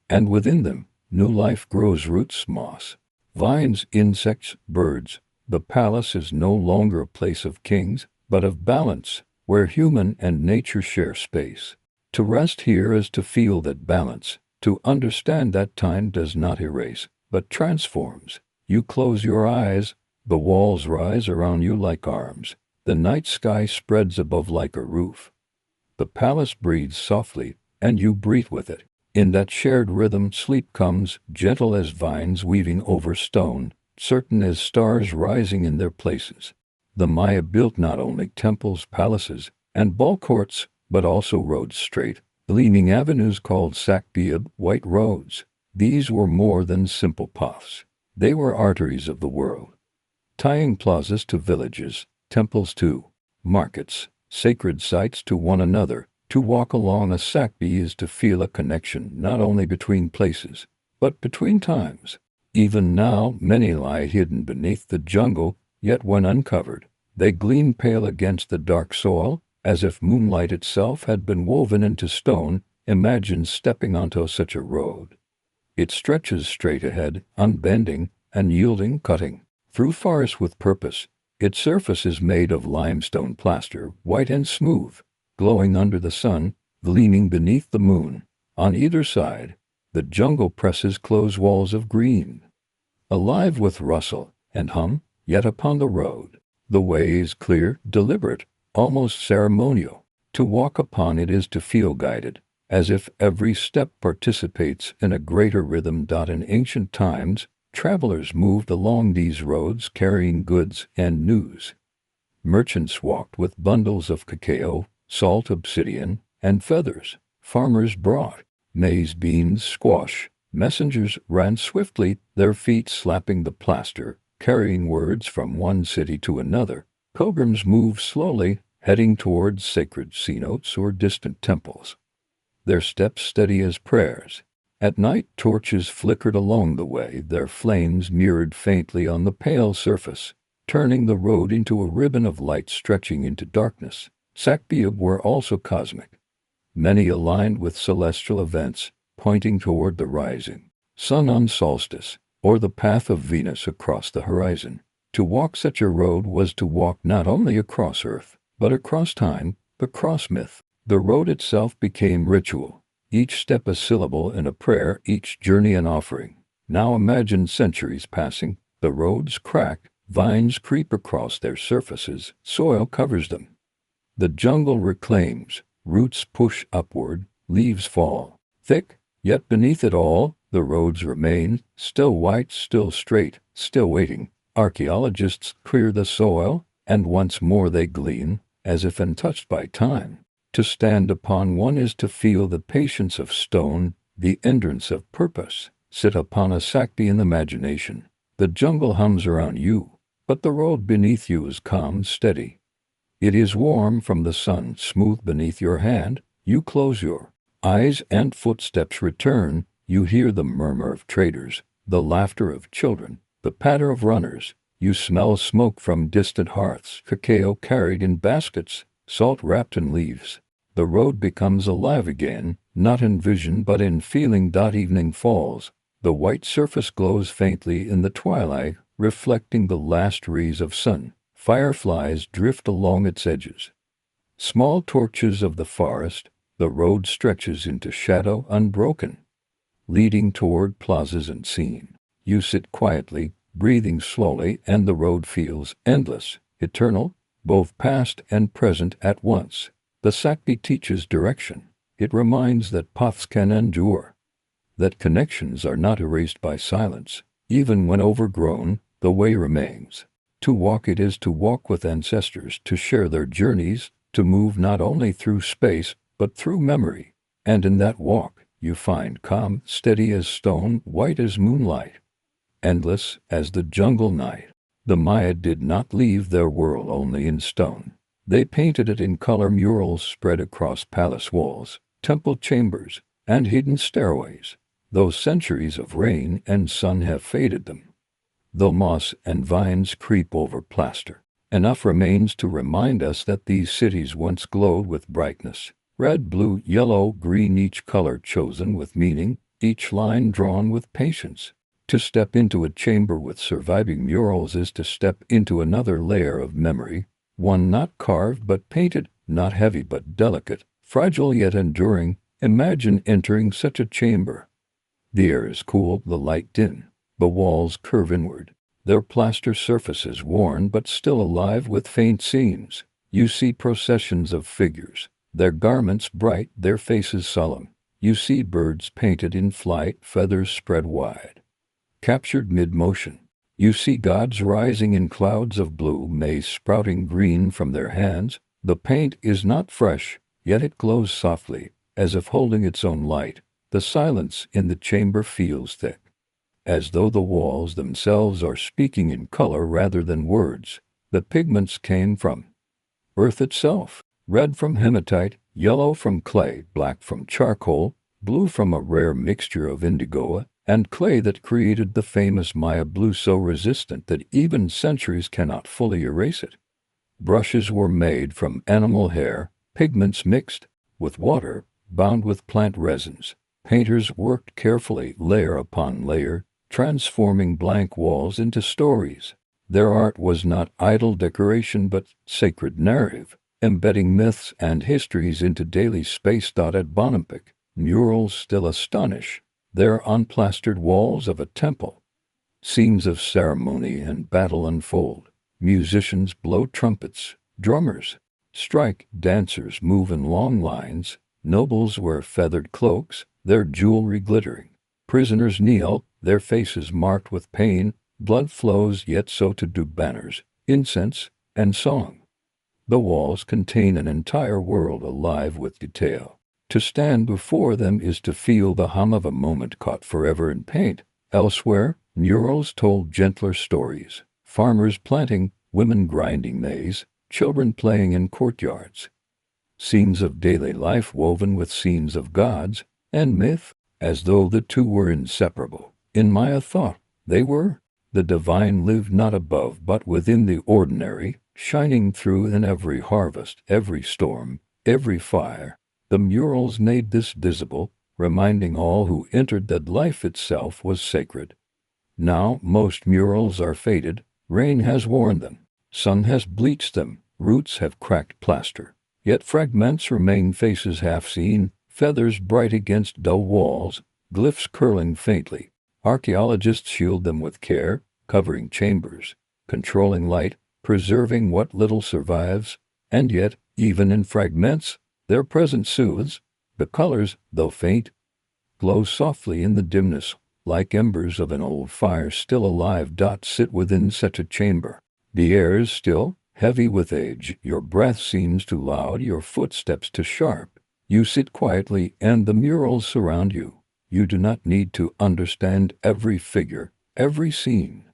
And within them, new life grows roots, moss, vines, insects, birds. The palace is no longer a place of kings, but of balance, where human and nature share space. To rest here is to feel that balance, to understand that time does not erase, but transforms. You close your eyes, the walls rise around you like arms, the night sky spreads above like a roof. The palace breathes softly, and you breathe with it. In that shared rhythm sleep comes, gentle as vines weaving over stone, certain as stars rising in their places. The Maya built not only temples, palaces, and ballcourts, but also roads straight, gleaming avenues called sakbiab, white roads. These were more than simple paths. They were arteries of the world, tying plazas to villages, temples to markets, sacred sites to one another. To walk along a sakbi is to feel a connection not only between places, but between times. Even now, many lie hidden beneath the jungle, yet when uncovered, they gleam pale against the dark soil, as if moonlight itself had been woven into stone. Imagine stepping onto such a road. It stretches straight ahead, unbending, unyielding, cutting through forest with purpose. Its surface is made of limestone plaster, white and smooth, glowing under the sun, gleaming beneath the moon. On either side, the jungle presses close walls of green, alive with rustle and hum, yet upon the road, the way is clear, deliberate, almost ceremonial. To walk upon it is to feel guided, as if every step participates in a greater rhythm. In ancient times, travelers moved along these roads carrying goods and news. Merchants walked with bundles of cacao, salt, obsidian, and feathers. Farmers brought maize, beans, squash. Messengers ran swiftly, their feet slapping the plaster, carrying words from one city to another. Pilgrims moved slowly, heading towards sacred cenotes or distant temples, their steps steady as prayers. At night, torches flickered along the way, their flames mirrored faintly on the pale surface, turning the road into a ribbon of light stretching into darkness. Sakbiab were also cosmic, many aligned with celestial events, pointing toward the rising sun on solstice, or the path of Venus across the horizon. To walk such a road was to walk not only across earth, but across time, across myth. The road itself became ritual, each step a syllable in a prayer, each journey an offering. Now imagine centuries passing, the roads crack, vines creep across their surfaces, soil covers them. The jungle reclaims, roots push upward, leaves fall thick, yet beneath it all, the roads remain, still white, still straight, still waiting. Archaeologists clear the soil, and once more they gleam, as if untouched by time. To stand upon one is to feel the patience of stone, the endurance of purpose. Sit upon a sakbi in imagination. The jungle hums around you, but the road beneath you is calm, steady. It is warm from the sun, smooth beneath your hand. You close your eyes and footsteps return. You hear the murmur of traders, the laughter of children, the patter of runners. You smell smoke from distant hearths, cacao carried in baskets, salt wrapped in leaves. The road becomes alive again, not in vision but in feeling. Evening falls. The white surface glows faintly in the twilight, reflecting the last rays of sun. Fireflies drift along its edges. Small torches of the forest, the road stretches into shadow unbroken, leading toward plazas unseen. You sit quietly, breathing slowly, and the road feels endless, eternal, both past and present at once. The sakbi teaches direction. It reminds that paths can endure, that connections are not erased by silence. Even when overgrown, the way remains. To walk it is to walk with ancestors, to share their journeys, to move not only through space, but through memory. And in that walk, you find calm, steady as stone, white as moonlight, endless as the jungle night. The Maya did not leave their world only in stone. They painted it in color murals spread across palace walls, temple chambers, and hidden stairways. Those centuries of rain and sun have faded them. Though moss and vines creep over plaster, enough remains to remind us that these cities once glowed with brightness. Red, blue, yellow, green, each color chosen with meaning, each line drawn with patience. To step into a chamber with surviving murals is to step into another layer of memory, one not carved but painted, not heavy but delicate, fragile yet enduring. Imagine entering such a chamber. The air is cool, the light dim. The walls curve inward, their plaster surfaces worn but still alive with faint seams. You see processions of figures, their garments bright, their faces solemn. You see birds painted in flight, feathers spread wide, captured mid-motion. You see gods rising in clouds of blue, maize sprouting green from their hands. The paint is not fresh, yet it glows softly, as if holding its own light. The silence in the chamber feels thick, as though the walls themselves are speaking in color rather than words. The pigments came from earth itself, red from hematite, yellow from clay, black from charcoal, blue from a rare mixture of indigo and clay that created the famous Maya blue, so resistant that even centuries cannot fully erase it. Brushes were made from animal hair, pigments mixed with water, bound with plant resins. Painters worked carefully, layer upon layer, transforming blank walls into stories. Their art was not idle decoration but sacred narrative, embedding myths and histories into daily space. At Bonampak, murals still astonish. They're on plastered walls of a temple. Scenes of ceremony and battle unfold. Musicians blow trumpets, drummers strike, dancers move in long lines, nobles wear feathered cloaks, their jewelry glittering. Prisoners kneel, their faces marked with pain. Blood flows, yet so too do banners, incense, and song. The walls contain an entire world alive with detail. To stand before them is to feel the hum of a moment caught forever in paint. Elsewhere, murals told gentler stories. Farmers planting, women grinding maize, children playing in courtyards. Scenes of daily life woven with scenes of gods and myth, as though the two were inseparable. In Maya thought, they were. The divine lived not above but within the ordinary, shining through in every harvest, every storm, every fire. The murals made this visible, reminding all who entered that life itself was sacred. Now most murals are faded, rain has worn them, sun has bleached them, roots have cracked plaster. Yet fragments remain, faces half seen, feathers bright against dull walls, glyphs curling faintly. Archaeologists shield them with care, covering chambers, controlling light, preserving what little survives, and yet, even in fragments, their presence soothes. The colors, though faint, glow softly in the dimness, like embers of an old fire still alive. Sit within such a chamber. The air is still, heavy with age. Your breath seems too loud, your footsteps too sharp. You sit quietly, and the murals surround you. You do not need to understand every figure, every scene.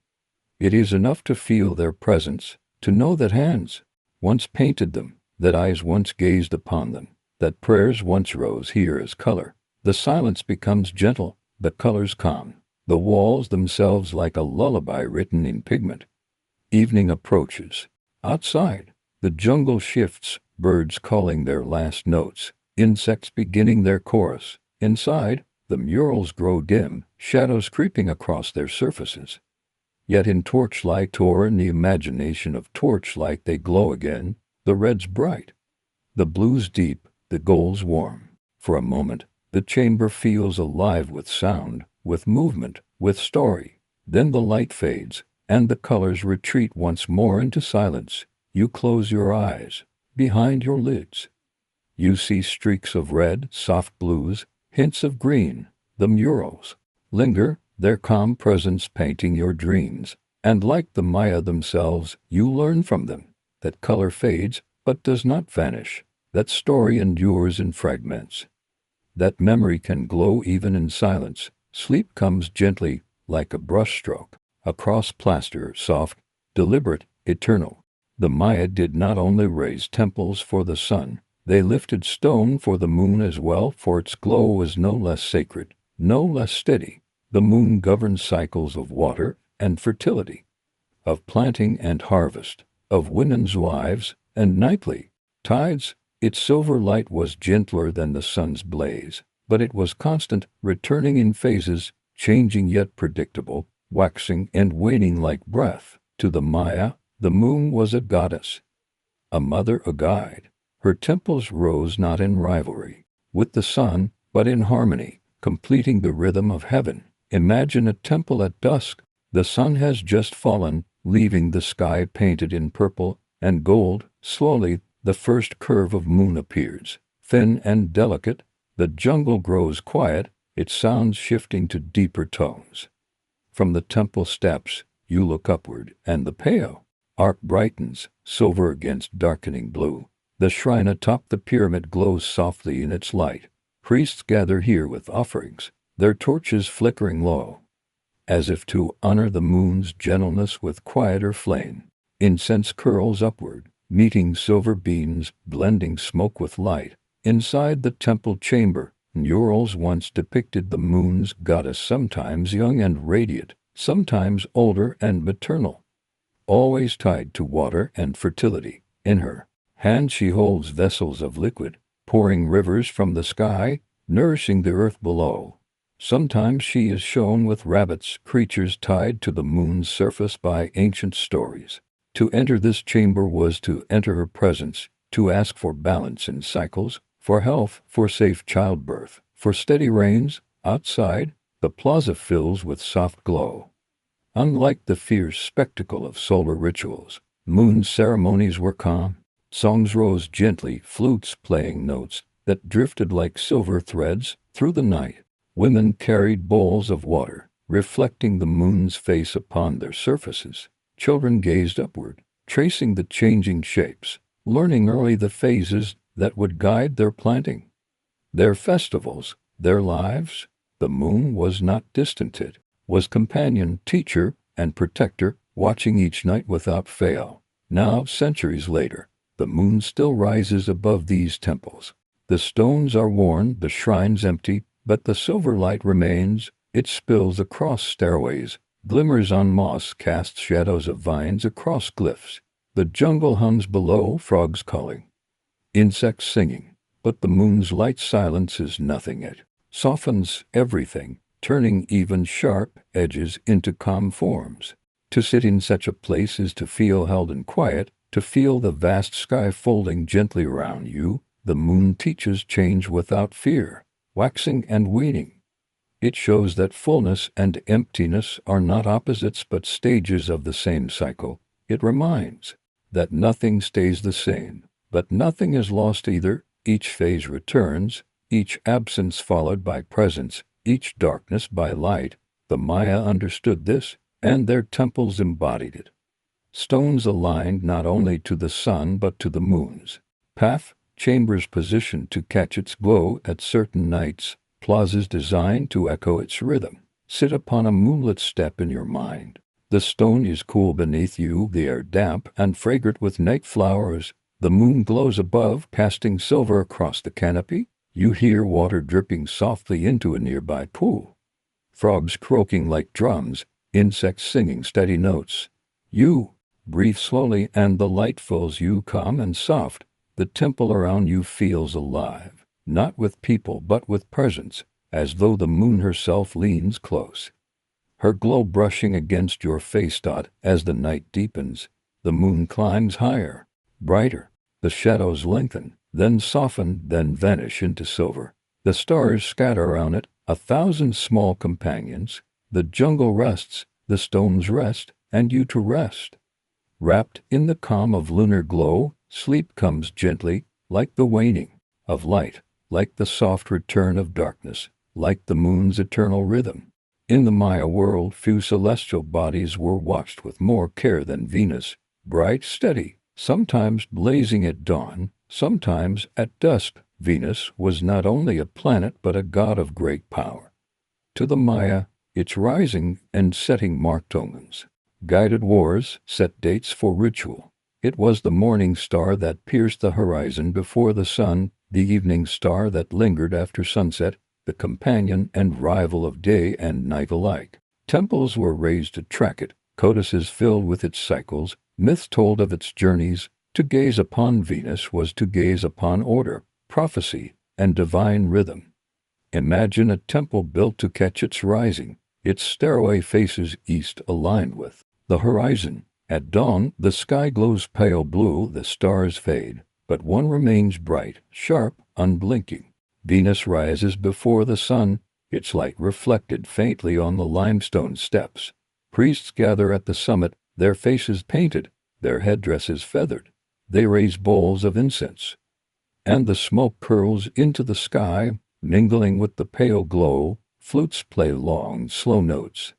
It is enough to feel their presence, to know that hands once painted them, that eyes once gazed upon them, that prayers once rose here as color. The silence becomes gentle, the colors calm, the walls themselves like a lullaby written in pigment. Evening approaches. Outside, the jungle shifts, birds calling their last notes, insects beginning their chorus. Inside, the murals grow dim, shadows creeping across their surfaces. Yet in torchlight, or in the imagination of torchlight, they glow again, the reds bright, the blues deep, the golds warm. For a moment, the chamber feels alive with sound, with movement, with story. Then the light fades, and the colors retreat once more into silence. You close your eyes. Behind your lids, you see streaks of red, soft blues, hints of green. The murals linger, their calm presence painting your dreams. And like the Maya themselves, you learn from them that color fades but does not vanish, that story endures in fragments, that memory can glow even in silence. Sleep comes gently, like a brushstroke, across plaster, soft, deliberate, eternal. The Maya did not only raise temples for the sun, they lifted stone for the moon as well, for its glow was no less sacred, no less steady. The moon governs cycles of water and fertility, of planting and harvest, of women's lives and nightly tides. Its silver light was gentler than the sun's blaze, but it was constant, returning in phases, changing yet predictable, waxing and waning like breath. To the Maya, the moon was a goddess, a mother, a guide. Her temples rose not in rivalry with the sun, but in harmony, completing the rhythm of heaven. Imagine a temple at dusk. The sun has just fallen, leaving the sky painted in purple and gold. Slowly, the first curve of moon appears, thin and delicate. The jungle grows quiet, its sounds shifting to deeper tones. From the temple steps, you look upward, and the pale arc brightens, silver against darkening blue. The shrine atop the pyramid glows softly in its light. Priests gather here with offerings, their torches flickering low, as if to honor the moon's gentleness with quieter flame. Incense curls upward, meeting silver beams, blending smoke with light. Inside the temple chamber, murals once depicted the moon's goddess, sometimes young and radiant, sometimes older and maternal, always tied to water and fertility. In her hand she holds vessels of liquid, pouring rivers from the sky, nourishing the earth below. Sometimes she is shown with rabbits, creatures tied to the moon's surface by ancient stories. To enter this chamber was to enter her presence, to ask for balance in cycles, for health, for safe childbirth, for steady rains. Outside, the plaza fills with soft glow. Unlike the fierce spectacle of solar rituals, moon ceremonies were calm. Songs rose gently, flutes playing notes that drifted like silver threads through the night. Women carried bowls of water, reflecting the moon's face upon their surfaces. Children gazed upward, tracing the changing shapes, learning early the phases that would guide their planting, their festivals, their lives. The moon was not distant, it was companion, teacher, and protector, watching each night without fail. Now, centuries later, the moon still rises above these temples. The stones are worn, the shrines empty, but the silver light remains. It spills across stairways, glimmers on moss, casts shadows of vines across glyphs. The jungle hums below, frogs calling, insects singing, but the moon's light silences nothing. It softens everything, turning even sharp edges into calm forms. To sit in such a place is to feel held in quiet, to feel the vast sky folding gently around you. The moon teaches change without fear, waxing and waning. It shows that fullness and emptiness are not opposites but stages of the same cycle. It reminds that nothing stays the same, but nothing is lost either. Each phase returns, each absence followed by presence, each darkness by light. The Maya understood this, and their temples embodied it. Stones aligned not only to the sun but to the moon's path, chambers positioned to catch its glow at certain nights, plazas designed to echo its rhythm. Sit upon a moonlit step in your mind. The stone is cool beneath you, the air damp and fragrant with night flowers. The moon glows above, casting silver across the canopy. You hear water dripping softly into a nearby pool, frogs croaking like drums, insects singing steady notes. You breathe slowly and the light fills you, calm and soft. The temple around you feels alive, not with people but with presence, as though the moon herself leans close, her glow brushing against your face. As the night deepens, the moon climbs higher, brighter. The shadows lengthen, then soften, then vanish into silver. The stars scatter around it, 1,000 small companions. The jungle rests, the stones rest, and you to rest. Wrapped in the calm of lunar glow, sleep comes gently, like the waning of light, like the soft return of darkness, like the moon's eternal rhythm. In the Maya world, few celestial bodies were watched with more care than Venus, bright, steady, sometimes blazing at dawn, sometimes at dusk. Venus was not only a planet but a god of great power. To the Maya, its rising and setting marked omens, guided wars, set dates for ritual. It was the morning star that pierced the horizon before the sun, the evening star that lingered after sunset, the companion and rival of day and night alike. Temples were raised to track it, codices filled with its cycles, myths told of its journeys. To gaze upon Venus was to gaze upon order, prophecy, and divine rhythm. Imagine a temple built to catch its rising, its stairway faces east aligned with the horizon. At dawn, the sky glows pale blue, the stars fade, but one remains bright, sharp, unblinking. Venus rises before the sun, its light reflected faintly on the limestone steps. Priests gather at the summit, their faces painted, their headdresses feathered. They raise bowls of incense, and the smoke curls into the sky, mingling with the pale glow. Flutes play long, slow notes,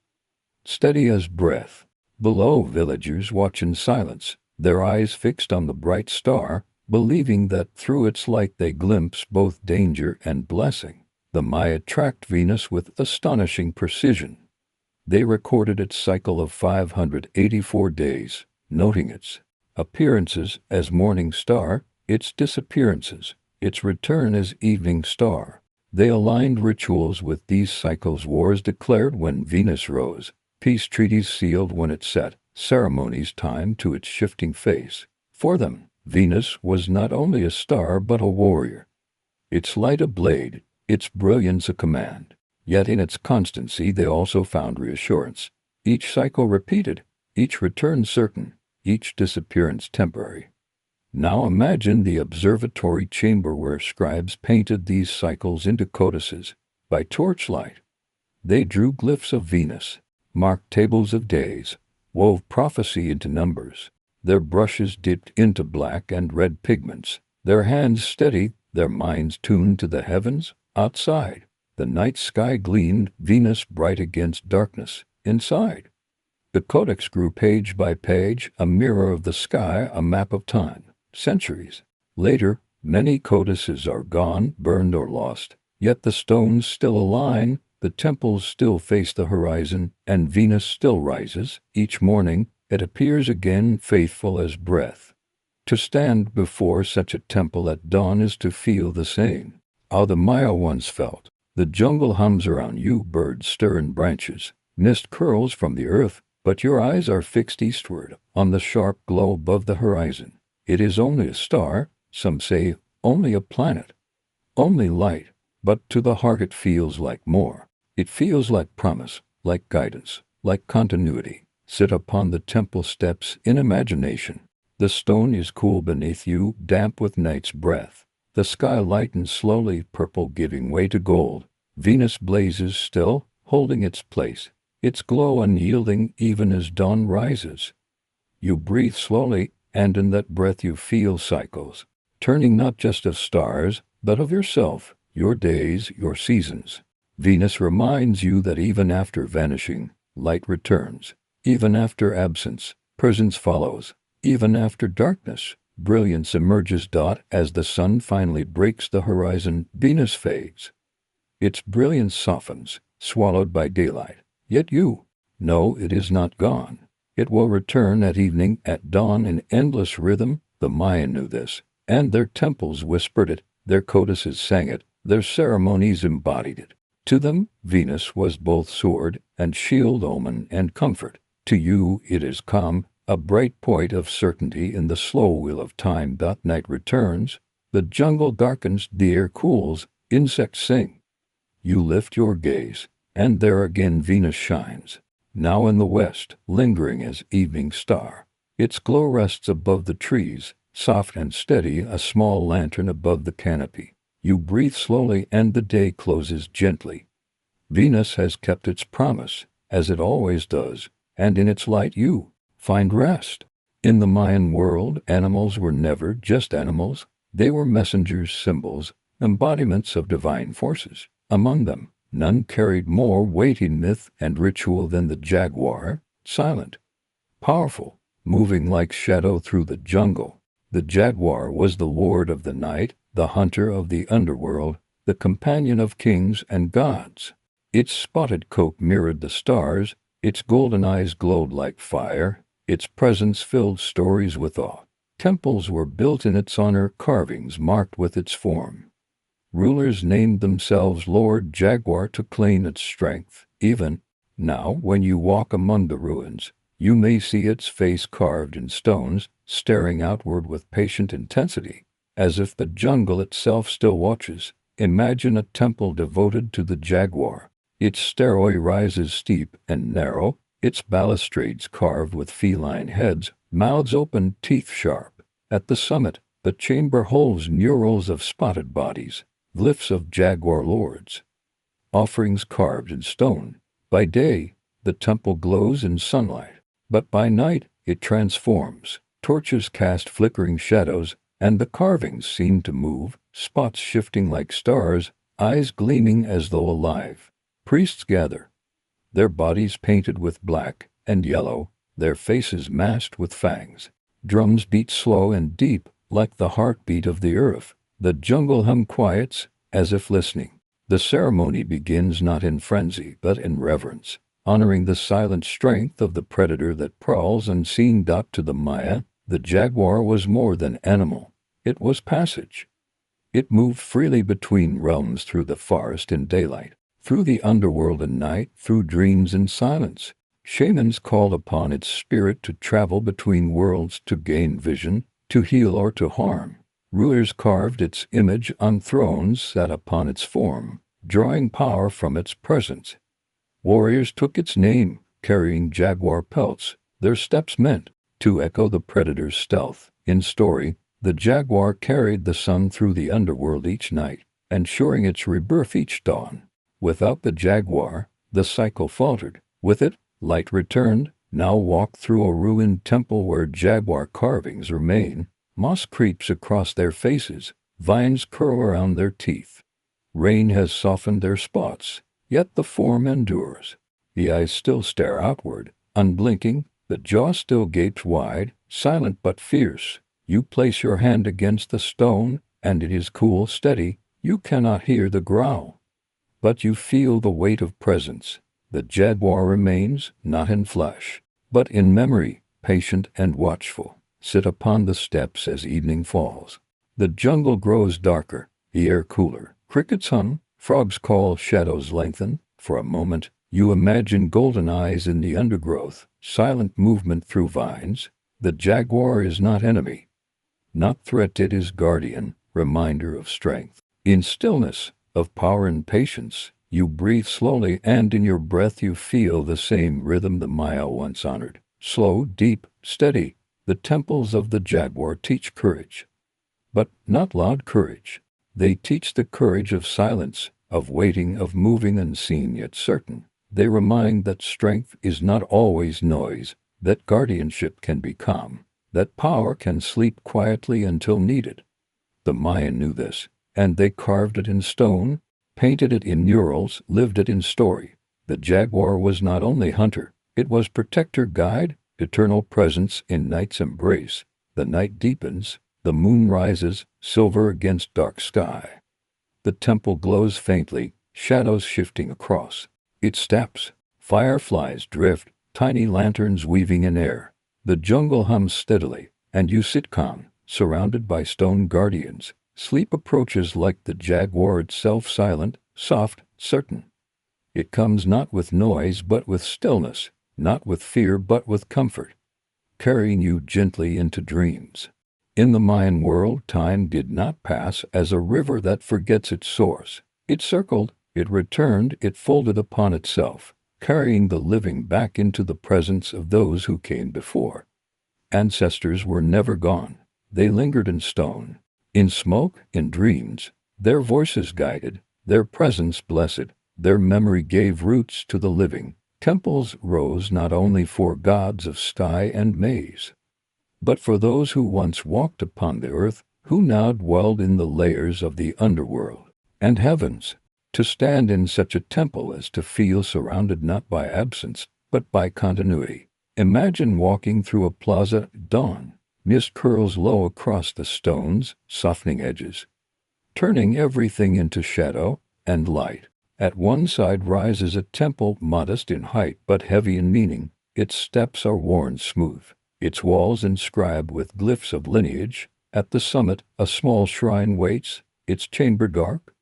steady as breath. Below, villagers watch in silence, their eyes fixed on the bright star, believing that through its light they glimpse both danger and blessing. The Maya tracked Venus with astonishing precision. They recorded its cycle of 584 days, noting its appearances as morning star, its disappearances, its return as evening star. They aligned rituals with these cycles, wars declared when Venus rose, peace treaties sealed when it set, ceremonies timed to its shifting face. For them, Venus was not only a star but a warrior. Its light a blade, its brilliance a command. Yet in its constancy they also found reassurance. Each cycle repeated, each return certain, each disappearance temporary. Now imagine the observatory chamber where scribes painted these cycles into codices. By torchlight, they drew glyphs of Venus, marked tables of days, wove prophecy into numbers. Their brushes dipped into black and red pigments, their hands steady, their minds tuned to the heavens. Outside, the night sky gleamed, Venus bright against darkness. Inside, the codex grew page by page, a mirror of the sky, a map of time. Centuries later, many codices are gone, burned or lost, yet the stones still align, the temples still face the horizon, and Venus still rises. Each morning, it appears again, faithful as breath. To stand before such a temple at dawn is to feel the same. How the Maya once felt. The jungle hums around you, birds stir in branches, mist curls from the earth, but your eyes are fixed eastward, on the sharp glow above the horizon. It is only a star, some say, only a planet, only light, but to the heart it feels like more. It feels like promise, like guidance, like continuity. Sit upon the temple steps in imagination. The stone is cool beneath you, damp with night's breath. The sky lightens slowly, purple giving way to gold. Venus blazes still, holding its place, its glow unyielding even as dawn rises. You breathe slowly, and in that breath you feel cycles, turning not just of stars, but of yourself, your days, your seasons. Venus reminds you that even after vanishing, light returns. Even after absence, presence follows. Even after darkness, brilliance emerges. As the sun finally breaks the horizon, Venus fades. Its brilliance softens, swallowed by daylight. Yet you know it is not gone. It will return at evening, at dawn, in endless rhythm. The Maya knew this, and their temples whispered it, their codices sang it, their ceremonies embodied it. To them, Venus was both sword and shield, omen and comfort. To you it is calm, a bright point of certainty in the slow wheel of time. Night returns, the jungle darkens, the air cools, insects sing. You lift your gaze, and there again Venus shines. Now in the west, lingering as evening star. Its glow rests above the trees, soft and steady, a small lantern above the canopy. You breathe slowly and the day closes gently. Venus has kept its promise, as it always does, and in its light you find rest. In the Mayan world, animals were never just animals. They were messengers, symbols, embodiments of divine forces. Among them, none carried more weight in myth and ritual than the jaguar, silent, powerful, moving like shadow through the jungle. The jaguar was the lord of the night, the hunter of the underworld, the companion of kings and gods. Its spotted coat mirrored the stars, its golden eyes glowed like fire, its presence filled stories with awe. Temples were built in its honor, carvings marked with its form. Rulers named themselves Lord Jaguar to claim its strength. Even now, when you walk among the ruins, you may see its face carved in stones, staring outward with patient intensity, as if the jungle itself still watches. Imagine a temple devoted to the jaguar. Its stairway rises steep and narrow, its balustrades carved with feline heads, mouths open, teeth sharp. At the summit, the chamber holds murals of spotted bodies, glyphs of jaguar lords, offerings carved in stone. By day, the temple glows in sunlight, but by night it transforms. Torches cast flickering shadows, and the carvings seem to move, spots shifting like stars, eyes gleaming as though alive. Priests gather, their bodies painted with black and yellow, their faces masked with fangs. Drums beat slow and deep, like the heartbeat of the earth. The jungle hum quiets, as if listening. The ceremony begins not in frenzy, but in reverence, honoring the silent strength of the predator that prowls unseen. To the Maya, the jaguar was more than animal. It was passage. It moved freely between realms, through the forest in daylight, through the underworld in night, through dreams in silence. Shamans called upon its spirit to travel between worlds, to gain vision, to heal or to harm. Rulers carved its image on thrones, sat upon its form, drawing power from its presence. Warriors took its name, carrying jaguar pelts, their steps meant to echo the predator's stealth. In story, the jaguar carried the sun through the underworld each night, ensuring its rebirth each dawn. Without the jaguar, the cycle faltered. With it, light returned. Now walk through a ruined temple where jaguar carvings remain. Moss creeps across their faces, vines curl around their teeth. Rain has softened their spots, yet the form endures. The eyes still stare outward, unblinking, the jaw still gapes wide, silent but fierce. You place your hand against the stone, and it is cool, steady. You cannot hear the growl, but you feel the weight of presence. The jaguar remains, not in flesh, but in memory, patient and watchful. Sit upon the steps as evening falls. The jungle grows darker, the air cooler. Crickets hum, frogs call, shadows lengthen. For a moment, you imagine golden eyes in the undergrowth, silent movement through vines. The jaguar is not enemy, not threat, it is guardian, reminder of strength. In stillness, of power and patience, you breathe slowly, and in your breath you feel the same rhythm the Maya once honored. Slow, deep, steady. The temples of the jaguar teach courage, but not loud courage. They teach the courage of silence, of waiting, of moving unseen yet certain. They remind that strength is not always noise, that guardianship can be calm, that power can sleep quietly until needed. The Mayan knew this, and they carved it in stone, painted it in murals, lived it in story. The jaguar was not only hunter, it was protector, guide, eternal presence in night's embrace. The night deepens, the moon rises, silver against dark sky. The temple glows faintly, shadows shifting across its steps. Fireflies drift, tiny lanterns weaving in air. The jungle hums steadily, and you sit calm, surrounded by stone guardians. Sleep approaches like the jaguar itself, silent, soft, certain. It comes not with noise but with stillness, not with fear but with comfort, carrying you gently into dreams. In the Mayan world, time did not pass as a river that forgets its source. It circled, it returned, it folded upon itself, carrying the living back into the presence of those who came before. Ancestors were never gone. They lingered in stone, in smoke, in dreams. Their voices guided, their presence blessed, their memory gave roots to the living. Temples rose not only for gods of sky and maze, but for those who once walked upon the earth, who now dwelled in the layers of the underworld and heavens. To stand in such a temple is to feel surrounded not by absence, but by continuity. Imagine walking through a plaza at dawn. Mist curls low across the stones, softening edges, turning everything into shadow and light. At one side rises a temple, modest in height but heavy in meaning. Its steps are worn smooth, its walls inscribed with glyphs of lineage. At the summit, a small shrine waits, its chamber dark,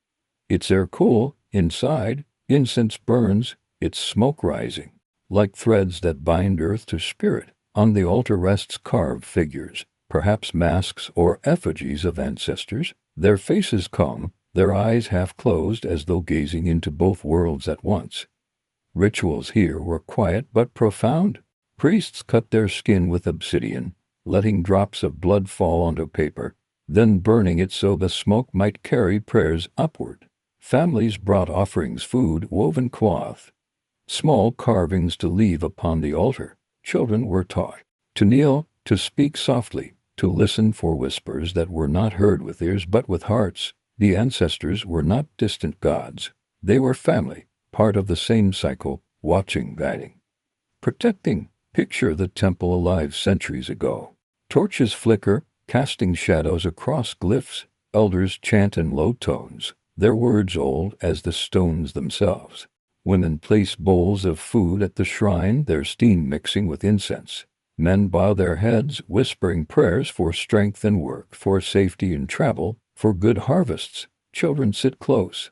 its air cool. Inside, incense burns, its smoke rising, like threads that bind earth to spirit. On the altar rests carved figures, perhaps masks or effigies of ancestors, their faces calm, their eyes half closed as though gazing into both worlds at once. Rituals here were quiet but profound. Priests cut their skin with obsidian, letting drops of blood fall onto paper, then burning it so the smoke might carry prayers upward. Families brought offerings, food, woven cloth, small carvings to leave upon the altar. Children were taught to kneel, to speak softly, to listen for whispers that were not heard with ears but with hearts. The ancestors were not distant gods. They were family, part of the same cycle, watching, guiding, protecting. Picture the temple alive centuries ago. Torches flicker, casting shadows across glyphs. Elders chant in low tones, their words old as the stones themselves. Women place bowls of food at the shrine, their steam mixing with incense. Men bow their heads, whispering prayers for strength and work, for safety in travel, for good harvests. Children sit close,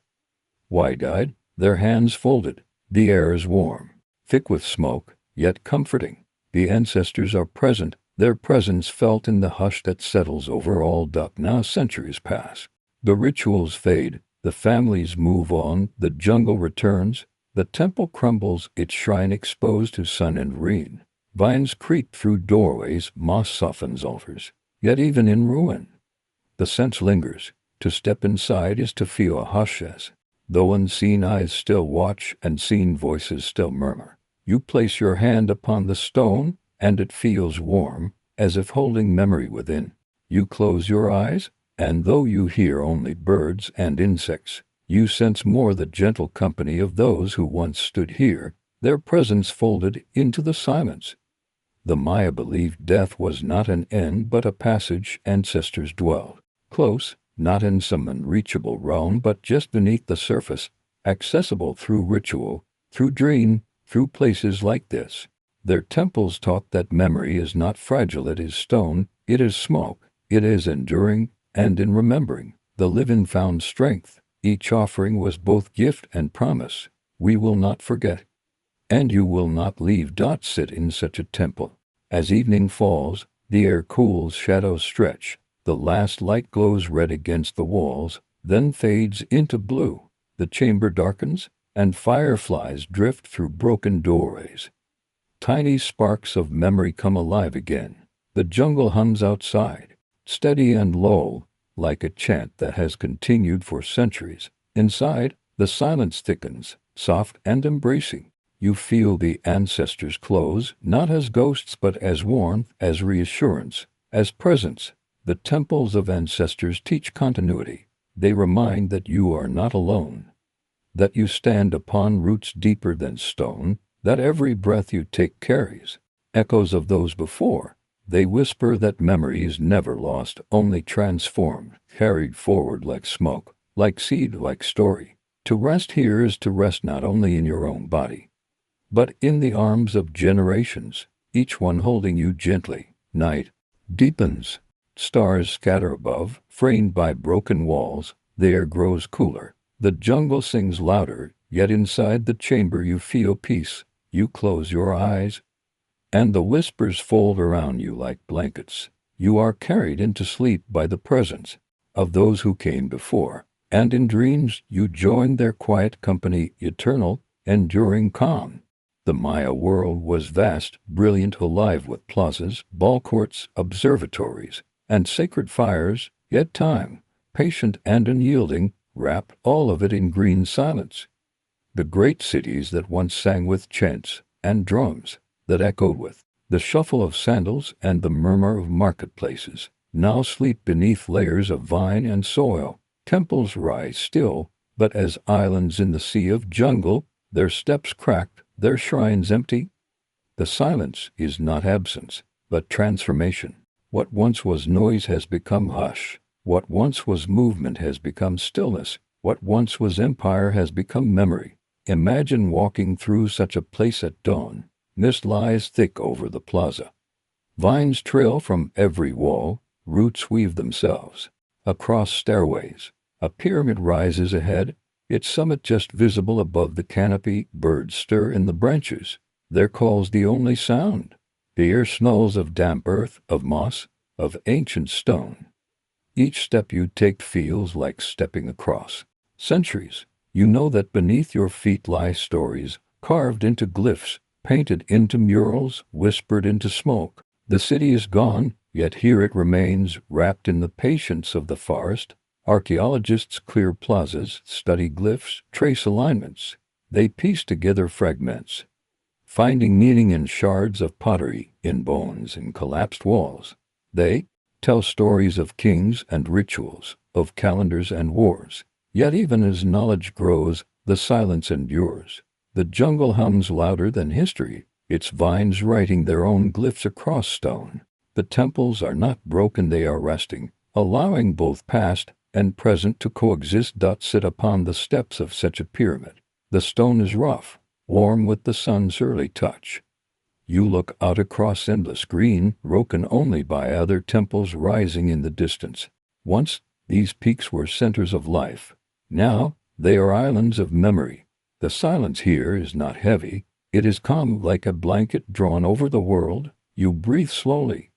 wide-eyed, their hands folded. The air is warm, thick with smoke, yet comforting. The ancestors are present, their presence felt in the hush that settles over all. Now centuries pass. The rituals fade, the families move on, the jungle returns, the temple crumbles, its shrine exposed to sun and rain. Vines creep through doorways, moss softens altars. Yet even in ruin, the sense lingers. To step inside is to feel a hush as though unseen eyes still watch and seen voices still murmur. You place your hand upon the stone, and it feels warm, as if holding memory within. You close your eyes, and though you hear only birds and insects, you sense more the gentle company of those who once stood here, their presence folded into the silence. The Maya believed death was not an end but a passage. Ancestors dwelled close, not in some unreachable realm but just beneath the surface, accessible through ritual, through dream, through places like this. Their temples taught that memory is not fragile, it is stone, it is smoke, it is enduring, and in remembering, the living found strength. Each offering was both gift and promise. We will not forget. And you will not leave. Sit in such a temple. As evening falls, the air cools, shadows stretch, the last light glows red against the walls, then fades into blue. The chamber darkens, and fireflies drift through broken doorways. Tiny sparks of memory come alive again. The jungle hums outside, steady and low, like a chant that has continued for centuries. Inside, the silence thickens, soft and embracing. You feel the ancestors close, not as ghosts but as warmth, as reassurance, as presence. The temples of ancestors teach continuity. They remind that you are not alone, that you stand upon roots deeper than stone, that every breath you take carries echoes of those before. They whisper that memory is never lost, only transformed, carried forward like smoke, like seed, like story. To rest here is to rest not only in your own body, but in the arms of generations, each one holding you gently. Night deepens. Stars scatter above, framed by broken walls. The air grows cooler. The jungle sings louder, yet inside the chamber you feel peace. You close your eyes, and the whispers fold around you like blankets. You are carried into sleep by the presence of those who came before, and in dreams you join their quiet company, eternal, enduring calm. The Maya world was vast, brilliant, alive with plazas, ballcourts, observatories, and sacred fires, yet time, patient and unyielding, wrapped all of it in green silence. The great cities that once sang with chants and drums, that echoed with the shuffle of sandals and the murmur of marketplaces, now sleep beneath layers of vine and soil. Temples rise still, but as islands in the sea of jungle, their steps cracked, their shrines empty. The silence is not absence, but transformation. What once was noise has become hush. What once was movement has become stillness. What once was empire has become memory. Imagine walking through such a place at dawn. Mist lies thick over the plaza. Vines trail from every wall, roots weave themselves across stairways. A pyramid rises ahead, its summit just visible above the canopy. Birds stir in the branches, their calls the only sound. The air smells of damp earth, of moss, of ancient stone. Each step you take feels like stepping across centuries. You know that beneath your feet lie stories, carved into glyphs, painted into murals, whispered into smoke. The city is gone, yet here it remains, wrapped in the patience of the forest. Archaeologists clear plazas, study glyphs, trace alignments. They piece together fragments, finding meaning in shards of pottery, in bones, in collapsed walls. They tell stories of kings and rituals, of calendars and wars. Yet even as knowledge grows, the silence endures. The jungle hums louder than history, its vines writing their own glyphs across stone. The temples are not broken, they are resting, allowing both past and present to coexist. Sit upon the steps of such a pyramid. The stone is rough, warm with the sun's early touch. You look out across endless green, broken only by other temples rising in the distance. Once, these peaks were centers of life. Now, they are islands of memory. The silence here is not heavy. It is calm, like a blanket drawn over the world. You breathe slowly,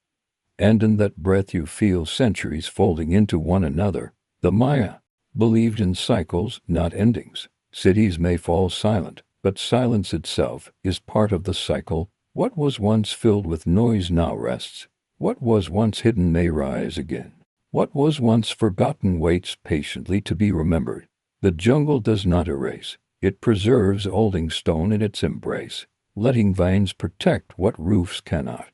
and in that breath you feel centuries folding into one another. The Maya believed in cycles, not endings. Cities may fall silent, but silence itself is part of the cycle. What was once filled with noise now rests. What was once hidden may rise again. What was once forgotten waits patiently to be remembered. The jungle does not erase. It preserves, holding stone in its embrace, letting vines protect what roofs cannot.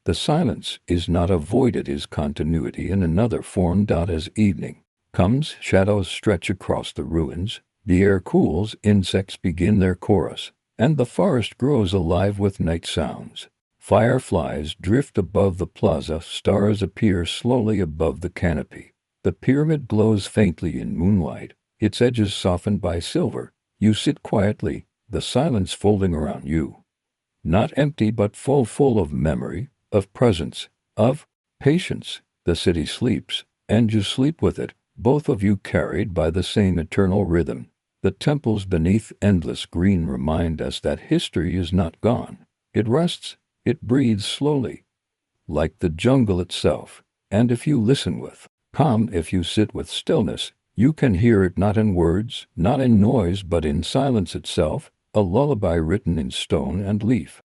The silence is not a void, it is continuity in another form. As evening comes, shadows stretch across the ruins, the air cools, insects begin their chorus, and the forest grows alive with night sounds. Fireflies drift above the plaza, stars appear slowly above the canopy. The pyramid glows faintly in moonlight, its edges softened by silver. You sit quietly, the silence folding around you. Not empty but full of memory, of presence, of patience. The city sleeps, and you sleep with it, both of you carried by the same eternal rhythm. The temples beneath endless green remind us that history is not gone. It rests, it breathes slowly, like the jungle itself. And if you listen with calm, if you sit with stillness, you can hear it, not in words, not in noise, but in silence itself, a lullaby written in stone and leaf.